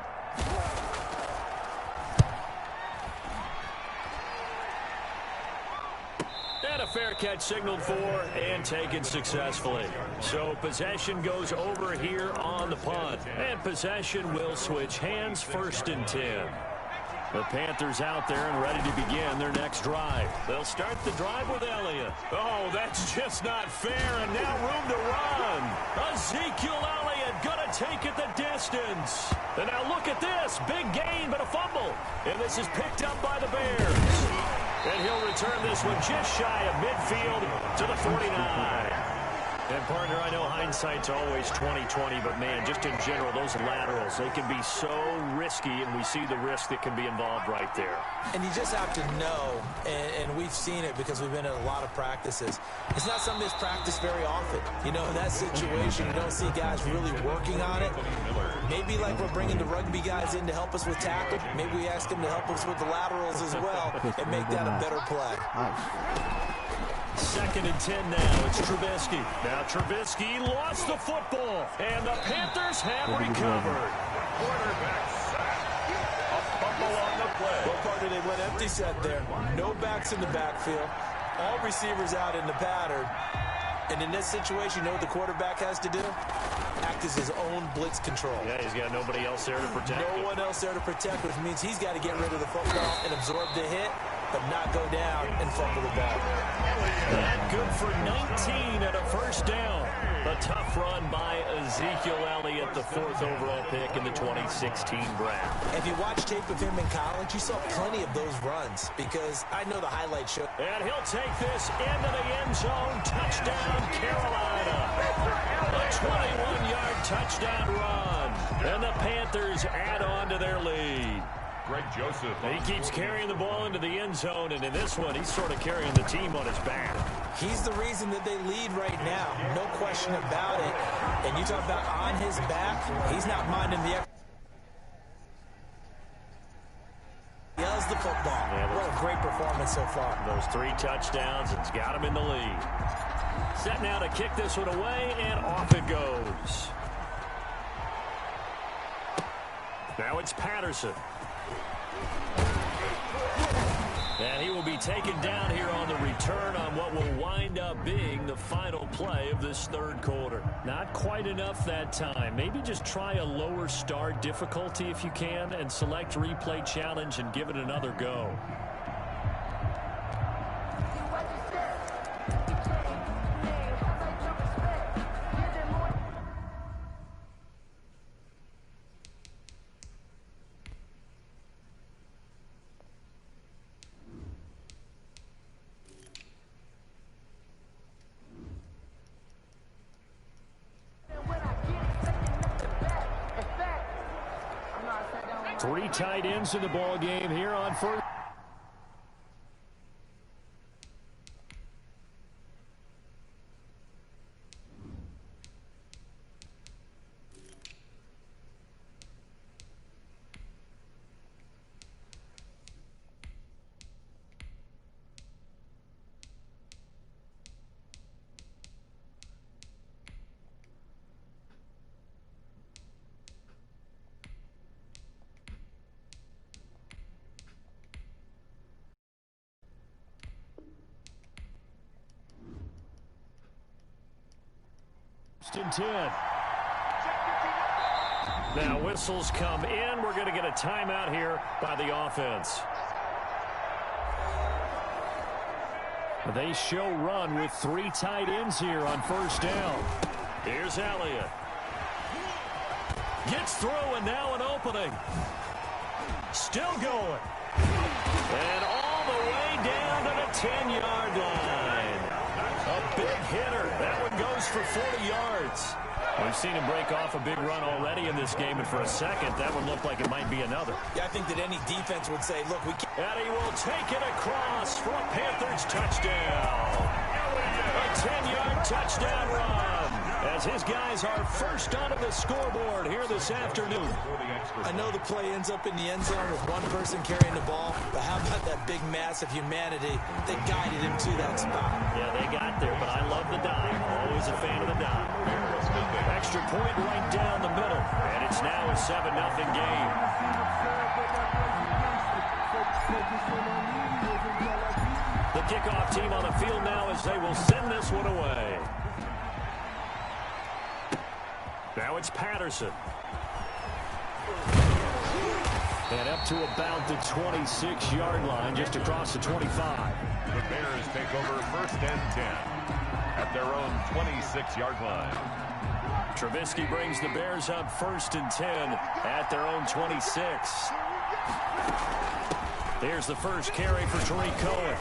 And a fair catch signaled for and taken successfully. So possession goes over here on the punt. And possession will switch hands, first and 10. The Panthers out there and ready to begin their next drive. They'll start the drive with Elliott. Oh, that's just not fair, and now room to run. Ezekiel Elliott gonna take it the distance. And now look at this, big gain but a fumble. And this is picked up by the Bears. And he'll return this one just shy of midfield to the 49. And, partner, I know hindsight's always 20/20, but, man, just in general, those laterals, they can be so risky, and we see the risk that can be involved right there.
And you just have to know, and we've seen it because we've been in a lot of practices, it's not something that's practiced very often. You know, in that situation, you don't see guys really working on it. Maybe like we're bringing the rugby guys in to help us with tackle. Maybe we ask them to help us with the laterals as well and make that a better play.
Second and 10 now. It's Trubisky. Now Trubisky lost the football, and the Panthers have recovered.
Quarterback sack. A fumble on the play.
Well, partner, they went empty set there. No backs in the backfield. All receivers out in the pattern. And in this situation, you know what the quarterback has to do? Act as his own blitz control.
Yeah, he's got nobody else there to protect him.
No one else there to protect, which means he's got to get rid of the football and absorb the hit, but not go down and fumble the ball.
That good for 19 and a first down. A tough run by Ezekiel Elliott, the 4th overall pick in the 2016 draft.
If you watch tape of him in college, you saw plenty of those runs because I know the highlight show.
And he'll take this into the end zone. Touchdown, Carolina. A 21-yard touchdown run. And the Panthers add on to their lead.
Greg Joseph.
He keeps carrying the ball into the end zone, and in this one, he's sort of carrying the team on his back.
He's the reason that they lead right now. No question about it. And you talk about on his back, he's not minding the yells the football. Yeah, what a great performance so far.
Those 3 touchdowns, it's got him in the lead. Set now to kick this one away, and off it goes. Now it's Patterson. And he will be taken down here on the return on what will wind up being the final play of this 3rd quarter. Not quite enough that time. Maybe just try a lower start difficulty if you can and select replay challenge and give it another go. Three tight ends in the ball game here on first. And 10. Now whistles come in. We're going to get a timeout here by the offense. They show run with 3 tight ends here on first down. Here's Elliott. Gets through and now an opening. Still going. And all the way down to the 10-yard line. A big hitter. That one goes for 40 yards. We've seen him break off a big run already in this game, and for a second, that one looked like it might be another.
Yeah, I think that any defense would say, look, we can't.
And he will take it across for a Panthers touchdown. A 10-yard touchdown run as his guys are first onto the scoreboard here this afternoon.
I know the play ends up in the end zone with one person carrying the ball, but how about that big mass of humanity that guided him to that spot?
Yeah, they got there, but I love the dive. Always a fan of the dive. Extra point right down the middle, and it's now a 7-0 game. The kickoff team on the field now as they will send this one away. Now it's Patterson. And up to about the 26-yard line, just across the 25.
The Bears take over first and 10 at their own 26-yard line.
Trubisky brings the Bears up first and 10 at their own 26. Here's the first carry for Tariq Cohen.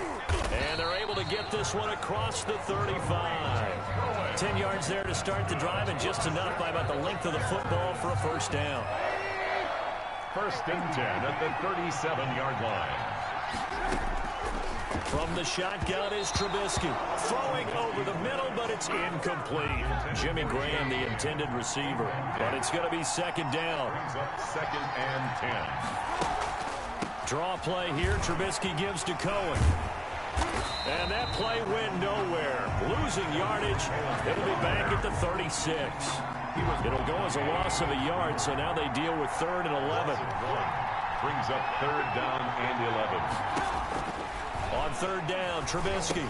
And they're able to get this one across the 35. 10 yards there to start the drive, and just enough by about the length of the football for a first down.
First and 10 at the 37-yard line.
From the shotgun is Trubisky. Throwing over the middle, but it's incomplete. Jimmy Graham, the intended receiver. But it's going to be second down.
Brings up second and 10.
Draw play here. Trubisky gives to Cohen. And that play went nowhere. Losing yardage. It'll be back at the 36. It'll go as a loss of a yard, so now they deal with 3rd and 11.
Brings up 3rd down and 11.
On 3rd down, Trubisky.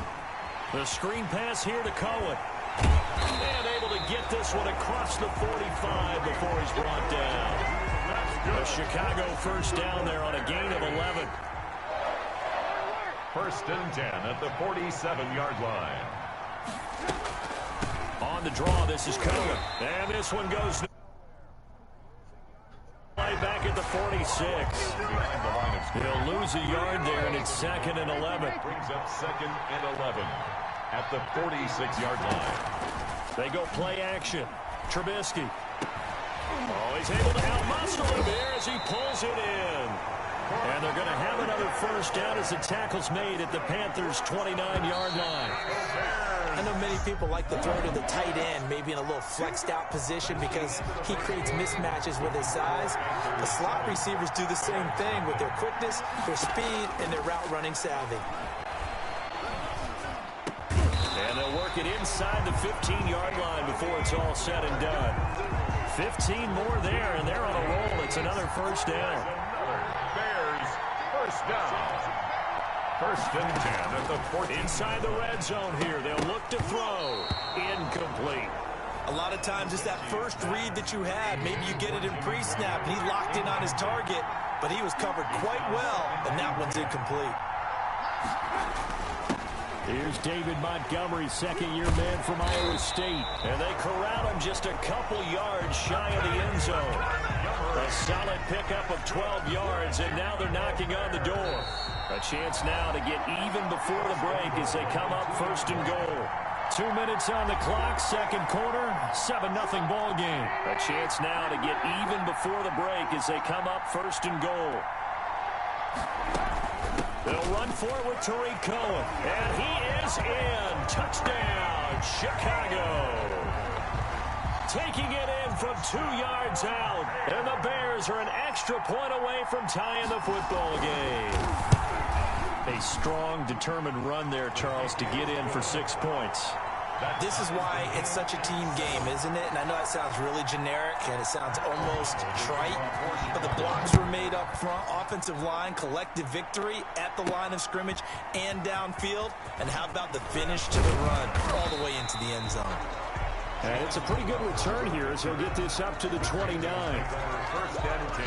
The screen pass here to Cohen. And able to get this one across the 45 before he's brought down. The Chicago first down there on a gain of 11.
First and 10 at the 47-yard line.
On on the draw. This is Cohen. And this one goes back at the 46. He'll lose a yard there, and it's 2nd and 11.
Brings up 2nd and 11 at the 46-yard line.
They go play action. Trubisky. Oh, he's able to outmuscle him here as he pulls it in. And they're going to have another first down as the tackle's made at the Panthers' 29-yard line.
I know many people like to throw to the tight end, maybe in a little flexed out position because he creates mismatches with his size. The slot receivers do the same thing with their quickness, their speed, and their route running savvy.
And they'll work it inside the 15-yard line before it's all said and done. 15 more there, and they're on a roll. It's another first down.
Bears, first down. 1st and 10 at the 14.
Inside the red zone here. They'll look to throw. Incomplete.
A lot of times it's that first read that you had. Maybe you get it in pre-snap, and he locked in on his target, but he was covered quite well, and that one's incomplete.
Here's David Montgomery, second-year man from Iowa State. And they corral him just a couple yards shy of the end zone. A solid pickup of 12 yards, and now they're knocking on the door. A chance now to get even before the break as they come up 1st and goal. 2 minutes on the clock, second quarter, 7-0 ball game. A chance now to get even before the break as they come up 1st and goal. They'll run for it with Tariq Cohen. And he is in. Touchdown, Chicago. Taking it in from 2 yards out. And the Bears are an extra point away from tying the football game. A strong, determined run there, Charles, to get in for 6 points.
This is why it's such a team game, isn't it? And I know that sounds really generic and it sounds almost trite, but the blocks were made up front, offensive line, collective victory at the line of scrimmage and downfield. And how about the finish to the run all the way into the end zone?
And it's a pretty good return here as he'll get this up to the 29.
1st and 10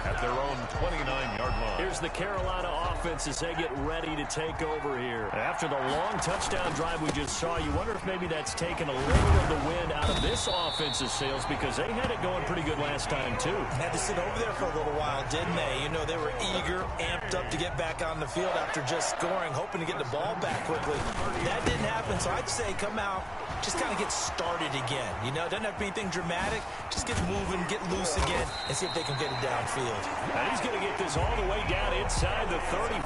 at their own 29-yard line.
Here's the Carolina offense as they get ready to take over here. After the long touchdown drive we just saw, you wonder if maybe that's taken a little of the wind out of this offense's sails because they had it going pretty good last time, too.
Had to sit over there for a little while, didn't they? You know, they were eager, amped up to get back on the field after just scoring, hoping to get the ball back quickly. That didn't happen, so I'd say come out, just kind of get started again. You know, doesn't have to be anything dramatic. Just get moving, get loose again, and see if they can get it downfield.
And he's going to get this all the way down inside the 35.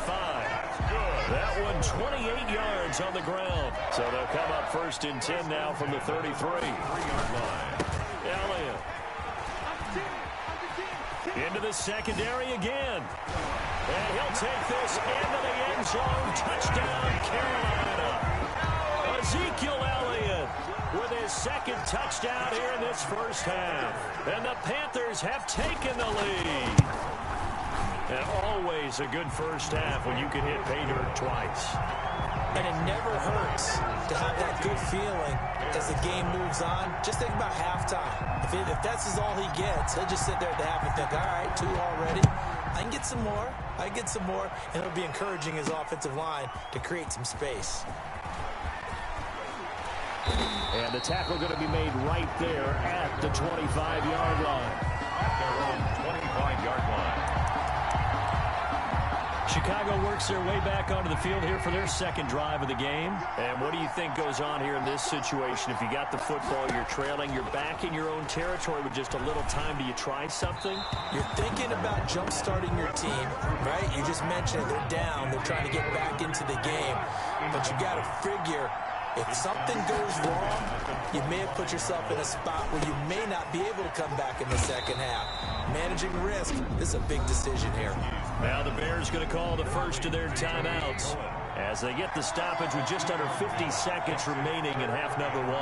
That one 28 yards on the ground. So they'll come up 1st and 10 now from the 33.
3-yard line.
Elliott. Into the secondary again. And he'll take this into the end zone. Touchdown, Carolina. Ezekiel Elliott with his 2nd touchdown here in this first half. And the Panthers have taken the lead. And always a good first half when you can hit pay dirt twice.
And it never hurts to have that good feeling as the game moves on. Just think about halftime. If that's all he gets, he'll just sit there at the half and think, all right, 2 already. I can get some more. I can get some more. And it'll be encouraging his offensive line to create some space.
And the tackle going to be made right there at the 25-yard line.
At their own 25-yard line.
Chicago works their way back onto the field here for their 2nd drive of the game. And what do you think goes on here in this situation? If you got the football, you're trailing, you're back in your own territory with just a little time. Do you try something?
You're thinking about jump-starting your team, right? You just mentioned they're down. They're trying to get back into the game. But you got to figure, if something goes wrong, you may have put yourself in a spot where you may not be able to come back in the second half. Managing risk, this is a big decision here.
Now the Bears going to call the first of their timeouts as they get the stoppage with just under 50 seconds remaining in half number 1.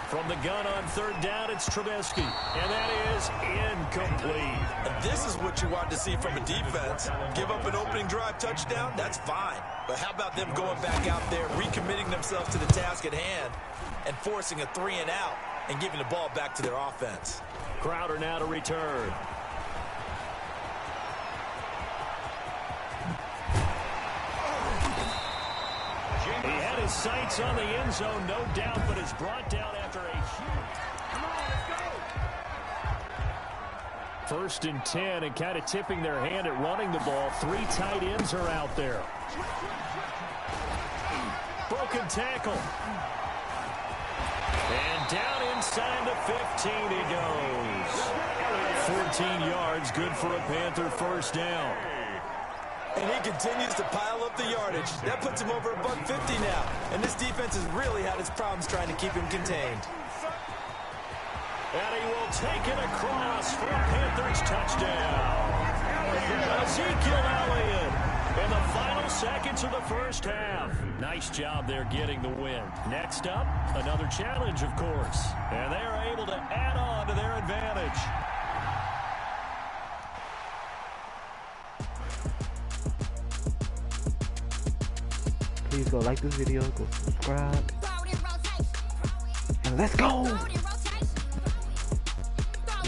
From the gun on 3rd down, it's Trubisky, and that is incomplete.
And this is what you want to see from a defense. Give up an opening drive touchdown, that's fine. But how about them going back out there, recommitting themselves to the task at hand, and forcing a 3-and-out, and giving the ball back to their offense.
Crowder now to return. He had his sights on the end zone, no doubt, but is brought down after a huge... Come on, let's go! 1st and 10, and kind of tipping their hand at running the ball. 3 tight ends are out there. Broken tackle. And down inside the 15 he goes. 14 yards, good for a Panther first down.
And he continues to pile up the yardage. That puts him over $150 now. And this defense has really had its problems trying to keep him contained.
And he will take it across for a Panthers touchdown. Ezekiel Elliott in the final seconds of the first half. Nice job there getting the win. Next up, another challenge, of course. And they are able to add on to their advantage.
Please go like this video, go subscribe, and let's go! Love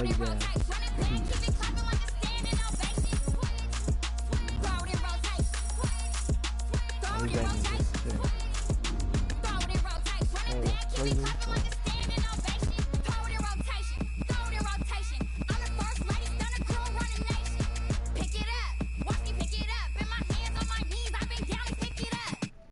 you guys. Peace. I'll be back in just a second.